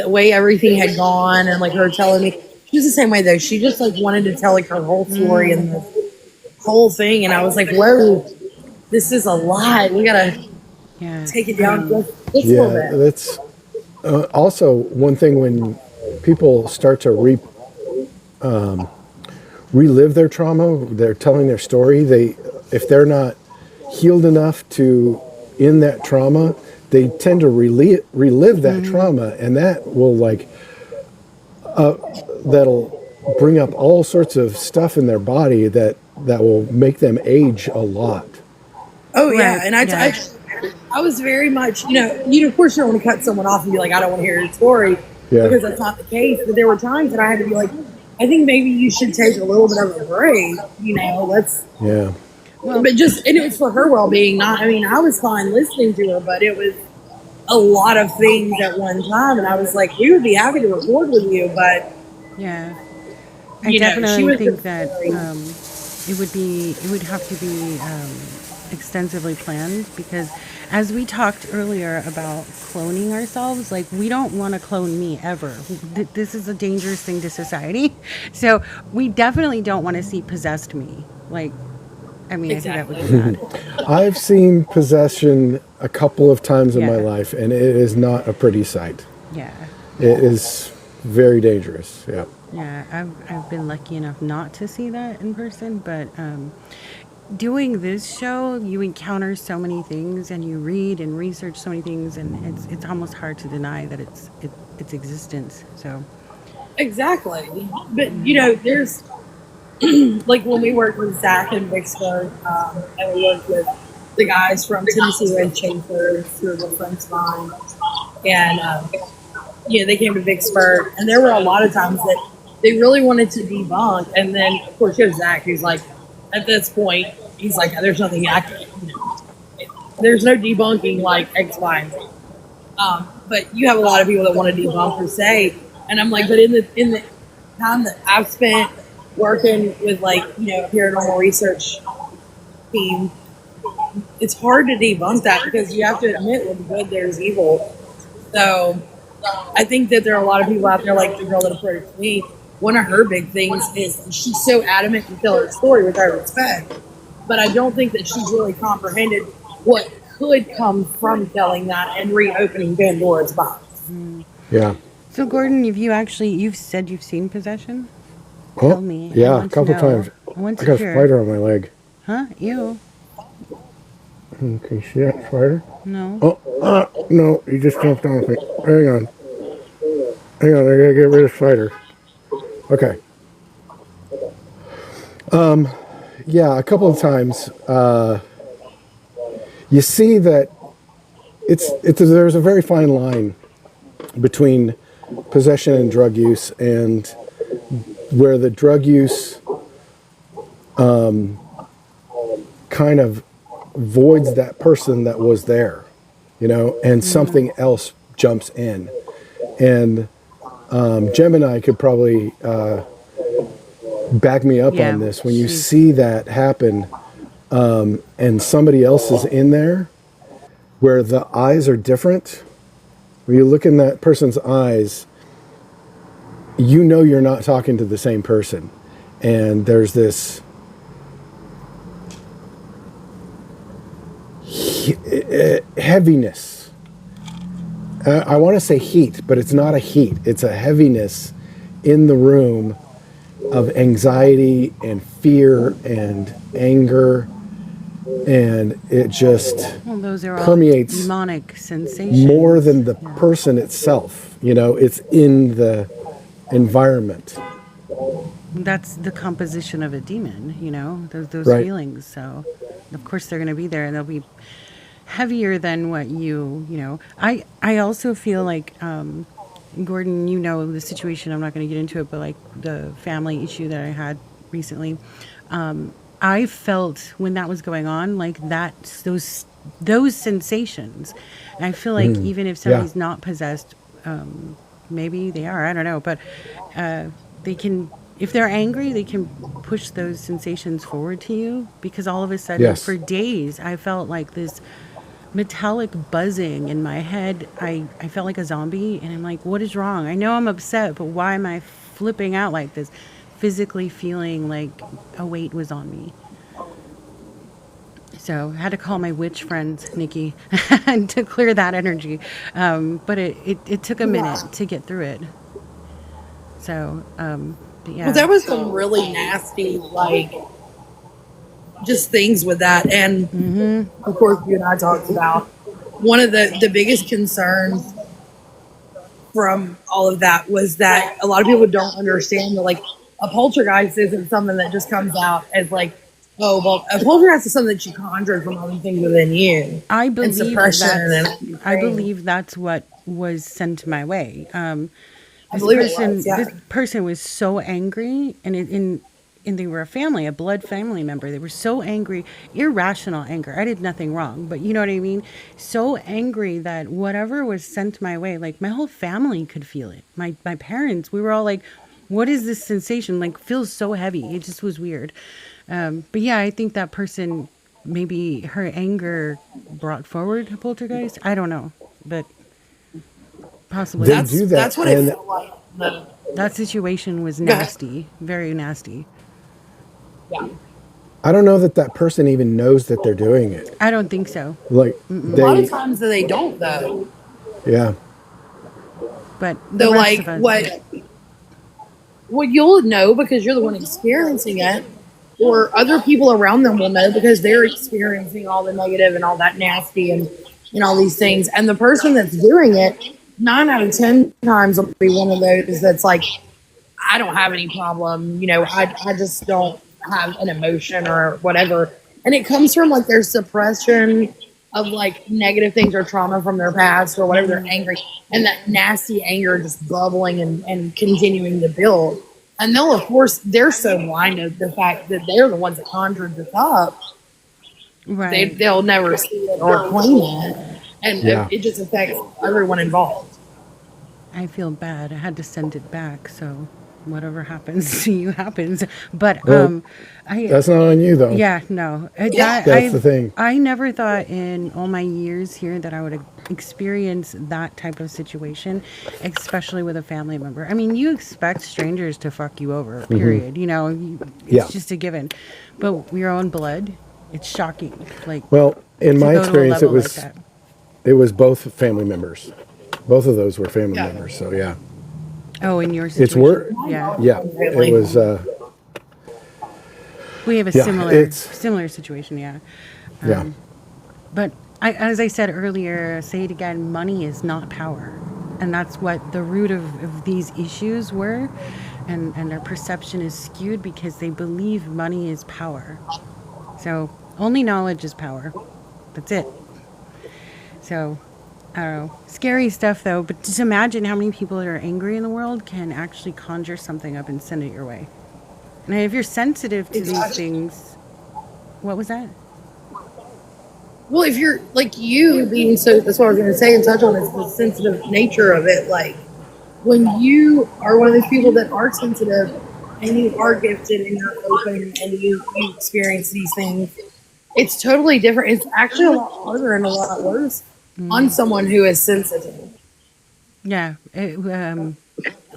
way everything had gone, and like her telling me she was the same way though. She just like wanted to tell like her whole story and the whole thing, and I was like, whoa, this is a lot. We gotta yeah. take it down just a little Yeah, bit. that's also one thing when people start to relive their trauma, they're telling their story. If they're not healed enough to in that trauma, they tend to relive that trauma, and that will that'll bring up all sorts of stuff in their body that will make them age a lot. Oh yeah, Right. and Yeah. I was very much, of course you don't want to cut someone off and be like, I don't want to hear your story, Yeah, because that's not the case. But there were times that I had to be like, I think maybe you should take a little bit of a break. Let's. yeah, Well, But and it was for her well being. Not, I mean, I was fine listening to her, but it was a lot of things at one time, and I was like, we would be happy to record with you, but yeah. I she definitely was think just that very, it would have to be extensively planned because, as we talked earlier about cloning ourselves, like we don't want to clone me ever. This is a dangerous thing to society, so we definitely don't want to see possessed me. Like, I mean, I think that would be exactly. bad. I've seen possession a couple of times in my Yeah, life, and it is not a pretty sight. yeah. It is very dangerous. Yeah. Yeah, I've been lucky enough not to see that in person, but doing this show, you encounter so many things, and you read and research so many things, and it's almost hard to deny that its existence. So Exactly. But, there's like when we worked with Zach in Vicksburg, and we worked with the guys from Tennessee Red Chafers, who are good friends of mine, and they came to Vicksburg, and there were a lot of times that they really wanted to debunk, and then of course you have Zach, who's like, at this point, he's like, there's nothing I can, there's no debunking like X, Y, and Z. But you have a lot of people that want to debunk or say, and I'm like, but in the time that I've spent working with a paranormal research team, it's hard to debunk that because you have to admit with good there's evil. So I think that there are a lot of people out there like the girl that approached me. One of her big things is she's so adamant to tell her story, which I respect, but I don't think that she's really comprehended what could come from telling that and reopening Pandora's box. Yeah. so Gordon, you've said you've seen possession? Tell Oh, me. I yeah, a want to couple know. times. I want I to got a hear. spider on my leg. Huh? Ew. Can you see that spider? No. Oh, no, he just jumped on me. Hang on. Hang on, I gotta get rid of spider. Okay. Yeah, a couple of times. You see that there's a very fine line between possession and drug use, and where the drug use kind of voids that person that was there, and something else jumps in. And Gemini could probably back me up Yeah. on this. When you She's see that happen, and somebody else is in there, where the eyes are different, when you look in that person's eyes, you're not talking to the same person. And there's this heaviness. I want to say heat, but it's not a heat. It's a heaviness in the room of anxiety and fear and anger, and it just well, those are all permeates demonic sensations. more than the Yeah. person itself. It's in the environment. That's the composition of a demon. Those Right. feelings. So of course they're going to be there, and they'll be heavier than what you know. I also feel like Gordon, you know the situation. I'm not going to get into it, but like the family issue that I had recently, I felt when that was going on, like that those sensations. And I feel like even if Yeah. somebody's not possessed, maybe they are. I don't know, but they can. If they're angry, they can push those sensations forward to you because all of a sudden, Yes. for days, I felt like this metallic buzzing in my head. I felt like a zombie, and I'm like, what is wrong? I know I'm upset, but why am I flipping out like this? Physically feeling like a weight was on me. So I had to call my witch friend, Nikki, to clear that energy. But it took a minute to get through it. So, but Well, there yeah. was some really nasty, like, just things with that. And of course, you and I talked about one of the biggest concerns from all of that was that a lot of people don't understand that, like, a poltergeist isn't something that just comes out as, like, oh, well, a poltergeist is something that you conjure from all the things within you I and believe suppression that's and I believe that's what was sent my way. I believe it was, yeah. This person was so angry, and and they were a family, a blood family member. They were so angry, irrational anger. I did nothing wrong, but you know what I mean. So angry that whatever was sent my way, like my whole family could feel it. My parents, we were all like, "What is this sensation? Like feels so heavy." It just was weird. But yeah, I think that person, maybe her anger brought forward a poltergeist. I don't know, but possibly. They do that, That's what it and felt like. That situation was Go ahead. nasty, very nasty. Yeah. I don't know that that person even knows that they're doing it. I don't think so, Like A lot of they, times they don't, though. yeah, but the So, rest like, of us. what you'll know because you're the one experiencing it, or other people around them will know because they're experiencing all the negative and all that nasty and all these things. And the person that's doing it, 9 out of 10 times will be one of those that's like, I don't have any problem. You know, I just don't have an emotion or whatever. And it comes from like their suppression of like negative things or trauma from their past or whatever. They're angry and that nasty anger just bubbling and continuing to build. And they'll, of course, they're so blind to the fact that they're the ones that conjured this up. Right. They'll never see it or claim it. And Yeah. it just affects everyone involved. I feel bad. I had to send it back, so whatever happens to you happens. But Well, I that's not on you though. yeah, no. That's the thing. I never thought in all my years here that I would experience that type of situation, especially with a family member. I mean, you expect strangers to fuck you over, period. You know, it's Yeah. just a given. But your own blood, it's shocking. Like, Well, in to my go to a experience, level like that. it was both family members. Both of those were family Yeah. members. So yeah, Oh, in your situation. it's worse. Yeah. Yeah, Really? it was. We have a Yeah, similar it's- similar situation, yeah. Yeah, But as I said earlier, say it again, money is not power. And that's what the root of these issues were. And their perception is skewed because they believe money is power. So only knowledge is power. That's it. So I don't know. Scary stuff though, but just imagine how many people that are angry in the world can actually conjure something up and send it your way. And if you're sensitive to these Exactly. things, what was that? Well, if you're like you being so, that's what I was going to say and touch on is the sensitive nature of it. Like when you are one of those people that are sensitive and you are gifted and you're open and you experience these things, it's totally different. It's actually a lot harder and a lot worse on someone who is sensitive. Yeah,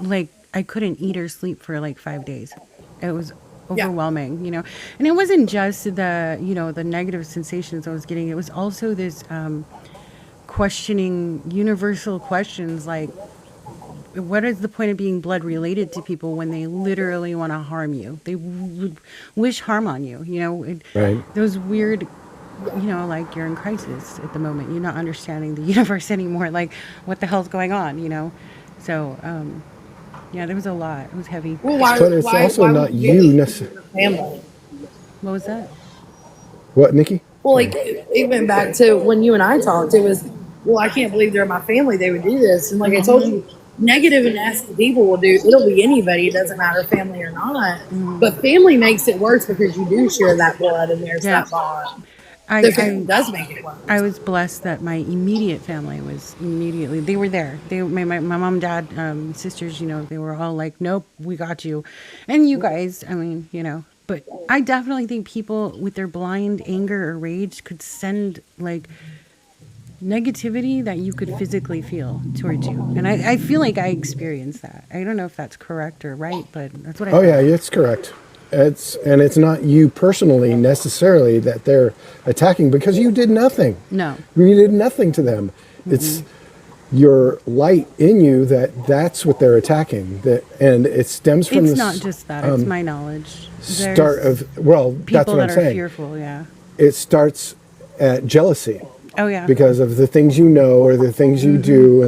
like I couldn't eat or sleep for like 5 days. It was Yeah. overwhelming, you know. And it wasn't just the negative sensations I was getting. It was also this questioning universal questions like, what is the point of being blood related to people when they literally want to harm you? They would wish harm on you, you know. right. Those weird, like you're in crisis at the moment. You're not understanding the universe anymore. Like, what the hell's going on, you know? So, yeah, there was a lot. It was heavy. Well, why, But it's also why not would you do necessarily. your family? What was that? What, Nikki? Well, like it went back to when you and I talked. It was, well, I can't believe they're my family. They would do this, and like I told you, negative and nasty people will do. It'll be anybody. It doesn't matter family or not. But family makes it worse because you do share that blood and there's Yeah. that bond. I, The family I does make it worse. I was blessed that my immediate family was immediately, they were there. My mom, dad, sisters, they were all like, nope, we got you. And you guys, I mean, but I definitely think people with their blind anger or rage could send like negativity that you could physically feel towards you. And I feel like I experienced that. I don't know if that's correct or right, but that's what I Oh felt. yeah, it's correct. It's not you personally necessarily that they're attacking because you did nothing. No. You did nothing to them. It's your light in you that's what they're attacking. And it stems from It's this not just that, it's my knowledge. start There's of well, people that's what that I'm are saying. fearful, yeah. It starts at jealousy. Oh, yeah. Because of the things you know or the things you do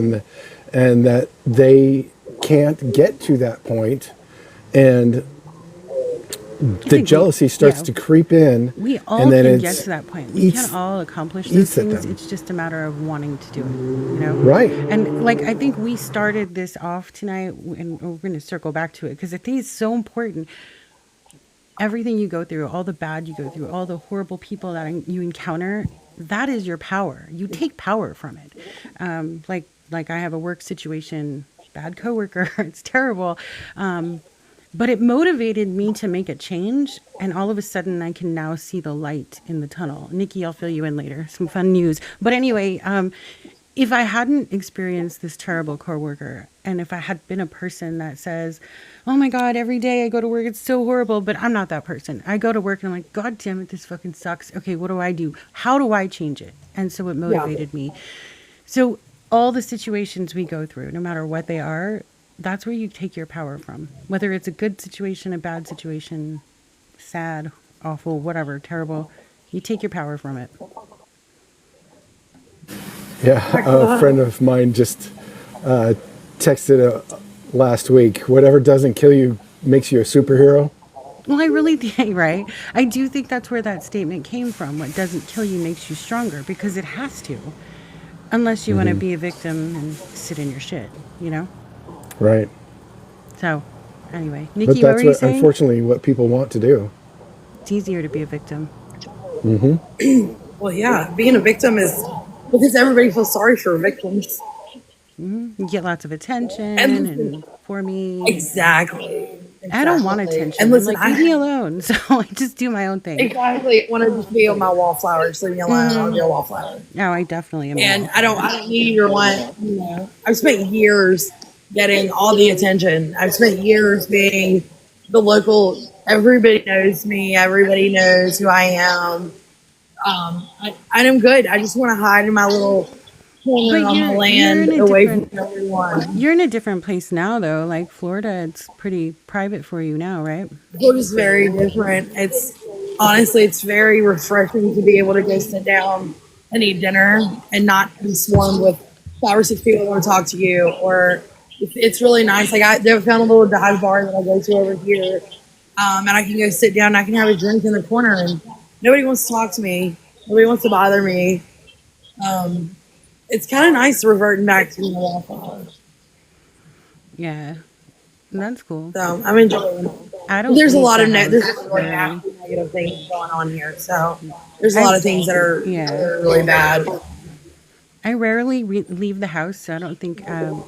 and that they can't get to that point and the think jealousy starts to creep in We all and then can it's get to that point. We eats- can all accomplish those eats at things. them. It's just a matter of wanting to do it, Right. And like I think we started this off tonight, and we're going to circle back to it because I think it's so important. Everything you go through, all the bad you go through, all the horrible people that you encounter, that is your power. You take power from it. Like I have a work situation, bad coworker. It's terrible. But it motivated me to make a change, and all of a sudden I can now see the light in the tunnel. Nikki, I'll fill you in later. Some fun news. But anyway, if I hadn't experienced this terrible coworker, and if I had been a person that says, oh my God, every day I go to work, it's so horrible, but I'm not that person. I go to work and I'm like, God damn it, this fucking sucks. Okay, what do I do? How do I change it? And so it motivated me. So all the situations we go through, no matter what they are, that's where you take your power from. Whether it's a good situation, a bad situation, sad, awful, whatever, terrible, you take your power from it. Yeah, a friend of mine just texted last week, whatever doesn't kill you makes you a superhero. Well, I really think, right? I do think that's where that statement came from. What doesn't kill you makes you stronger, because it has to. Unless you want to be a victim and sit in your shit, Right. So, anyway. But Nikki, what were that's you saying? unfortunately what people want to do. It's easier to be a victim. Well, yeah, being a victim is because everybody feels sorry for victims. You get lots of attention And- and for me. Exactly. I don't want Exactly. attention. And listen, I'm like, leave me alone. So I just do my own thing. Exactly. I want to just be on my wallflower. Just leave me alone. I want to be a wallflower. No, I definitely am. And I don't need or want, I've spent years getting all the attention. I've spent years being the local, everybody knows me. Everybody knows who I am. I'm good. I just want to hide in my little corner But on the you're land in a away different- from everyone. You're in a different place now, though. Like Florida, it's pretty private for you now, right? Florida's very different. It's honestly, it's very refreshing to be able to go sit down and eat dinner and not be swarmed with 5 or 6 people that want to talk to you. Or it's really nice. Like I found a little dive bar that I go to over here, and I can go sit down. And I can have a drink in the corner, and nobody wants to talk to me. Nobody wants to bother me. It's kind of nice reverting back to being a wallflower. Yeah, that's cool. So I'm enjoying it. I don't. There's a leave lot the of house there's really very- nasty, negative things going on here. So there's a lot of things that are really bad. I rarely leave the house, so I don't think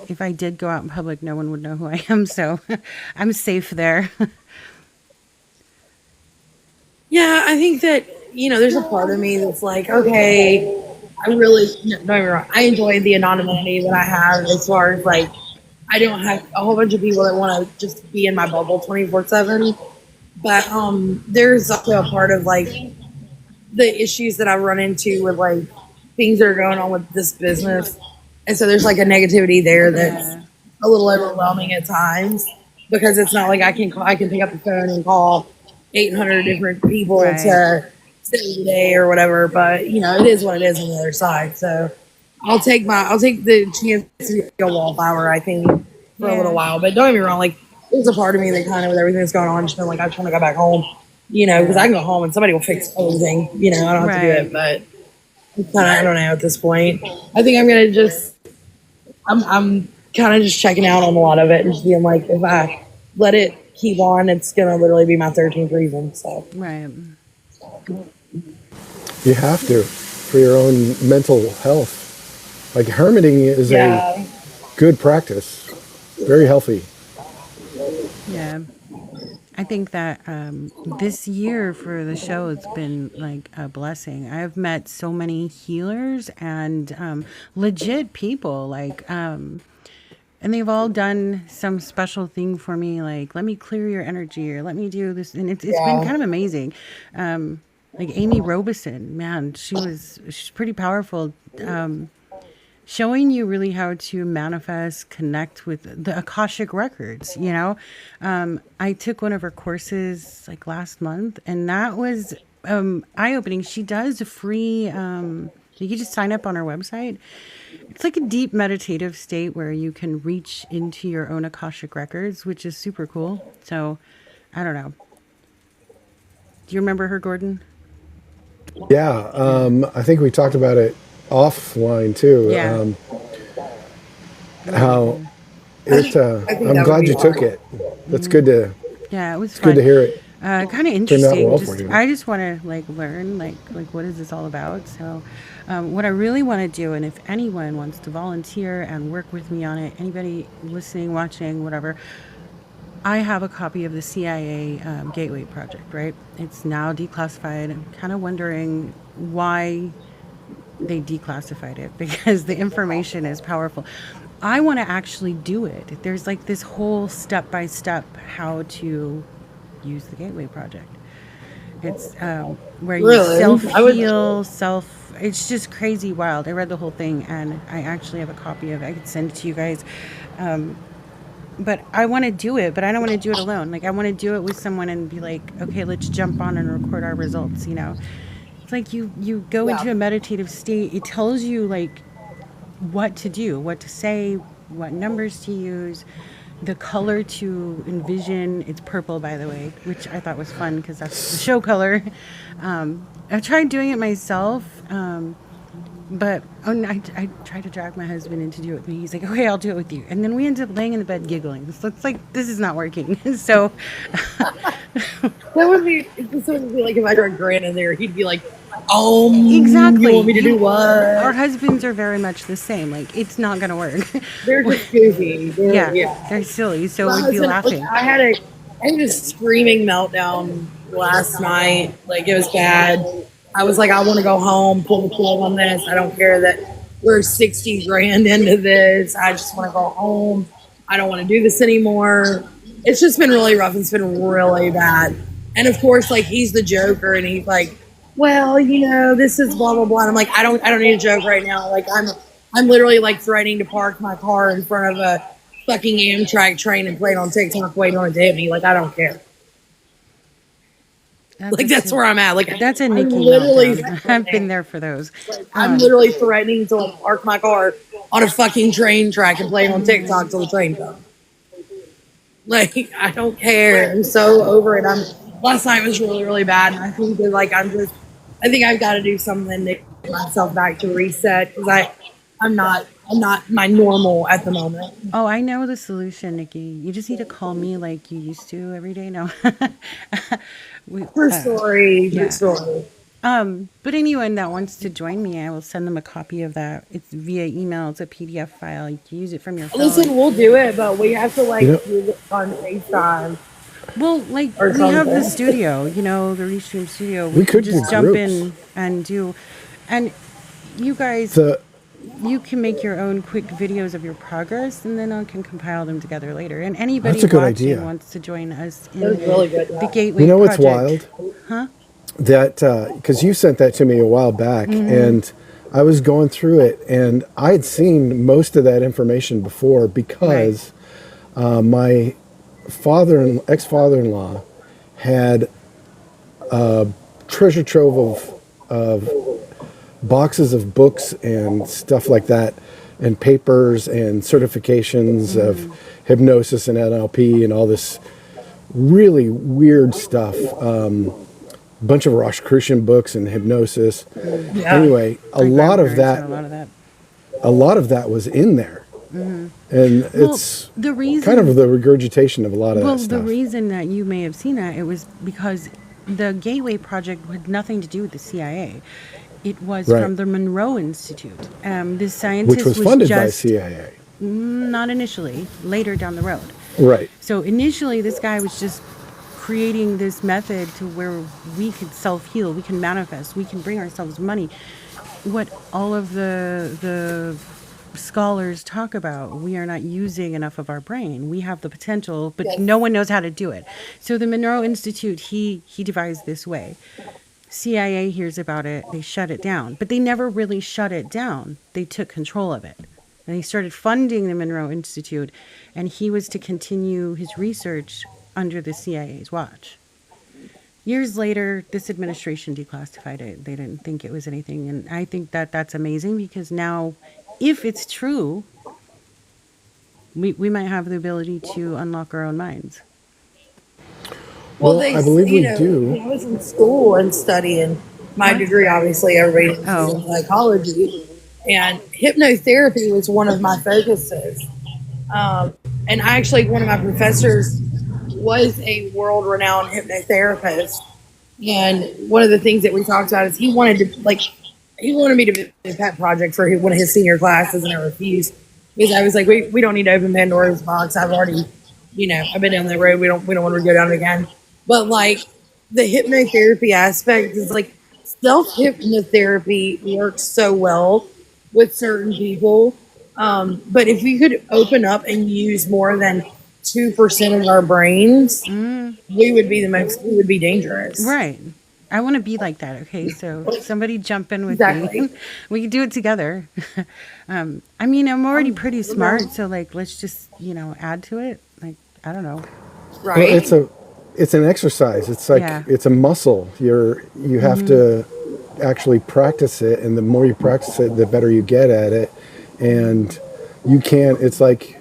if I did go out in public, no one would know who I am. So I'm safe there. Yeah, I think that there's a part of me that's like, okay, I really no, don't get me wrong. I enjoy the anonymity that I have as far as like I don't have a whole bunch of people that want to just be in my bubble 24/7. But there's also a part of like the issues that I run into with like things that are going on with this business, and so there's like a negativity there that's a little overwhelming at times because it's not like I can pick up the phone and call 800 different people to save the day or whatever. But it is what it is on the other side. So I'll take the chance to be a wallflower, I think, for a little while. But don't get me wrong, like there's a part of me that kind of with everything that's going on, just been like I just want to go back home, you know, because I can go home and somebody will fix everything. You know, I don't have to do Right. it, but it's kinda, I don't know at this point. I think I'm gonna just, I'm kind of just checking out on a lot of it and just being like, if I let it keep on, it's gonna literally be my 13th reason. So Right. You have to for your own mental health. Like hermiting is a yeah, good practice, very healthy. Yeah. I think that this year for the show, it's been like a blessing. I've met so many healers and legit people, like, and they've all done some special thing for me, like let me clear your energy or let me do this, and it's been yeah, kind of amazing. Like Amy Robeson, man, she's pretty powerful. Showing you really how to manifest, connect with the Akashic records, you know. I took one of her courses like last month, and that was eye-opening. She does a free, you can just sign up on her website. It's like a deep meditative state where you can reach into your own Akashic records, which is super cool. So, I don't know. Do you remember her, Gordon? Yeah, I think we talked about it offline too. Yeah. How it. I think I'm that would glad be you took fun. it. That's good to. Yeah, it was It's good fun. to hear it Kind of turned out interesting. well for Just you. I just want to like learn like what is this all about? So, what I really want to do, and if anyone wants to volunteer and work with me on it, anybody listening, watching, whatever, I have a copy of the CIA Gateway Project. Right? It's now declassified. I'm kind of wondering why they declassified it because the information is powerful. I want to actually do it. There's like this whole step by step how to use the Gateway Project. It's where you Really, self I would. heal, self. It's just crazy wild. I read the whole thing and I actually have a copy of it. I could send it to you guys. But I want to do it, but I don't want to do it alone. Like, I want to do it with someone and be like, okay, let's jump on and record our results, you know? It's like you go Yeah, into a meditative state. It tells you, like, what to do, what to say, what numbers to use, the color to envision. It's purple, by the way, which I thought was fun because that's the show color. I've tried doing it myself, but I tried to drag my husband in to do it with me. He's like, okay, I'll do it with you. And then we ended up laying in the bed giggling. This looks like this is not working. So, that would be. This would be like if I drug Grant in there, he'd be like, you exactly. want me to do Our what?" husbands are very much the same. Like, it's not going to work. They're just goofy. Yeah, Yeah. they're silly. So My we'd be husband, like, laughing. I had a screaming meltdown last night. Like it was bad. I was like, I want to go home, pull the plug on this. I don't care that we're 60 grand into this. I just want to go home. I don't want to do this anymore. It's just been really rough. It's been really bad. And of course, like he's the joker, and he's like, well, you know, this is blah blah blah. And I'm like, I don't need a joke right now. Like I'm literally like threatening to park my car in front of a fucking Amtrak train and play it on TikTok waiting on it to hit me. Like I don't care. Like that's where I'm at. Like That's a I'm Nicki literally meltdown. I've been there for those. I'm literally threatening to like park my car on a fucking train track and play it on TikTok till the train comes. Like I don't care. I'm so over it. Last night was really, really bad, and I think that like I think I've got to do something to get myself back to reset because I'm not my normal at the moment. Oh, I know the solution, Nikki. You just need to call me like you used to every day. No. True story. True yeah. story. But anyone that wants to join me, I will send them a copy of that. It's via email. It's a PDF file. You can use it from your phone. Listen, we'll do it, but we have to like You know- do it on FaceTime. Well, like Or we have the something. studio, you know, the Restream studio. We could just do jump groups. in and do, and you guys, The you can make your own quick videos of your progress, and then I can compile them together later. And anybody That's a good watching idea. wants to join us in That was really good. the Gateway You know what's Project. wild? Huh? That because you sent that to me a while back, and I was going through it, and I had seen most of that information before because my ex-father-in-law had a treasure trove of boxes of books and stuff like that, and papers and certifications of hypnosis and NLP and all this really weird stuff. bunch of Rosicrucian books and hypnosis. Yeah. Anyway, My a lot of grandparents had that, a lot of that. was in there, and it's The reason kind of the regurgitation of a lot of Well, that the stuff. reason that you may have seen that, it was because the Gateway Project had nothing to do with the CIA. It was Right. from the Monroe Institute. This Which scientist was funded by just CIA. not initially, later down the road. Right. So initially, this guy was just creating this method to where we could self-heal, we can manifest, we can bring ourselves money. What all of the scholars talk about, we are not using enough of our brain. We have the potential, but Yes. no one knows how to do it. So the Monroe Institute, he devised this way. CIA hears about it, they shut it down, but they never really shut it down. They took control of it. And he started funding the Monroe Institute, and he was to continue his research under the CIA's watch. Years later, this administration declassified it. They didn't think it was anything, and I think that that's amazing because now, if it's true, we might have the ability to unlock our own minds. Well, I believe we do. When I was in school and studying my degree, obviously everybody knows Oh. psychology, and hypnotherapy was one of my focuses. And actually, one of my professors was a world-renowned hypnotherapist. And one of the things that we talked about is he wanted me to be a pet project for one of his senior classes, and I refused because I was like, we don't need to open Pandora's box. I've already, I've been down that road. We don't want to go down it again. But like the hypnotherapy aspect is like self hypnotherapy works so well with certain people. But if we could open up and use more than 2% of our brains, we would be dangerous. Right. I want to be like that. Okay, so somebody jump in with Exactly. me. We can do it together. I mean, I'm already pretty smart, so like, let's just add to it. Like, I don't know. Right. Well, it's an exercise. It's like Yeah. it's a muscle. You have to actually practice it, and the more you practice it, the better you get at it. And you can't. It's like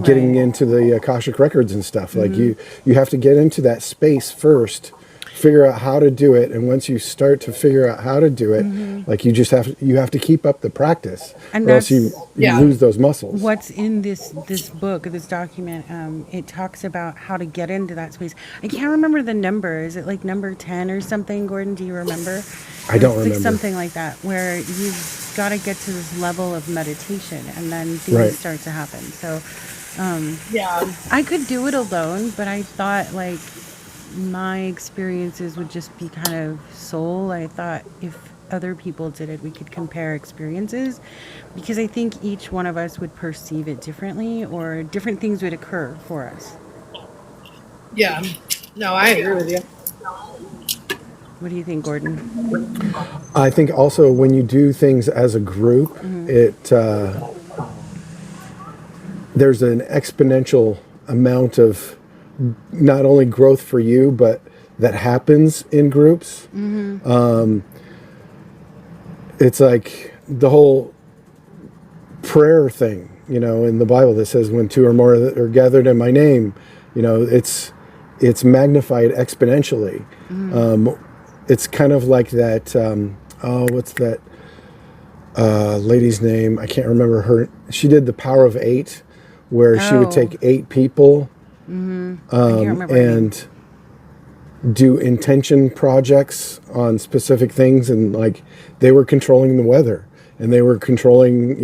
getting Right. into the Akashic records and stuff. Like you have to get into that space first, figure out how to do it, and once you start to figure out how to do it, like you have to keep up the practice, And or else you Yeah. lose those muscles. What's in this book, this document? It talks about how to get into that space. I can't remember the number. Is it like number 10 or something, Gordon? Do you remember? I don't It's like remember. something like that, where you've got to get to this level of meditation, and then things Right. start to happen. So Yeah. I could do it alone, but I thought like my experiences would just be kind of soul. I thought if other people did it, we could compare experiences, because I think each one of us would perceive it differently, or different things would occur for us. Yeah. No, I agree with you. What do you think, Gordon? I think also when you do things as a group, it there's an exponential amount of not only growth for you, but that happens in groups. It's like the whole prayer thing, in the Bible that says when two or more are gathered in my name, it's magnified exponentially. It's kind of like that. What's that lady's name? I can't remember her. She did the Power of Eight, where she would Oh. take 8 people I can't remember her name. and do intention projects on specific things, and like they were controlling the weather, and they were controlling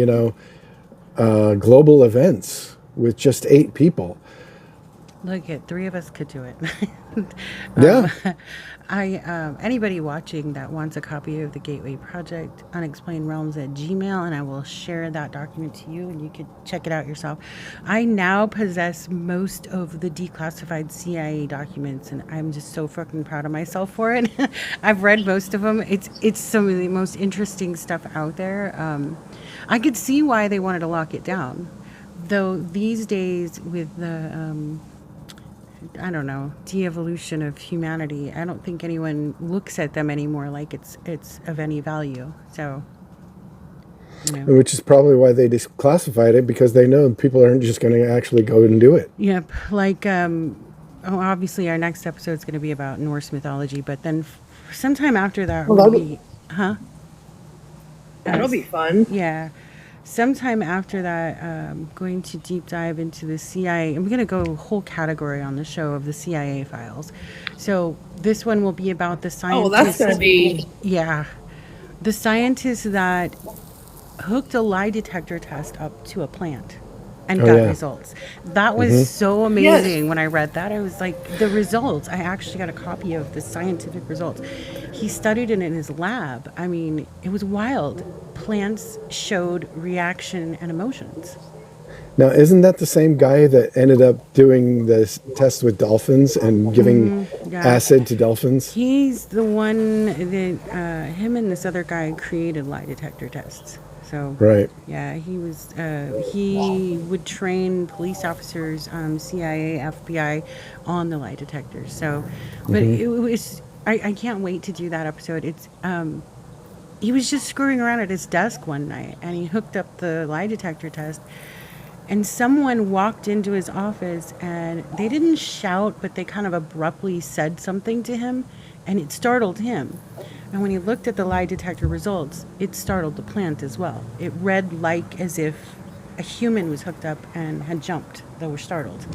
global events with just 8 people. Look, at 3 of us could do it. Yeah. Anybody watching that wants a copy of the Gateway Project, Unexplained Realms at Gmail, and I will share that document to you, and you could check it out yourself. I now possess most of the declassified CIA documents, and I'm just so fucking proud of myself for it. I've read most of them. It's some of the most interesting stuff out there. I could see why they wanted to lock it down, though. These days, with the I don't know, de-evolution of humanity, I don't think anyone looks at them anymore like it's of any value. So, Which is probably why they declassified it, because they know people aren't just going to actually go and do it. Yep. Like obviously our next episode is going to be about Norse mythology, but then sometime after that, Well, we'll that'll be, huh? that'll be fun. Yeah. Sometime after that, going to deep dive into the CIA. I'm going to go whole category on the show of the CIA files. So this one will be about the Oh, well, that's scientists. going to be. Yeah. The scientists that hooked a lie detector test up to a plant and Oh, got yeah. results. That was so Yes. amazing. When I read that, I was like, the results. I actually got a copy of the scientific results. He studied it in his lab. I mean, it was wild. Plants showed reaction and emotions. Now, isn't that the same guy that ended up doing this test with dolphins and giving Yeah. acid to dolphins? He's the one that him and this other guy created lie detector tests. So Right. yeah, he was. He would train police officers, CIA, FBI, on the lie detectors. So, but it was. I can't wait to do that episode. It's. He was just screwing around at his desk one night, and he hooked up the lie detector test. And someone walked into his office, and they didn't shout, but they kind of abruptly said something to him, and it startled him. And when he looked at the lie detector results, it startled the plant as well. It read like as if a human was hooked up and had jumped. They were startled.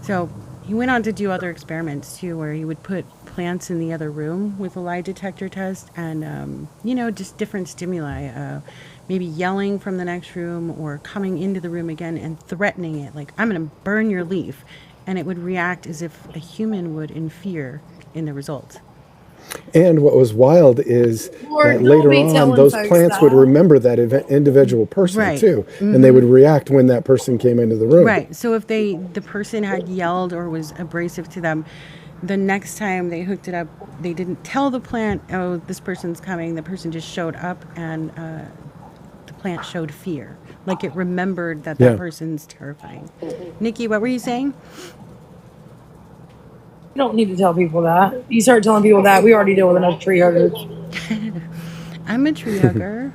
So he went on to do other experiments too, where he would put plants in the other room with a lie detector test, and just different stimuli, maybe yelling from the next room or coming into the room again and threatening it, like, I'm going to burn your leaf, and it would react as if a human would in fear in the results. And what was wild is Lord, that don't later be on, telling those folks plants would that. remember that individual person Right. too, and they would react when that person came into the room. Right. So if the person had yelled or was abrasive to them, the next time they hooked it up, they didn't tell the plant, oh, this person's coming. The person just showed up, and the plant showed fear. Like it remembered that Yeah. person's terrifying. Nikki, what were you saying? You don't need to tell people that. You start telling people that, we already deal with enough tree huggers. I'm a tree hugger.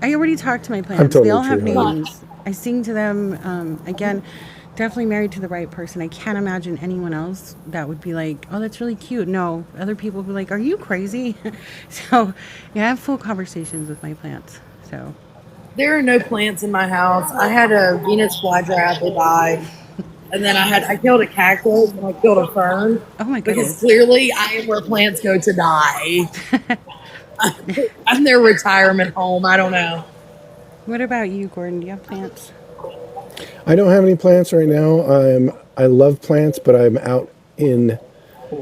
I already talked to my plants. totally They all a have tree hugger. names. I sing to them. Again, definitely married to the right person. I can't imagine anyone else that would be like, oh, that's really cute. No, other people would be like, are you crazy? So, yeah, I have full conversations with my plants. So, There are no plants in my house. I had a Venus flytrap that died. And then I killed a cactus and I killed a fern. oh my Because goodness. clearly I am where plants go to die. I'm their retirement home. I don't know. What about you, Gordon? Do you have plants? I don't have any plants right now. I love plants, but I'm out in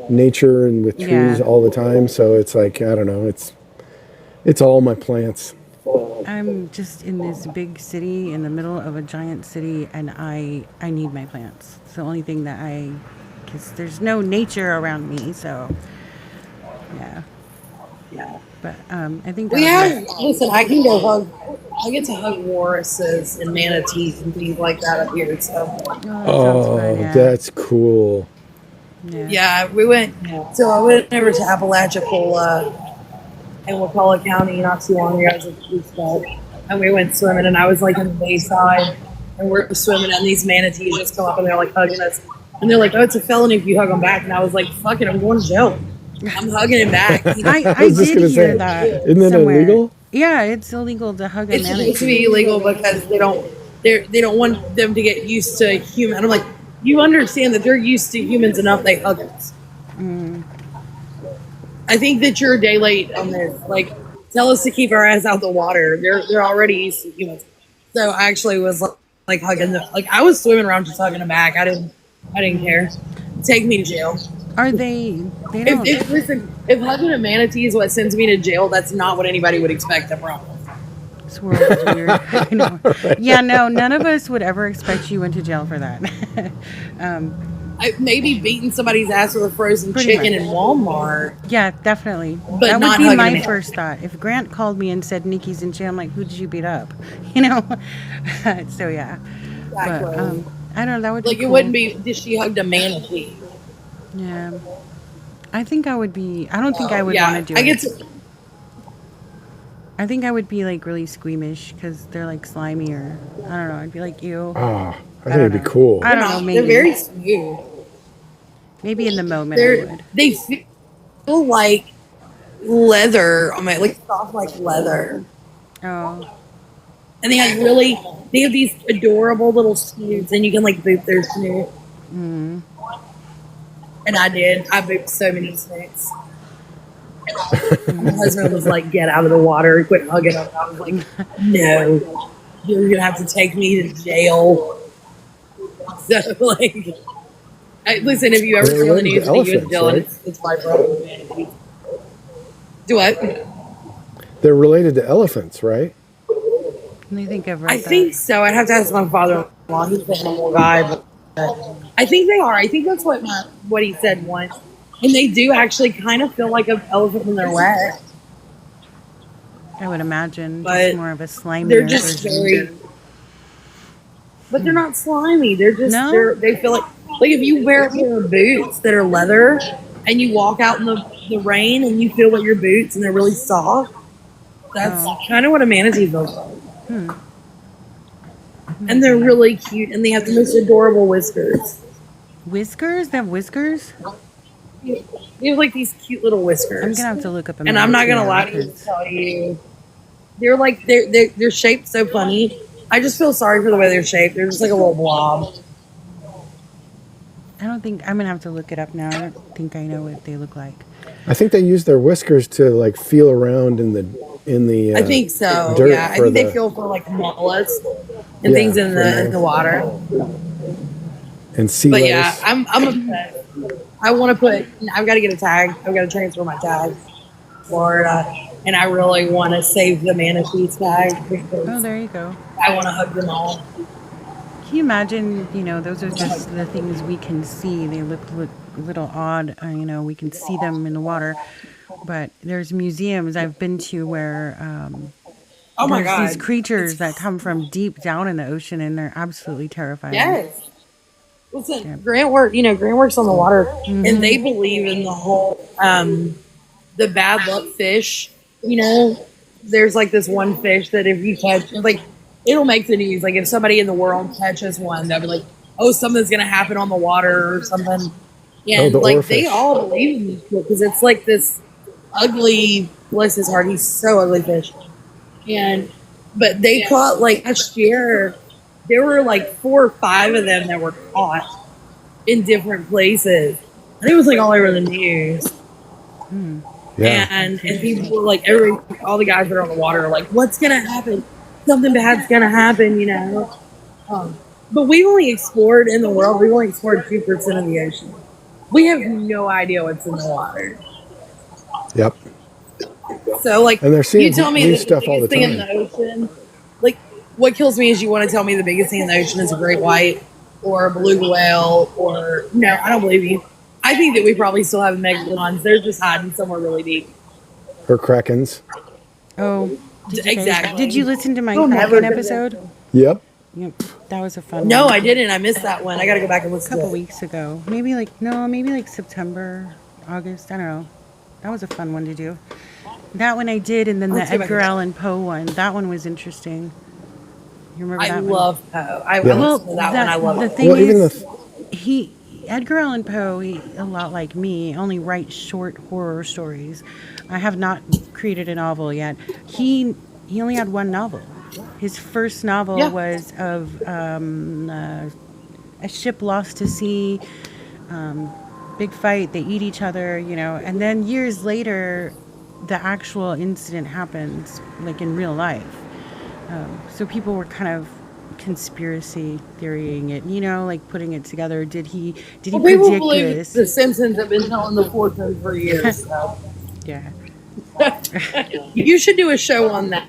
nature and with trees Yeah. all the time, so it's like, I don't know, it's all my plants. I'm just in this big city in the middle of a giant city, and I need my plants. It's the only thing that because there's no nature around me, so yeah. But I think We that have, listen, I can go hug, I get to hug walruses and manatees and things like that up here. So, that sounds Oh, fun, yeah. that's cool. yeah, we went, so I went over to Apalachicola in Wakulla County not too long ago as a police dog. And we went swimming, and I was like on the bayside, and we're swimming, and these manatees just come up and they're like hugging us. And they're like, oh, it's a felony if you hug them back. And I was like, fuck it, I'm going to jail. I'm hugging him back. I was just did gonna hear say, that. isn't it somewhere. illegal? Yeah, it's illegal to hug a It's supposed to manatee. be illegal because they don't want them to get used to human. And I'm like, you understand that they're used to humans enough, they hug us. I think that you're a day late on this. Like, tell us to keep our ass out the water. They're already used to humans. So I actually was like hugging them. Like I was swimming around just hugging them back. I didn't care. Take me to jail. Are they? They don't. If hugging a manatee is what sends me to jail, that's not what anybody would expect. I promise. This world is weird. I know. Yeah, no, none of us would ever expect you went to jail for that. Maybe beating somebody's ass with a frozen Pretty chicken much. in Walmart. Yeah, definitely. But That would not be hugging my me. first thought. If Grant called me and said Nikki's in jail, I'm like, who did you beat up? You know? So yeah. But Exactly. I don't know. That would Like be it cool. wouldn't be just she hugged a manatee. Yeah. I think I would be. I don't think I would Yeah, want to do I it. get to. I think I would be like really squeamish because they're like slimy, or I don't know. I'd be like, ew. Ah, I I think it'd don't be know. cool. I don't know. Maybe. They're very smooth. Maybe in the moment I would. They feel like leather on my, like soft like leather. Oh, And they have these adorable little snoots, and you can like boop their snoot. mm. And I did. I booped so many snoots. My husband was like, "Get out of the water, quit hugging them." I was like, "No, you're gonna have to take me to jail." So like, listen, if you ever They're see on the related news to that you go to elephants, jail, right? it's my problem. Do what? They're related to elephants, right? I think I've I read think that. so. I'd have to ask my father-in-law. He's the animal guy, but I think they are. I think that's what he said once. And they do actually kind of feel like an elephant when they're wet, I would imagine just but more of a they're slimier just version. very. But they're not slimy. They're just No? they feel like if you wear a pair of boots that are leather and you walk out in the rain and you feel like your boots and they're really soft. That's Oh. kind of what a manatee feels like. Hmm. And they're really cute, and they have the most adorable whiskers. Whiskers? They have whiskers? They have like these cute little I'm whiskers. gonna have to look up a And I'm not manatee gonna now lie to you and because tell you, they're like they're shaped so funny. I just feel sorry for the way they're shaped. They're just like a little blob. I don't think I'm gonna have to look it up now. I don't think I know what they look like. I think they use their whiskers to like feel around in the I think so. dirt Yeah, I for think they the- feel for like mollusks and Yeah, things in for the water. and sea But lettuce. yeah, I'm obsessed. I want to put. I've got to get a tag. I've got to transfer my tag, to Florida, and I really want to save the manatees tag Oh, because there you go. I want to hug them all. Can you imagine? Those are just the things we can see. They look a little odd. We can see them in the water, but there's museums I've been to where Oh my there's god! these creatures that come from deep down in the ocean, and they're absolutely terrifying. Yes. Listen, Yeah. Grant works on the water, Mm-hmm. and they believe in the whole the bad luck fish. There's like this one fish that if you catch, like, it'll make the news. Like if somebody in the world catches one, they'll be like, "Oh, something's gonna happen on the water or something." And the like they oarfish. all believe in this because it's like this ugly. Bless his heart, he's so ugly fish. But they caught like last year. There were like 4 or 5 of them that were caught in different places. And it was like all over the news. Yeah. And people were like, all the guys that are on the water are like, "What's gonna happen? Something bad's gonna happen," But we've only explored in the world. We've only explored 2% of the ocean. We have no idea what's in the water. Yep. So like, And they're seeing you tell me new the stuff all biggest the thing in time. the ocean. Like, what kills me is you want to tell me the biggest thing in the ocean is a great white or a beluga whale or no, I don't believe you. I think that we probably still have megalodons. They're just hiding somewhere really deep. Or krakens. Oh, Exactly. Did you listen to my We'll never Kraken get episode? Yep. Yep, that was a fun No, one. I didn't. I missed that one. I got to go back and A listen couple to it. weeks ago. Maybe like September, August. I don't know. That was a fun one to do. That one I did, and then the Let's see if I Edgar can- Allan Poe one. That one was interesting. You remember I that one? love Poe. I Yeah. listened to that one. I love the it. thing Well, even is, Edgar Allan Poe, a lot like me, only writes short horror stories. I have not created a novel yet. He only had one novel. His first novel Yeah. was of a ship lost to sea, big fight, they eat each other, and then years later, the actual incident happens, like in real life. So people were kind of conspiracy theorying it, like putting it together. Did he Well, people predict believe this? the Simpsons have been telling the fortune for years. So. Yeah, You should do a show on that.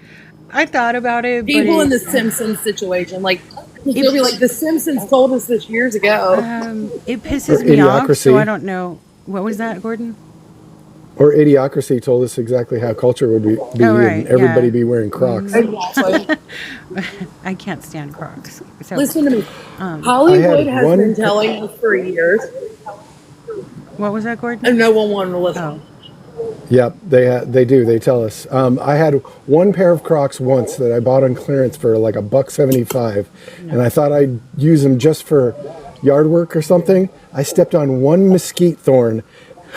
I thought about it. People but in it, the Simpsons situation, like they'll be like, "The Simpsons told us this years ago." it pisses Or me off. So Idiocracy. I don't know. What was that, Gordon? Or Idiocracy told us exactly how culture would be Oh, right, and everybody yeah. be wearing Crocs. Exactly. I can't stand Crocs. So, Listen to me. I Hollywood had has one- been telling us for years, what was that, Gordon? and no one wanted to listen. Oh, Yep, they do. They tell us. I had one pair of Crocs once that I bought on clearance for like $1.75, and I thought I'd use them just for yard work or something. I stepped on one mesquite thorn.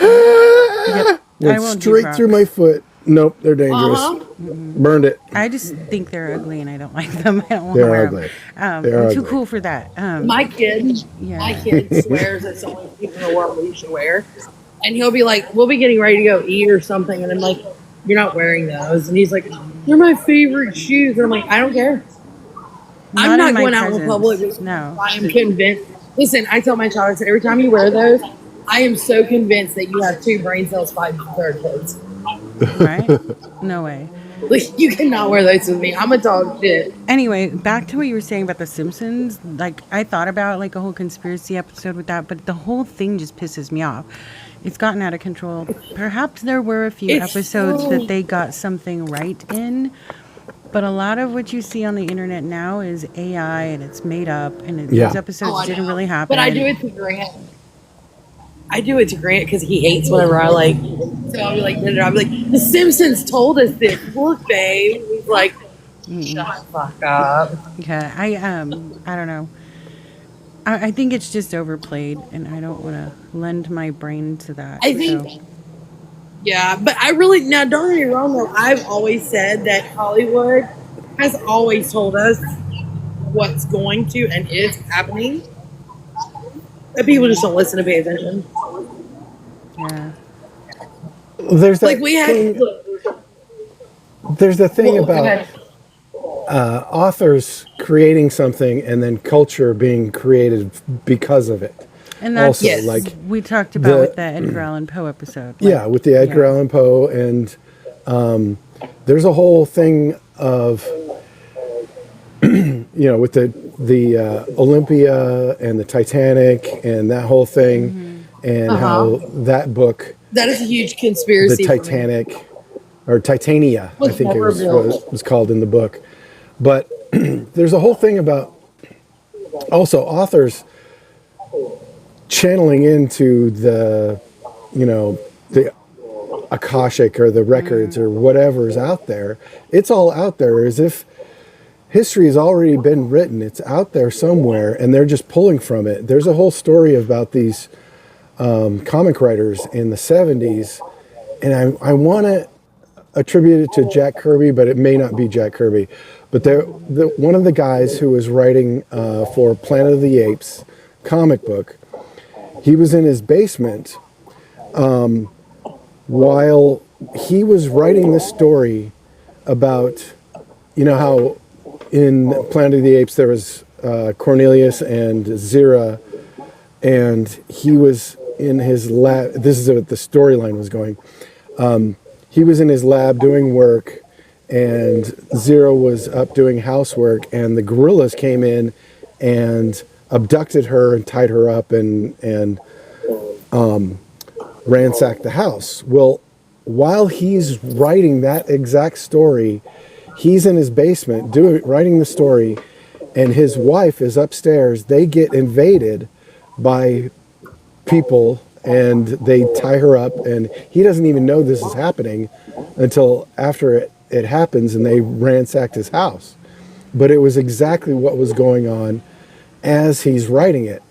Yep. I Went won't do straight through my Crocs. foot. Nope, they're dangerous. Burned it. I just think they're ugly and I don't like them. I don't want to They're wear ugly. them. They're I'm too ugly. cool for that. My kid, Yeah. my kid swears it's the only thing in the world that you should wear. And he'll be like, we'll be getting ready to go eat or something. And I'm like, you're not wearing those. And he's like, they're my favorite shoes. And I'm like, I don't care. I'm in not my going out in presence. public. No. I am convinced. Listen, I tell my child, I said, every time you wear those, I am so convinced that you have 2 brain cells, 5 third kids. Right? No way. Like, you cannot wear those with me. I'm a dog shit. Anyway, back to what you were saying about The Simpsons. Like, I thought about like a whole conspiracy episode with that, but the whole thing just pisses me off. It's gotten out of control. Perhaps there were a few episodes that they got something right in, but a lot of what you see on the internet now is AI and it's made up, and those episodes I didn't know. really happen. But I do it to Grant. I do it to Grant because he hates whenever I like. So I'll be like, I'll be like, The Simpsons told us this. Look, babe. He's like, shut the fuck up. Yeah, I don't know. I think it's just overplayed, and I don't want to lend my brain to that. I think, yeah, but I really, now don't get me wrong though, I've always said that Hollywood has always told us what's going to and is happening. But people just don't listen to pay attention. Yeah. There's that Like we had, thing, there's the thing Well, about authors creating something and then culture being created because of it. And that's Also, Yes. like we talked about with the Edgar Allan Poe episode. yeah, with the Edgar Allan Poe, and there's a whole thing of with the Olympia and the Titanic and that whole thing, and how that book, that is a huge the conspiracy. Titanic or Titania, I Was think it never was built. was called in the book. But there's a whole thing about also authors channeling into the Akashic or the records or whatever's out there. It's all out there as if history has already been written. It's out there somewhere and they're just pulling from it. There's a whole story about these comic writers in the 70s, and I want to attribute it to Jack Kirby, but it may not be Jack Kirby. But one of the guys who was writing for Planet of the Apes comic book, he was in his basement while he was writing this story about, how in Planet of the Apes there was Cornelius and Zira, and he was in his lab. This is what the storyline was going. He was in his lab doing work, and Zira was up doing housework, and the gorillas came in and abducted her and tied her up and ransacked the house. Well, while he's writing that exact story, he's in his basement writing the story, and his wife is upstairs. They get invaded by people and they tie her up, and he doesn't even know this is happening until after it happens, and they ransacked his house. But it was exactly what was going on as he's writing it.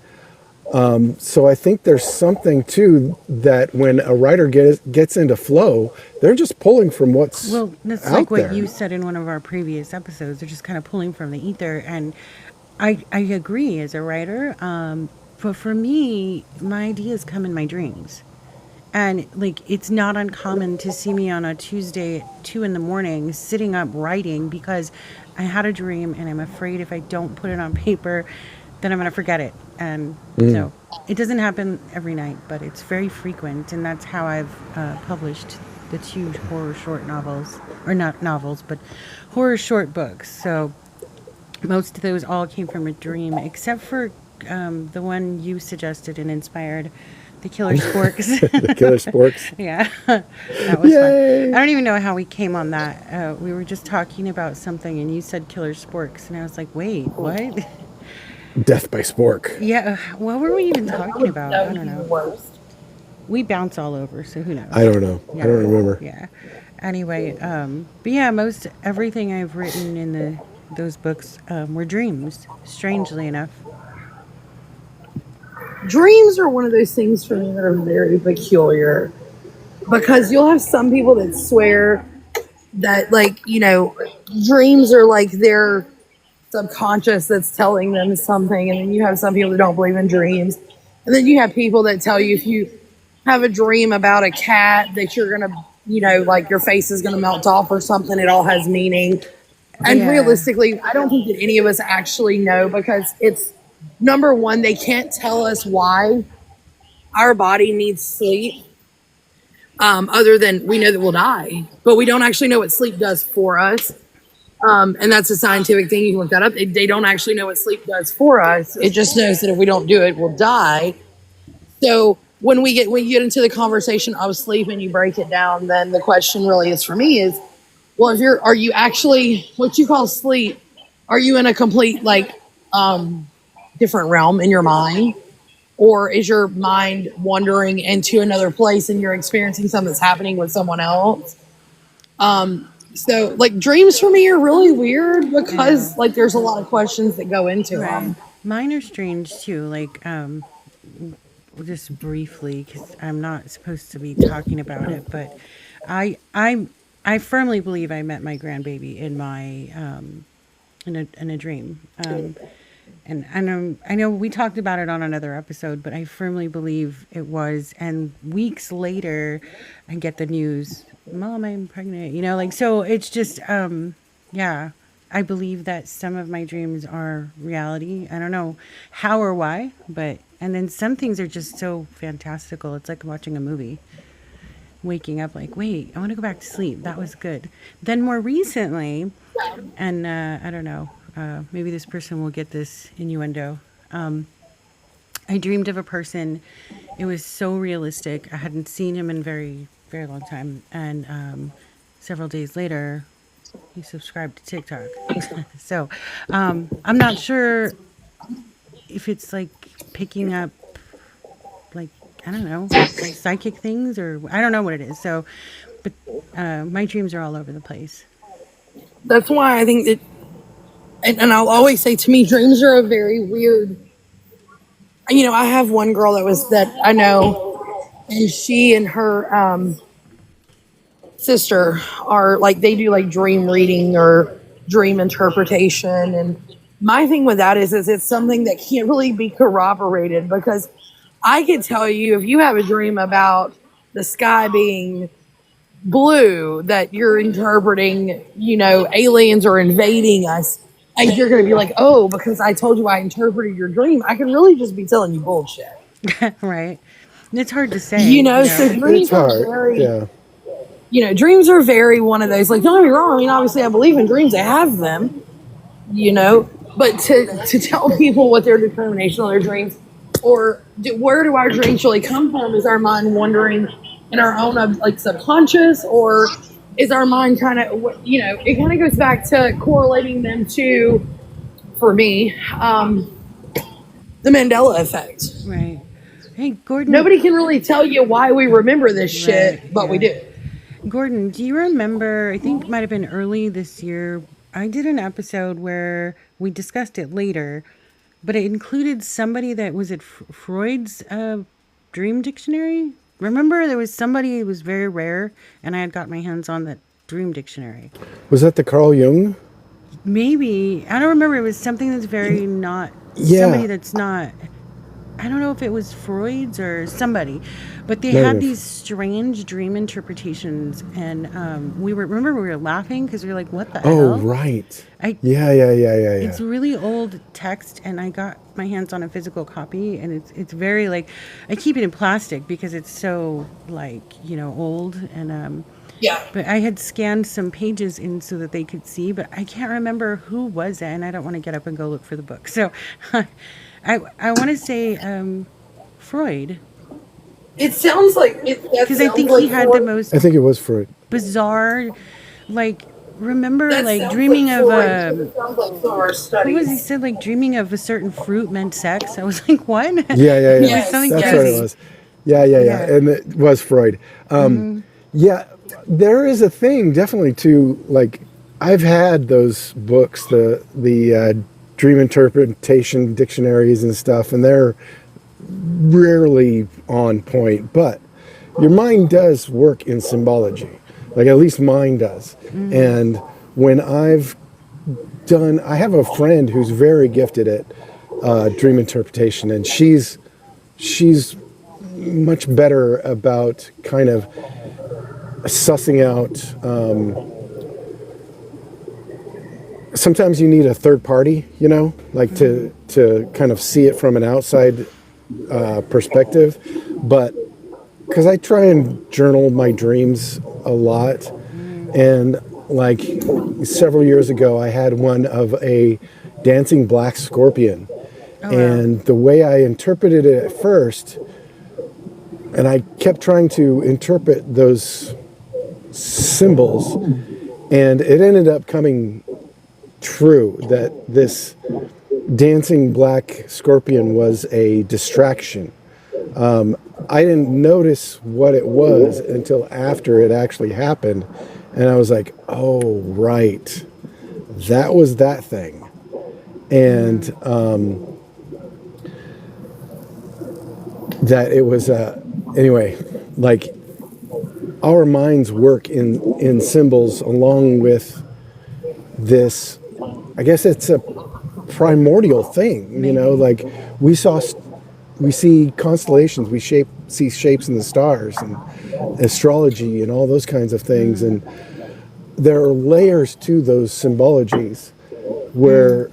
So I think there's something too that when a writer gets into flow, they're just pulling from what's that's out like what there. you said in one of our previous episodes. They're just kind of pulling from the ether, and I agree as a writer. But for me, my ideas come in my dreams. And like, it's not uncommon to see me on a Tuesday at 2 a.m. sitting up writing because I had a dream and I'm afraid if I don't put it on paper, then I'm going to forget it. And so it doesn't happen every night, but it's very frequent. And that's how I've published the 2 horror short novels, or not novels, but horror short books. So most of those all came from a dream, except for the one you suggested and inspired, the Killer Sporks. The Killer Sporks. Yeah, that was Yay! fun. I don't even know how we came on that. We were just talking about something, and you said Killer Sporks, and I was like, wait, what? Death by Spork. Yeah, what were we even talking about? That I would don't be the know. worst. We bounce all over, so who knows? I don't know. Yeah. I don't remember. Yeah. Anyway, but yeah, most everything I've written in those books were dreams, strangely enough. dreams are one of those things for me that are very peculiar because you'll have some people that swear that, like, dreams are like their subconscious that's telling them something, and then you have some people that don't believe in dreams, and then you have people that tell you if you have a dream about a cat that you're gonna, like your face is gonna melt off or something. It all has meaning. And Yeah. realistically, I don't think that any of us actually know because it's number one, they can't tell us why our body needs sleep. Other than we know that we'll die, but we don't actually know what sleep does for us. And that's a scientific thing. You can look that up. They don't actually know what sleep does for us. It just knows that if we don't do it, we'll die. So when you get into the conversation of sleep and you break it down, then the question really is for me is, well, are you actually what you call sleep? Are you in a complete different realm in your mind? Or is your mind wandering into another place and you're experiencing something that's happening with someone else? So like dreams for me are really weird because like there's a lot of questions that go into them. Mine are strange too. Like, just briefly, because I'm not supposed to be talking about it, but I firmly believe I met my grandbaby in my in a dream. And I know we talked about it on another episode, but I firmly believe it was. And weeks later, I get the news, Mom, I'm pregnant. So it's just, yeah. I believe that some of my dreams are reality. I don't know how or why, and then some things are just so fantastical. It's like watching a movie. Waking up like, wait, I want to go back to sleep. That was good. Then more recently, and I don't know, maybe this person will get this innuendo. I dreamed of a person. It was so realistic. I hadn't seen him in a very, very long time. And several days later, he subscribed to TikTok. So I'm not sure if it's like picking up, like, I don't know, like psychic things, or I don't know what it is. So, but my dreams are all over the place. That's why I think that, and I'll always say, to me, dreams are a very weird. I have one girl that I know, and she and her sister are like, they do like dream reading or dream interpretation. And my thing with that is it's something that can't really be corroborated because I can tell you if you have a dream about the sky being blue that you're interpreting, aliens are invading us. And you're going to be like, oh, because I told you I interpreted your dream. I can really just be telling you bullshit. Right. And it's hard to say. So dreams It's hard. are very, Yeah. Dreams are very one of those, like, don't get me wrong. I mean, obviously I believe in dreams. I have them, but to tell people what their determination of their dreams or where do our dreams really come from? Is our mind wandering in our own like subconscious, or is our mind kind of, it kind of goes back to correlating them to, for me, the Mandela effect. Right. Hey, Gordon. Nobody can really tell you why we remember this shit, but we do. Gordon, do you remember, I think it might have been early this year, I did an episode where we discussed it later, but it included somebody that was at Freud's dream dictionary. Remember, there was somebody, it was very rare, and I had got my hands on that dream dictionary. Was that the Carl Jung? Maybe. I don't remember. It was something that's very not, Yeah. somebody that's not, I don't know if it was Freud's or somebody, but they had these strange dream interpretations, and we were laughing because we were like, what the hell? Oh, right. Yeah. It's really old text, and I got my hands on a physical copy, and it's very, like, I keep it in plastic because it's so, like, old, and Yeah. but I had scanned some pages in so that they could see, but I can't remember who was it, and I don't want to get up and go look for the book. So I want to say Freud, It sounds like it. because I think he had the most I think it was Freud. bizarre, like, remember, That like, sounds dreaming like of Freud, too. It sounds like some of our what studies. was he said, like, dreaming of a certain fruit meant sex. I was like, what? Yeah. Yes, something That's crazy. what it was. Yeah. And it was Freud. Yeah, there is a thing definitely to, like, I've had those books, the dream interpretation dictionaries and stuff, and they're rarely on point, but your mind does work in symbology. Like at least mine does. And when I have a friend who's very gifted at dream interpretation, and she's much better about kind of sussing out. Sometimes you need a third party, like to kind of see it from an outside perspective. But because I try and journal my dreams a lot, and like several years ago, I had one of a dancing black scorpion. And the way I interpreted it at first, and I kept trying to interpret those symbols, and it ended up coming true that this dancing black scorpion was a distraction. I didn't notice what it was until after it actually happened, and I was like, oh, right, that was that thing. And that it was anyway, like our minds work in symbols along with this. I guess it's a primordial thing, like we see constellations, we see shapes in the stars and astrology and all those kinds of things, and there are layers to those symbologies where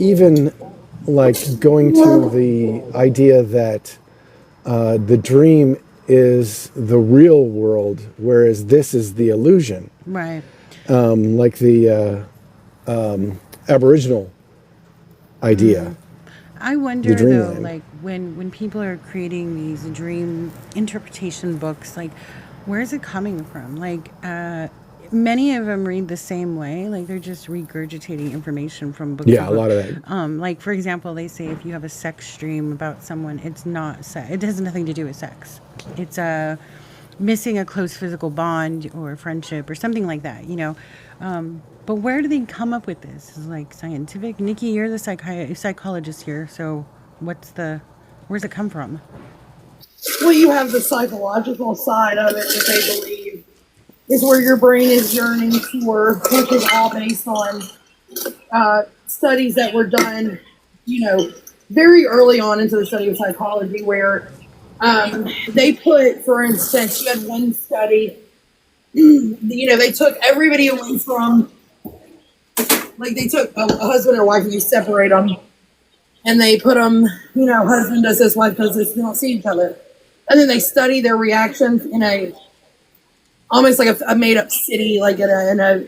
even like going to the idea that the dream is the real world, whereas this is the illusion. Right. Like the Aboriginal idea. I wonder The dream though, land. like when people are creating these dream interpretation books, like where's it coming from? Like many of them read the same way, like they're just regurgitating information from book to Yeah, a book. lot of that. Like for example, they say if you have a sex dream about someone, it's not sex. It has nothing to do with sex. It's missing a close physical bond or friendship or something like that, But where do they come up with this? Is it like scientific? Nikki, you're the psychologist here, so where's it come from? Well, you have the psychological side of it that they believe is where your brain is yearning for, which is all based on studies that were done, very early on into the study of psychology, where they put, for instance, you had one study, they took everybody away from, like they took a husband or wife and they separate them, and they put them, husband does this, wife does this, they don't see each other. And then they study their reactions in almost like a made up city, like in a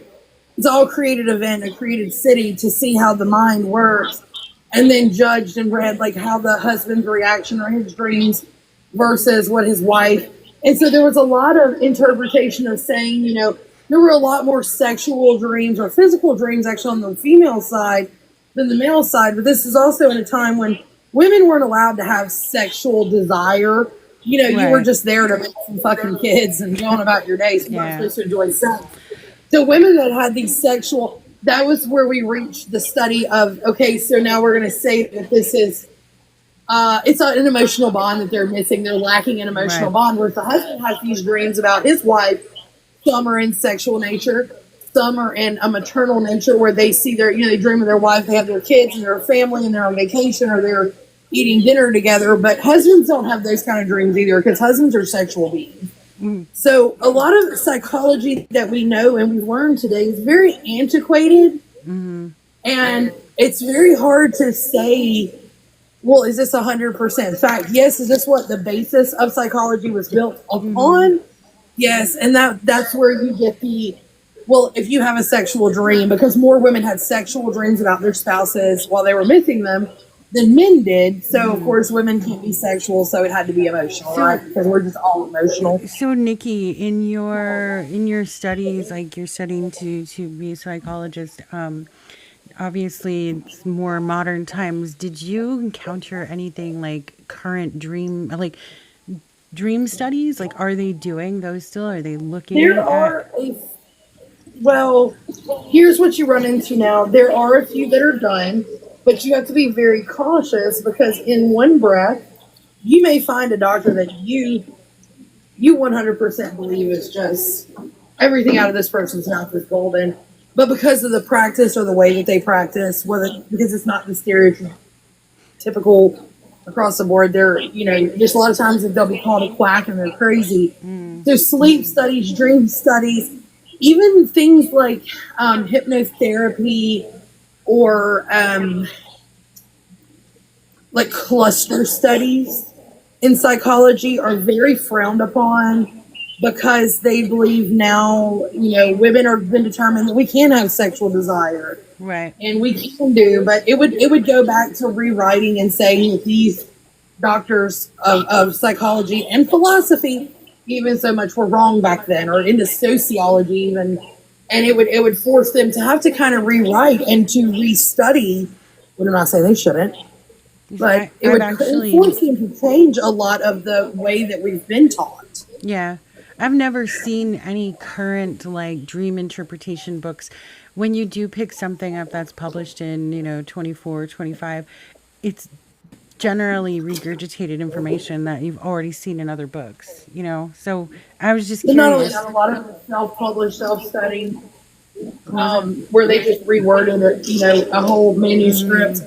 it's all created event, a created city, to see how the mind works, and then judged and read like how the husband's reaction or his dreams versus what his wife. And so there was a lot of interpretation of saying, there were a lot more sexual dreams or physical dreams actually on the female side than the male side. But this is also in a time when women weren't allowed to have sexual desire. You were Right. just there to make some fucking kids and go on about your days. You weren't Yeah. supposed to enjoy sex. So women that had these sexual, that was where we reached the study of, okay, so now we're going to say that this is, it's not an emotional bond that they're missing. They're lacking an emotional Right. bond. Whereas the husband has these dreams about his wife. Some are in sexual nature. Some are in a maternal nature where they see they dream of their wife. They have their kids and their family and they're on vacation or they're eating dinner together. But husbands don't have those kind of dreams either because husbands are sexual beings. So a lot of psychology that we know and we've learned today is very antiquated. And it's very hard to say, well, is this 100% fact? Yes. Is this what the basis of psychology was built upon? Yes. And that's where you get well, if you have a sexual dream, because more women had sexual dreams about their spouses while they were missing them than men did. So, of course, women can't be sexual, so it had to be emotional, right? Because we're just all emotional. So Nikki, in your studies, like you're studying to be a psychologist, obviously it's more modern times. Did you encounter anything like current dream studies? Like, are they doing those still? Are they looking There at? are well, here's what you run into now. There are a few that are done, but you have to be very cautious because in one breath, you may find a doctor that you 100% believe is just everything out of this person's mouth is golden, but because of the practice or the way that they practice, whether because it's not the stereotypical across the board, there's a lot of times that they'll be called a quack and they're crazy. There's sleep studies, dream studies, even things like hypnotherapy or like cluster studies in psychology are very frowned upon because they believe now, women have been determined that we can have sexual desire. Right. And we can do, but it would go back to rewriting and saying that these doctors of psychology and philosophy even so much were wrong back then, or into sociology even, and it would force them to have to kind of rewrite and to restudy. What am I saying? They shouldn't. But it would force them to change a lot of the way that we've been taught. Yeah. I've never seen any current like dream interpretation books. When you do pick something up that's published in, 24, 25, it's generally regurgitated information that you've already seen in other books, So I was just curious. Not only that, a lot of self-published, self-study, where they just reworded it, a whole manuscript.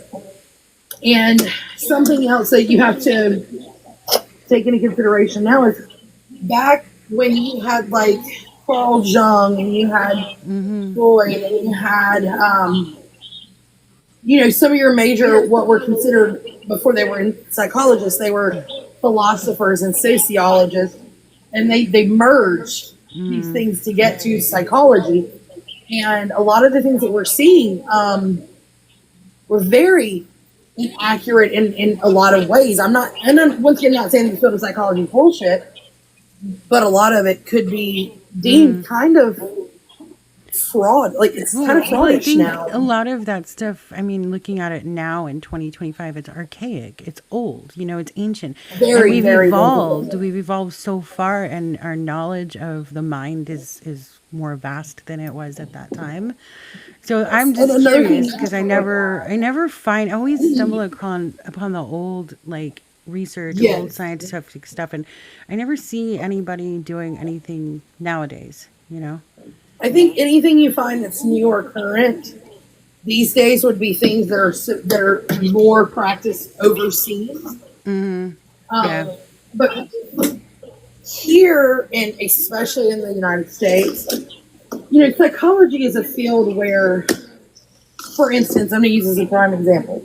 And something else that you have to take into consideration now is back when you had like Carl Jung and you had Freud and you had, some of your major, what were considered before they were psychologists, they were philosophers and sociologists, and they merged these things to get to psychology. And a lot of the things that we're seeing were very inaccurate in a lot of ways. I'm once again not saying that field of psychology is bullshit, but a lot of it could be deemed kind of fraud. Like it's kind of fraudish now. A lot of that stuff, looking at it now in 2025, it's archaic. It's old. It's ancient. Very, we've very evolved. We've evolved so far, and our knowledge of the mind is more vast than it was at that time. So I'm just curious because I always stumble upon the old like research, old scientific stuff, and I never see anybody doing anything nowadays. I think anything you find that's new or current these days would be things that are more practiced overseas. But here, and especially in the United States, psychology is a field where, for instance, I'm going to use as a prime example,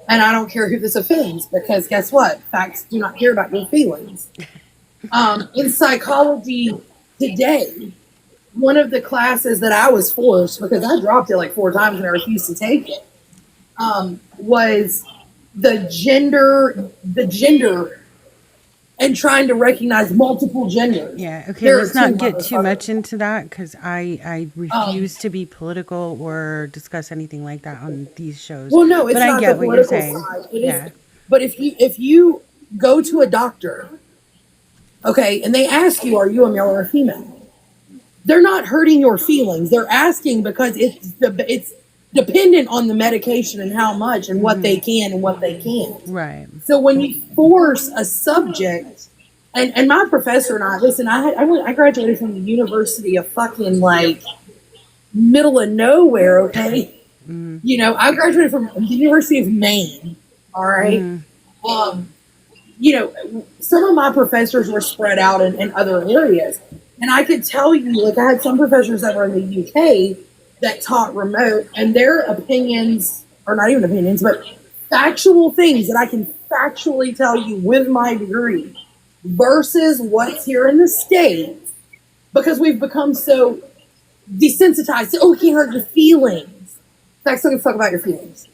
and I don't care who this offends, because guess what? Facts do not care about your feelings. In psychology today, one of the classes that I was forced, because I dropped it like 4 times and I refused to take it, was the gender and trying to recognize multiple genders. Yeah, okay, let's not get too much into that because I refuse to be political or discuss anything like that on these shows. Well, no, it's but not I get the what you're political saying. side. It is, but if you go to a doctor, okay, and they ask you, are you a male or a female? They're not hurting your feelings. They're asking because it's dependent on the medication and how much and what they can and what they can't. Right. So when you force a subject, and my professor and I, listen, I graduated from the University of fucking like middle of nowhere, okay? I graduated from the University of Maine, all right? Some of my professors were spread out in other areas. And I could tell you, like, I had some professors that were in the UK that taught remote, and their opinions, or not even opinions, but factual things that I can factually tell you with my degree versus what's here in the States, because we've become so desensitized to, we can't hurt your feelings. Facts don't give a fuck about your feelings.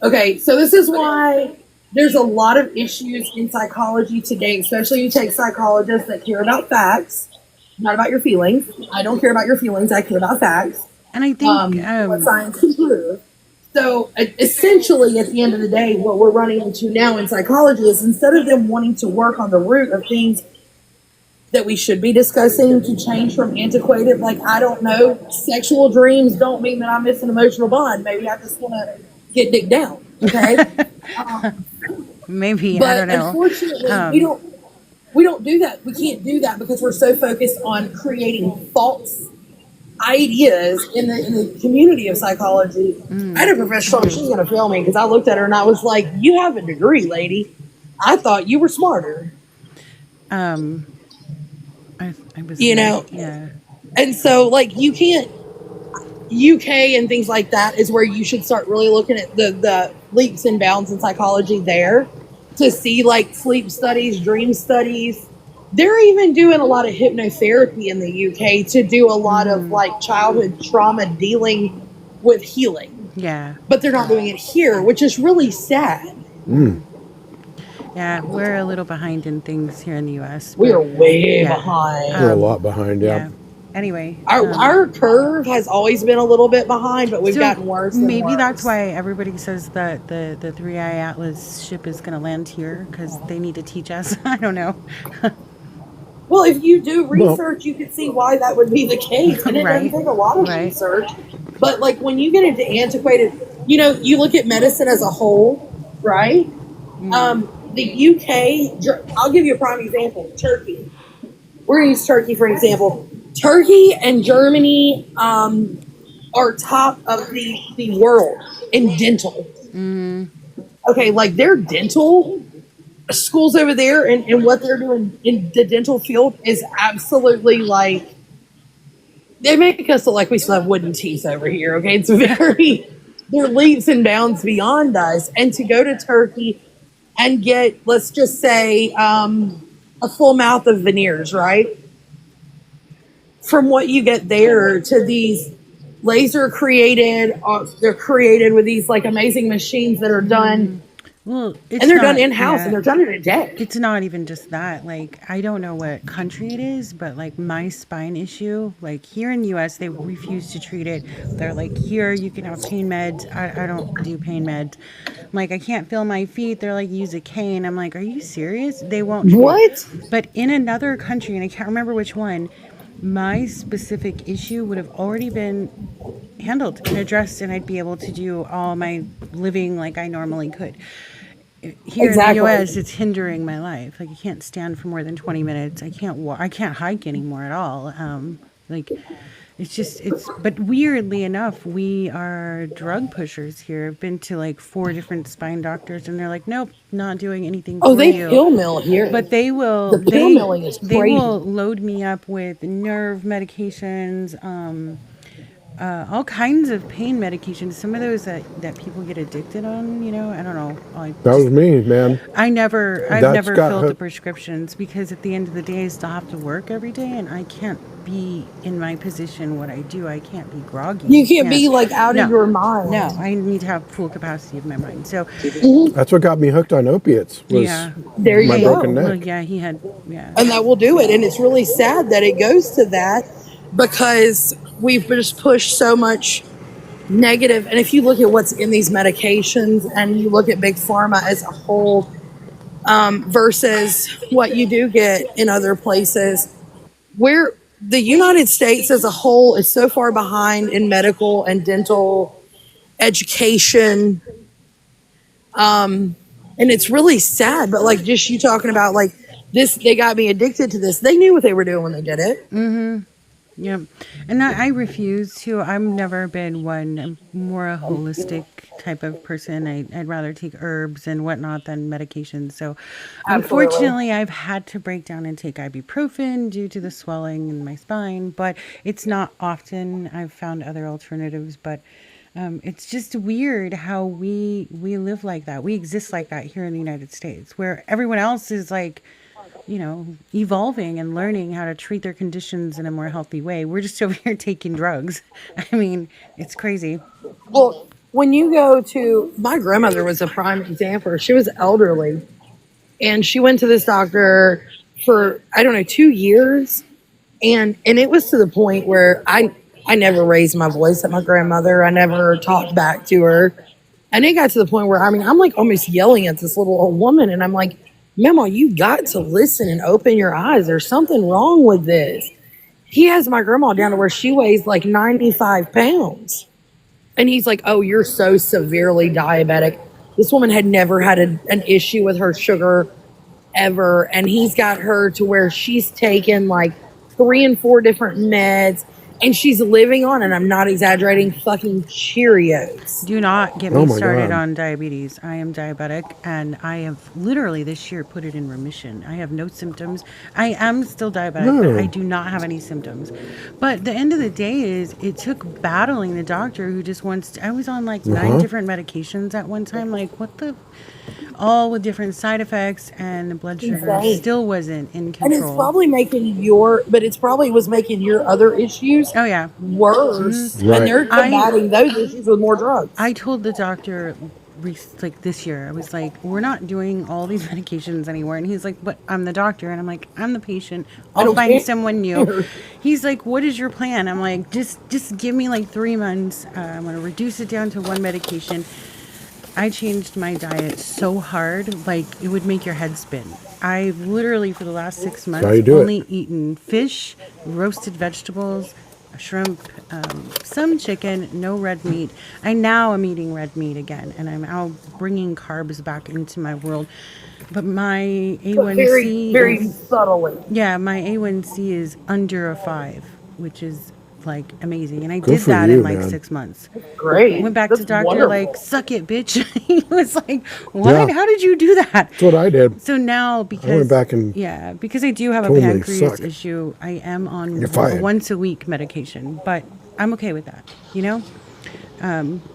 Okay, so this is why there's a lot of issues in psychology today, especially you take psychologists that care about facts, not about your feelings. I don't care about your feelings. I care about facts. And I think what science can prove. So essentially, at the end of the day, what we're running into now in psychology is instead of them wanting to work on the root of things that we should be discussing to change from antiquated, like, I don't know, sexual dreams don't mean that I miss an emotional bond. Maybe I just want to get dick down. Okay. maybe I But don't know. unfortunately, Um, we don't do that. We can't do that because we're so focused on creating false ideas in the community of psychology. I had a professor told me she's going to fail me because I looked at her and I was like, "You have a degree, lady. I thought you were smarter." um, I was You gonna, know, yeah. and so like you can't. UK and things like that is where you should start really looking at the leaps and bounds in psychology there to see like sleep studies, dream studies. They're even doing a lot of hypnotherapy in the UK to do a lot of like childhood trauma dealing with healing. Yeah. But they're not doing it here, which is really sad. Yeah, we're a little behind in things here in the U.S., We but are way yeah, behind. We're a lot behind. yeah. Yeah. Anyway, Our curve has always been a little bit behind, but we've so gotten worse and maybe that's worse. why everybody says that the Three Eye Atlas ship is going to land here because they need to teach us. I don't know. Well, if you do Well, research, you can see why that would be the case. And it doesn't Right. take a lot of Right. research. But like when you get into antiquated, you look at medicine as a whole, right? The UK, I'll give you a prime example. Turkey. We're going to use Turkey for example. Turkey and Germany are top of the world in dental. Okay, like their dental schools over there and what they're doing in the dental field is absolutely like they make us look like we still have wooden teeth over here. Okay, it's very they're leaps and bounds beyond us. And to go to Turkey and get, let's just say, a full mouth of veneers, right? From what you get there to these laser created, they're created with these like amazing machines that are done, Well, and it's they're done not. in house, Yeah. and they're done in a day. It's not even just that. Like, I don't know what country it is, but like my spine issue, like here in the US, they refuse to treat it. They're like, here, you can have pain meds. I don't do pain meds. I'm like, I can't feel my feet. They're like, use a cane. I'm like, are you serious? They won't treat it. What? But in another country, and I can't remember which one, my specific issue would have already been handled and addressed, and I'd be able to do all my living like I normally could. Here in the Exactly. U.S., it's hindering my life. Like I can't stand for more than 20 minutes. I can't walk. I can't hike anymore at all. Like it's just it's. But weirdly enough, we are drug pushers here. I've been to like 4 different spine doctors, and they're like, nope, not doing anything Oh, for they you. pill mill here. But they will The pill milling is they crazy. will load me up with nerve medications, all kinds of pain medications. Some of those that people get addicted on. I don't know. that was me, man. I've That's never got filled her- the prescriptions because at the end of the day, I still have to work every day, and I can't be in my position. What I do, I can't be groggy. You can't be like out of your mind. No, I need to have full capacity of my mind. So, That's what got me hooked on opiates. Was yeah. There you my go. broken Well, neck. yeah, he had, yeah. And that will do it. And it's really sad that it goes to that because we've just pushed so much negative. And if you look at what's in these medications and you look at big pharma as a whole versus what you do get in other places, where the United States as a whole is so far behind in medical and dental education. And it's really sad, but like just you talking about like this, they got me addicted to this. They knew what they were doing when they did it. Yep. And I refuse to. I've never been one. I'm more a holistic type of person. I'd rather take herbs and whatnot than medications. So Absolutely. unfortunately, I've had to break down and take ibuprofen due to the swelling in my spine, but it's not often. I've found other alternatives, but it's just weird how we live like that. We exist like that here in the United States, where everyone else is like, evolving and learning how to treat their conditions in a more healthy way. We're just over here taking drugs. I mean, it's crazy. Well, when you go to, my grandmother was a prime example. She was elderly and she went to this doctor for, I don't know, 2 years. And it was to the point where I never raised my voice at my grandmother. I never talked back to her. And it got to the point where, I'm like almost yelling at this little old woman. And I'm like, Mama, you got to listen and open your eyes. There's something wrong with this. He has my grandma down to where she weighs like 95 pounds. And he's like, oh, you're so severely diabetic. This woman had never had an issue with her sugar ever, and he's got her to where she's taken like 3 and 4 different meds, and she's living on, and I'm not exaggerating, fucking Cheerios. Do not get Oh me my started God. on diabetes. I am diabetic and I have literally this year put it in remission. I have no symptoms. I am still diabetic, but I do not have any symptoms. But the end of the day is it took battling the doctor who just wants to, I was on like 9 different medications at one time. Like, what the? All with different side effects, and the blood sugar Insane. still wasn't in And it's control. probably making but it's probably was making your other issues Oh, yeah. worse. Right. And they're combating those issues with more drugs. I told the doctor like this year, I was like, we're not doing all these medications anymore. And he's like, but I'm the doctor. And I'm like, I'm the patient. I'll don't find care. someone new. He's like, what is your plan? I'm like, just give me like 3 months. I'm going to reduce it down to 1 medication. I changed my diet so hard, like it would make your head spin. I've literally, for the last 6 how you months, do it. only eaten fish, roasted vegetables, shrimp, some chicken, no red meat. I now am eating red meat again, and I'm out bringing carbs back into my world. But my But very, A1C very is, subtly. yeah, my A1C is under a 5, which is like amazing. And I Good did for that you, in like man. 6 months. Great. Went back That's to doctor, wonderful. like, suck it, bitch. He was like, what? Yeah. How did you do that? That's what I did. So now, because back and yeah, because I do have a told me, pancreas "Suck." issue, I am on You're a fired. once a week medication, but I'm okay with that, you know.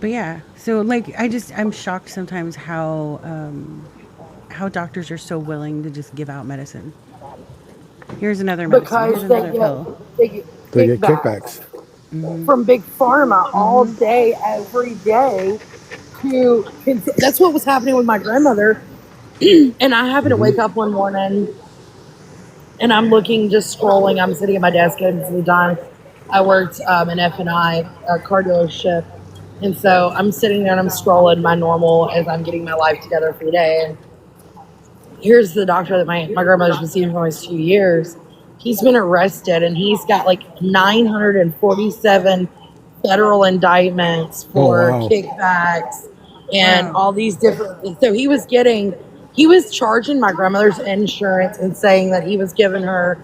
But yeah, so like I'm shocked sometimes how doctors are so willing to just give out medicine. Here's another medicine. Here's Because they another get, pill. they get They get kickbacks kickbacks. from big pharma all day, every day. That's what was happening with my grandmother. And I happened to wake up one morning and I'm looking, just scrolling. I'm sitting at my desk at the time. I worked an F&I, a car dealership. And so I'm sitting there and I'm scrolling my normal as I'm getting my life together for the day. And here's the doctor that my grandmother's been seeing for almost 2 years. He's been arrested and he's got like 947 federal indictments for wow. kickbacks and Wow. all these different. So he was charging my grandmother's insurance and saying that he was giving her,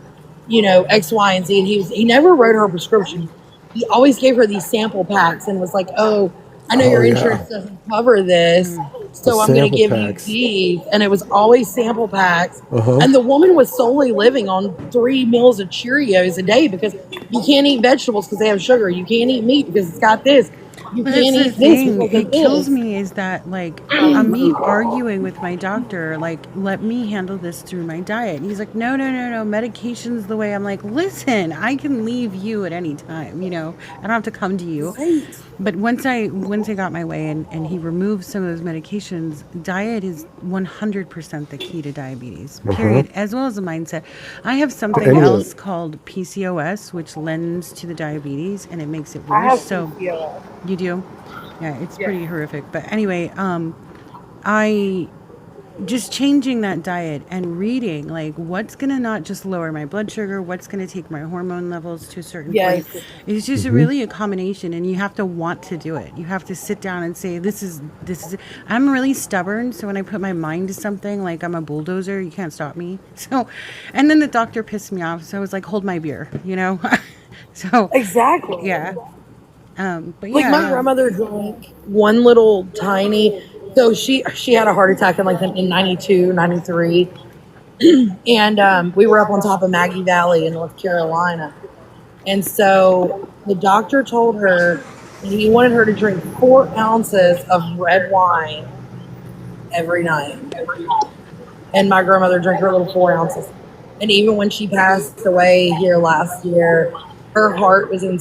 X, Y, and Z. And he never wrote her a prescription. He always gave her these sample packs and was like, "Oh, I know Oh, your yeah. insurance doesn't cover this, so I'm going to sample give packs. you these." And it was always sample packs. Uh-huh. And the woman was solely living on 3 meals of Cheerios a day because you can't eat vegetables because they have sugar. You can't eat meat because it's got this. You But can't it's the eat this thing. because It of kills this. me is that like I'm me arguing with my doctor, like, let me handle this through my diet. And he's like, no, no, no, no, medication's the way. I'm like, listen, I can leave you at any time, I don't have to come to you. Right. But once I got my way and he removed some of those medications, diet is 100% the key to diabetes, period, as well as a mindset. I have something Any of else it. called PCOS, which lends to the diabetes and it makes it I have worse. So PCOS. you do? Yeah, it's Yeah. pretty horrific. But anyway, I just changing that diet and reading like what's gonna not just lower my blood sugar, what's gonna take my hormone levels to a certain Yes. point. It's just really a combination, and you have to want to do it. You have to sit down and say, this is it. I'm really stubborn, so when I put my mind to something, like I'm a bulldozer, you can't stop me. So, and then the doctor pissed me off, so I was like, hold my beer, So Exactly. yeah. But Like yeah, my grandmother drank one little tiny. So she had a heart attack in 92, 93. And we were up on top of Maggie Valley in North Carolina. And so the doctor told her that he wanted her to drink 4 ounces of red wine every night. And my grandmother drank her little 4 ounces. And even when she passed away here last year, her heart was in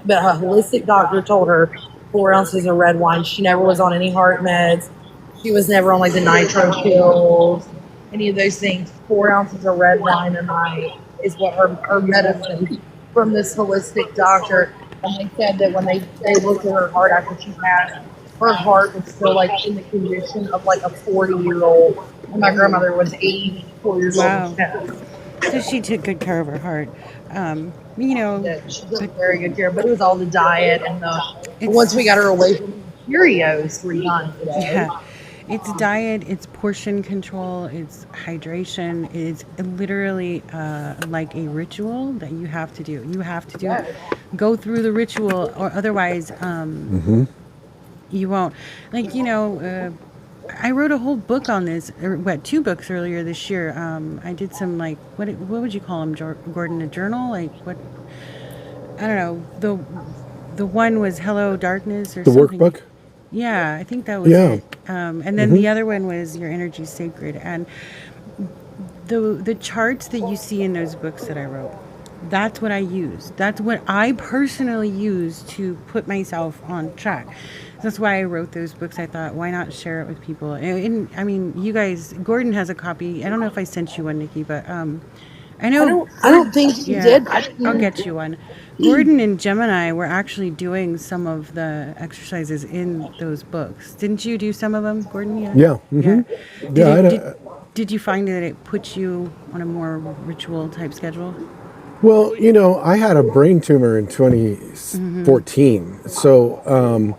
but a holistic doctor told her 4 ounces of red wine. She never was on any heart meds. She was never on like the nitro pills, any of those things. 4 ounces of red wine a night is what her medicine from this holistic doctor. And they said that when they looked at her heart after she passed, her heart was still like in the condition of like a 40-year-old. And my grandmother was 84 years Wow. old. Yeah. so she took good care of her heart. That she took very good care of, but it was all the diet and It's- once we got her away from Cheerios 3 times a day. Yeah. It's diet, it's portion control, it's hydration. It's literally like a ritual that you have to do. You have to do it. Yes. Go through the ritual, or otherwise, you won't. Like, I wrote a whole book on this, or what, two books earlier this year. I did some, like, what would you call them, Gordon? A journal? Like, what? I don't know. The one was Hello Darkness or The something. workbook. Yeah, I think that was Yeah. it. And then the other one was Your Energy Sacred. And the charts that you see in those books that I wrote, that's what I use. That's what I personally use to put myself on track. That's why I wrote those books. I thought, why not share it with people? And I mean, you guys, Gordon has a copy. I don't know if I sent you one, Nikki, but I know. I don't think you Yeah, did. I'll get you one. Gordon and Gemini were actually doing some of the exercises in those books. Didn't you do some of them, Gordon? Yeah. Yeah. Yeah. Yeah. I Did you find that it puts you on a more ritual type schedule? Well, I had a brain tumor in 2014. So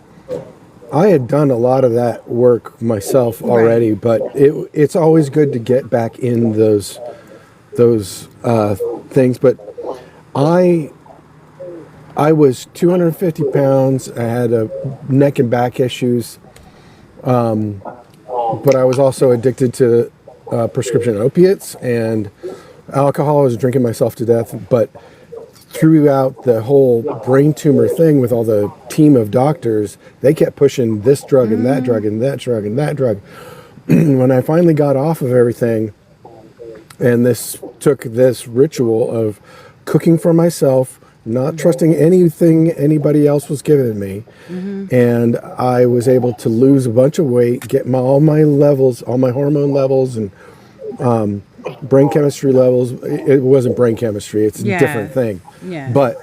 I had done a lot of that work myself already, but it's always good to get back in those things. But I was 250 pounds. I had neck and back issues, but I was also addicted to prescription opiates and alcohol. I was drinking myself to death. But throughout the whole brain tumor thing with all the team of doctors, they kept pushing this drug and that drug and that drug and that drug. When I finally got off of everything, and this took this ritual of cooking for myself, not trusting anything anybody else was giving me. And I was able to lose a bunch of weight, get all my levels, all my hormone levels and brain chemistry levels. It wasn't brain chemistry, it's a different thing. Yeah. But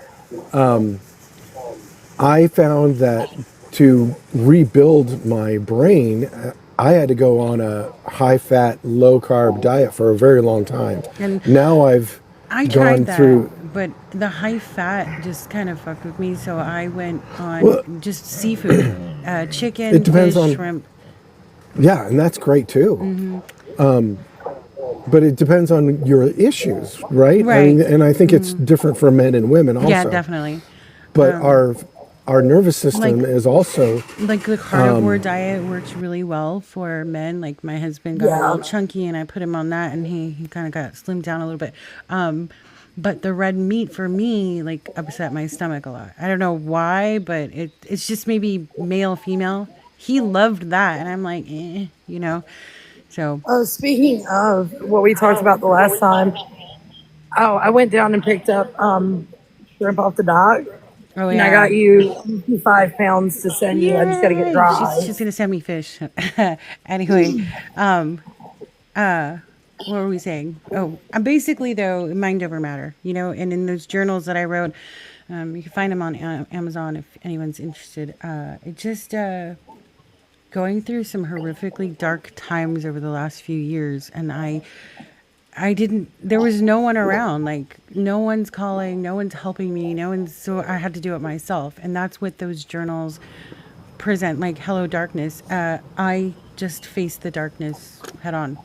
I found that to rebuild my brain, I had to go on a high-fat, low-carb diet for a very long time. And now I've I gone tried that, through. but the high fat just kind of fucked with me. So I went on just seafood, chicken, It depends fish, on- shrimp. Yeah, and that's great too. But it depends on your issues, right? Right. And I think it's different for men and women also. Yeah, definitely. But our nervous system is also Like the carnivore diet works really well for men. Like my husband got a little chunky, and I put him on that, and he kind of got slimmed down a little bit. But the red meat for me like upset my stomach a lot. I don't know why, but it's just maybe male, female. He loved that, and I'm like, So Speaking of what we talked about the last time, I went down and picked up shrimp off the dock. oh And yeah, I got you 5 pounds to send you. I just got to get Yay! dry. She's gonna send me fish. Anyway, what were we saying? Oh, basically though, mind over matter. And in those journals that I wrote, you can find them on Amazon if anyone's interested. It just going through some horrifically dark times over the last few years, and I didn't, there was no one around, like no one's calling, no one's helping me, so I had to do it myself. And that's what those journals present, like Hello Darkness. I just faced the darkness head on,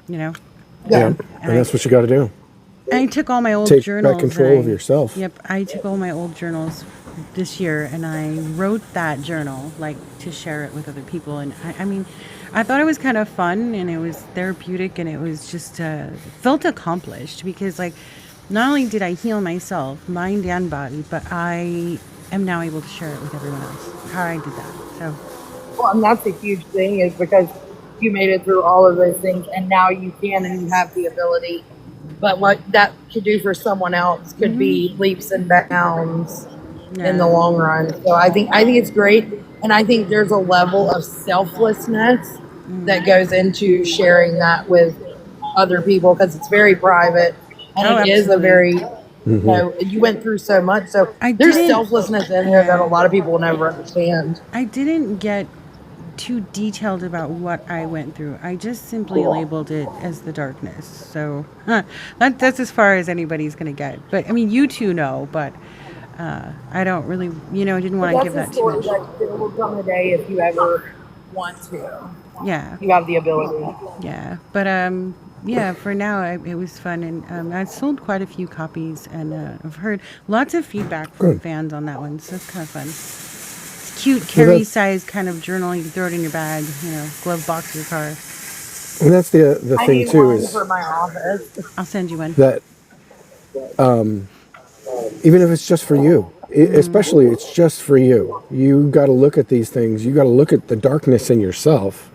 yeah, and that's what you got to do. I took all my old Take journals. back control of yourself. Yep, I took all my old journals this year, and I wrote that journal like to share it with other people. And I mean, I thought it was kind of fun, and it was therapeutic, and it was just felt accomplished because like not only did I heal myself, mind and body, but I am now able to share it with everyone else. How I did that. So Well, and that's a huge thing is because you made it through all of those things, and now you can and you have the ability. But what that could do for someone else could be leaps and bounds in the long run. So I think it's great, and I think there's a level of selflessness that goes into sharing that with other people because it's very private, and it is a very you went through so much. So there's selflessness in there that a lot of people will never understand. I didn't get too detailed about what I went through. I just simply labeled it as the darkness. So that's as far as anybody's going to get. But I mean, you two know, but I don't really, I didn't want to give that too much. That will come a day if you ever want to. Yeah. You have the ability. Yeah, but yeah. For now, it was fun, and I sold quite a few copies, and I've heard lots of feedback from Good. fans on that one. So it's kind of fun. It's cute, Well, carry size kind of journal. You can throw it in your bag, glove box of your car. and that's the I thing need too, one is for my office. I'll send you one. that even if it's just for you, especially it's just for you. You got to look at these things. You got to look at the darkness in yourself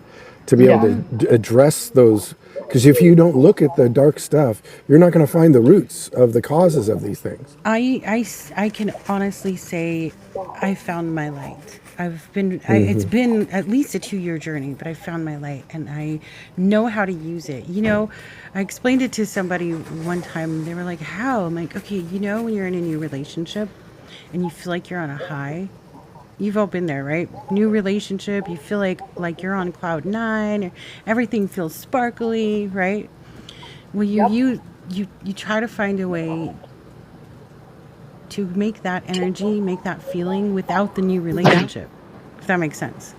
to be able Yeah. to address those. Because if you don't look at the dark stuff, you're not going to find the roots of the causes of these things. I can honestly say I found my light. It's been at least a 2-year journey, but I found my light and I know how to use it. I explained it to somebody one time. They were like, how? I'm like, okay, when you're in a new relationship and you feel like you're on a high, you've all been there, right? New relationship, you feel like you're on cloud nine, or everything feels sparkly, right? Well, you try to find a way to make that energy, make that feeling without the new relationship, if that makes sense.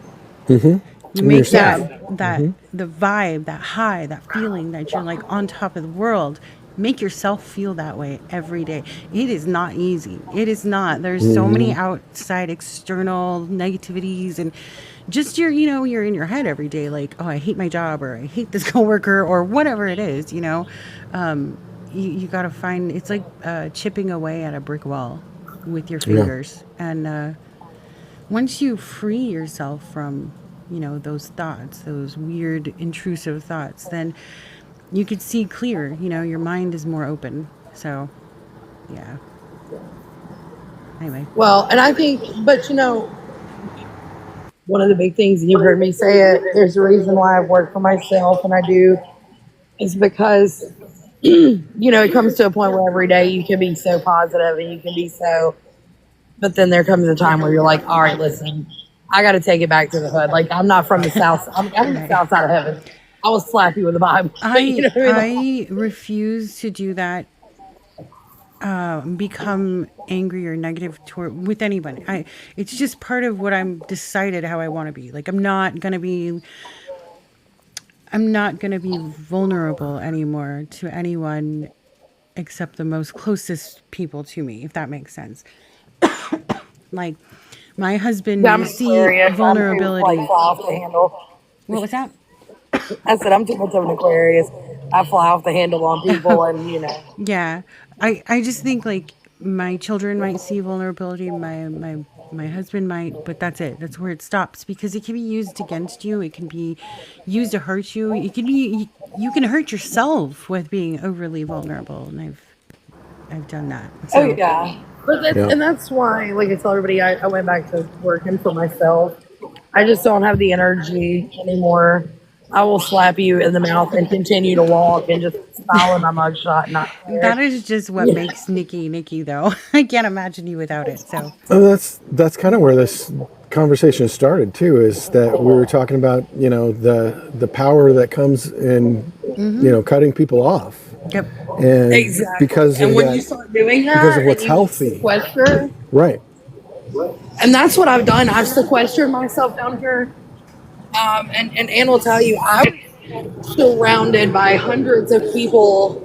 You And make yourself. that the vibe, that high, that feeling that you're like on top of the world. Make yourself feel that way every day. It is not easy. It is not. There's so many outside external negativities and just you're in your head every day like, oh, I hate my job or I hate this coworker or whatever it is. You got to find, it's like chipping away at a brick wall with your Yeah. fingers. And once you free yourself from, those thoughts, those weird, intrusive thoughts, then you could see clear. Your mind is more open. So, yeah. Anyway. Well, and I think, but one of the big things, and you've heard me say it, there's a reason why I've worked for myself and I do, is because, it comes to a point where every day you can be so positive and you can be so, but then there comes a time where you're like, all right, listen, I got to take it back to the hood. Like, I'm not from the South. I'm from the South side of heaven. I will slap you with a Bible. You know what I mean? I refuse to do that. Become angry or negative with anyone. It's just part of what I'm decided how I want to be. Like I'm not gonna be vulnerable anymore to anyone except the most closest people to me, if that makes sense. Like my husband I'm may see Aquarius. I'm too, vulnerability. like, fly off the handle. What was that? I said, I'm too much of an Aquarius. I fly off the handle on people and, Yeah, I just think like my children might see vulnerability, my husband might, but that's it. That's where it stops because it can be used against you. It can be used to hurt you. It can be you can hurt yourself with being overly vulnerable, and I've done that. oh, So yeah. But Yeah. and that's why, like I tell everybody, I went back to working for myself. I just don't have the energy anymore. I will slap you in the mouth and continue to walk and just smile in my mugshot and not that care. is just what makes Nikki, though. I can't imagine you without it. So And that's kind of where this conversation started too. Is that we were talking about the power that comes in cutting people off, yep. and Exactly. because And of when that, you start doing that, because of what's and you healthy, sequester, right? and that's what I've done. I've sequestered myself down here. And Ann will tell you, I was surrounded by hundreds of people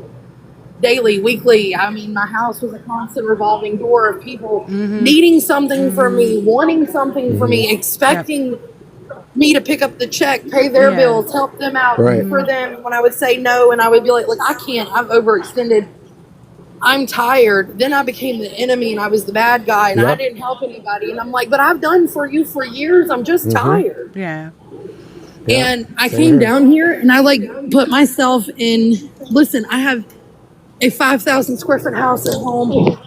daily, weekly. I mean, my house was a constant revolving door of people needing something from me, wanting something from me, expecting me to pick up the check, pay their Yeah. bills, help them out, Right. for them. When I would say no, and I would be like, look, I can't. I'm overextended. I'm tired. Then I became the enemy and I was the bad guy and I Yep. didn't help anybody. And I'm like, but I've done for you for years. I'm just tired. Yeah. Yeah. And I Same came here. down here and I put myself in. Listen, I have a 5,000 square foot house at home,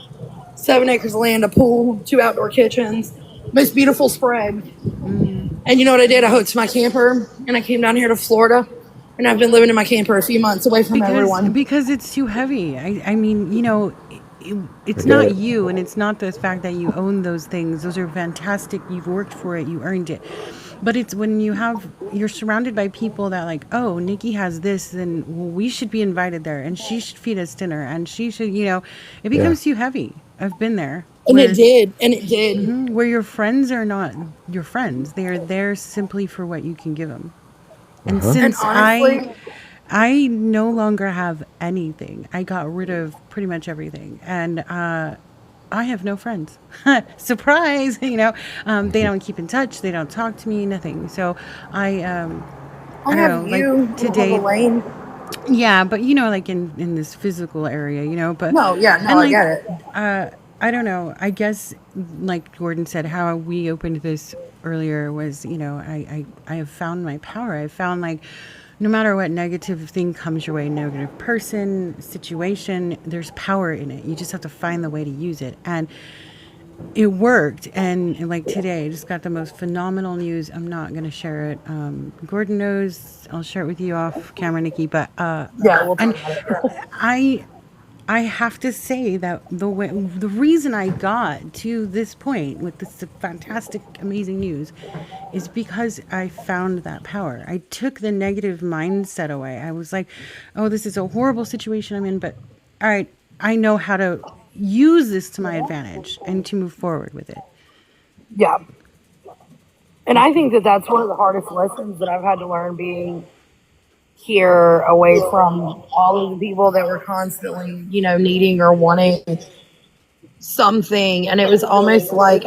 7 acres of land, a pool, 2 outdoor kitchens, most beautiful spread. And you know what I did? I hooked my camper and I came down here to Florida. And I've been living in my camper a few months away from everyone. Because it's too heavy. I mean, it's I get not it. you, and it's not the fact that you own those things. Those are fantastic. You've worked for it. You earned it. But it's when you're surrounded by people that like, oh, Nikki has this, then we should be invited there, and she should feed us dinner, and she should, it becomes too heavy. I've been there. And it did. Where your friends are not your friends. They are there simply for what you can give them. And Uh-huh. since And honestly, I no longer have anything. I got rid of pretty much everything, and I have no friends. Surprise! They don't keep in touch. They don't talk to me. Nothing. So I I don't have know. Like you, I have today, Elaine. yeah, but like in this physical area, but No, yeah, no, and I like get it. I don't know. I guess like Gordon said, how we opened this earlier was, I have found my power. I found like no matter what negative thing comes your way, negative person, situation, there's power in it. You just have to find the way to use it. And it worked. And like today, I just got the most phenomenal news. I'm not going to share it. Gordon knows. I'll share it with you off camera, Nikki. But Yeah, we'll and talk about it. I I have to say that the reason I got to this point with this fantastic, amazing news is because I found that power. I took the negative mindset away. I was like, oh, this is a horrible situation I'm in, but all right, I know how to use this to my advantage and to move forward with it. Yeah. And I think that that's one of the hardest lessons that I've had to learn being here away from all of the people that were constantly, needing or wanting something. And it was almost like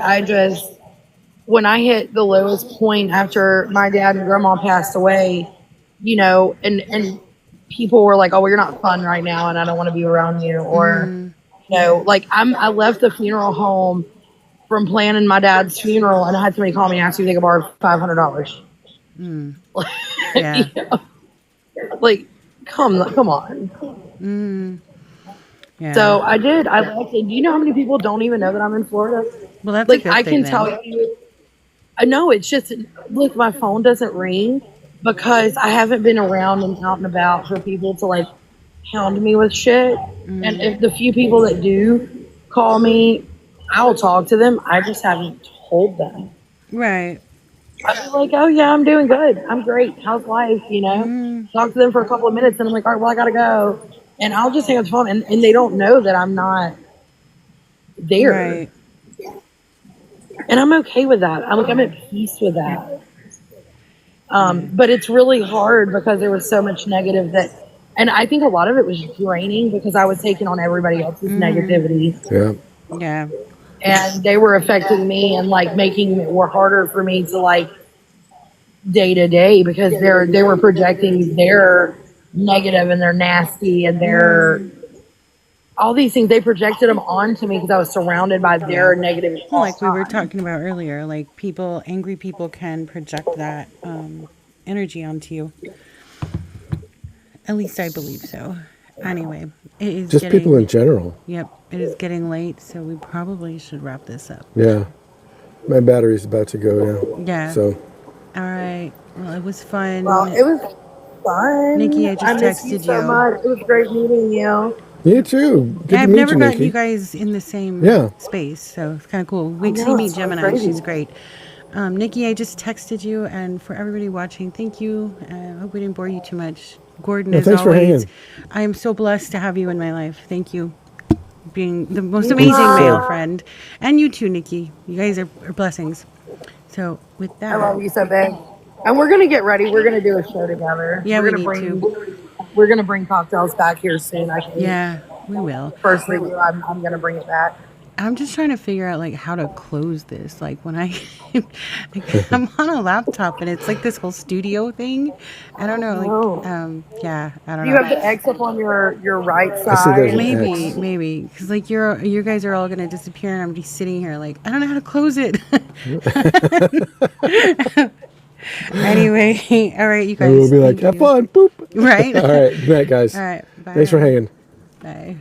when I hit the lowest point after my dad and grandma passed away, and people were like, oh, well, you're not fun right now and I don't want to be around you. Or, like I left the funeral home from planning my dad's funeral and I had somebody call me and ask me if they could borrow $500. Yeah. Like, come on. Yeah. So I did. I left. And do you know how many people don't even know that I'm in Florida? Well, that's a Like, good I thing can tell then. you. I know it's just, look, my phone doesn't ring because I haven't been around and out and about for people to like hound me with shit. And if the few people that do call me, I'll talk to them. I just haven't told them. Right. I'd be like, oh yeah, I'm doing good. I'm great. How's life? Talk to them for a couple of minutes and I'm like, all right, well, I gotta go. And I'll just hang up the phone and they don't know that I'm not there. Right. And I'm okay with that. I'm at peace with that. But it's really hard because there was so much negative and I think a lot of it was draining because I was taking on everybody else's negativity. Yeah. Yeah. And they were affecting me and like making it more harder for me to like day to day because they were projecting their negative and their nasty and their all these things. They projected them onto me because I was surrounded by their negative. Well, like we were talking about earlier, like angry people can project that energy onto you. At least I believe so. Anyway, it is Just getting, people in general. Yep, it is getting late, so we probably should wrap this up. Yeah. My battery's about to go now. Yeah. So. All right. Well, it was fun. Well, it was fun. Nikki, I just miss you texted so you. much. It was great meeting you. You too. Good Yeah, to I've meet never you, got Nikki. you guys in the same space, so it's kind of cool. Wait till you know, meet it's so Gemini. crazy. She's great. Nikki, I just texted you, and for everybody watching, thank you. I hope we didn't bore you too much. Gordon, No, as thanks for always, hanging. I am so blessed to have you in my life. Thank you. Being the most amazing male friend. And you too, Nikki. You guys are blessings. So with I that, love you so big. And we're gonna get ready. We're gonna do a show together. Yeah, we're we gonna need to. We're gonna bring cocktails back here soon. I think. Yeah, we will. Firstly, I'm gonna bring it back. I'm just trying to figure out like how to close this. Like when I'm on a laptop and it's like this whole studio thing. I don't know. Like yeah, I don't You know. have the X up on your right I see there's side. an Maybe because like you guys are all gonna disappear and I'm just sitting here like I don't know how to close it. Anyway, all right, you guys. And we'll be like, thank have you. fun. Boop. Right. All right. Good night, guys. All right. Bye. Thanks for hanging. Bye.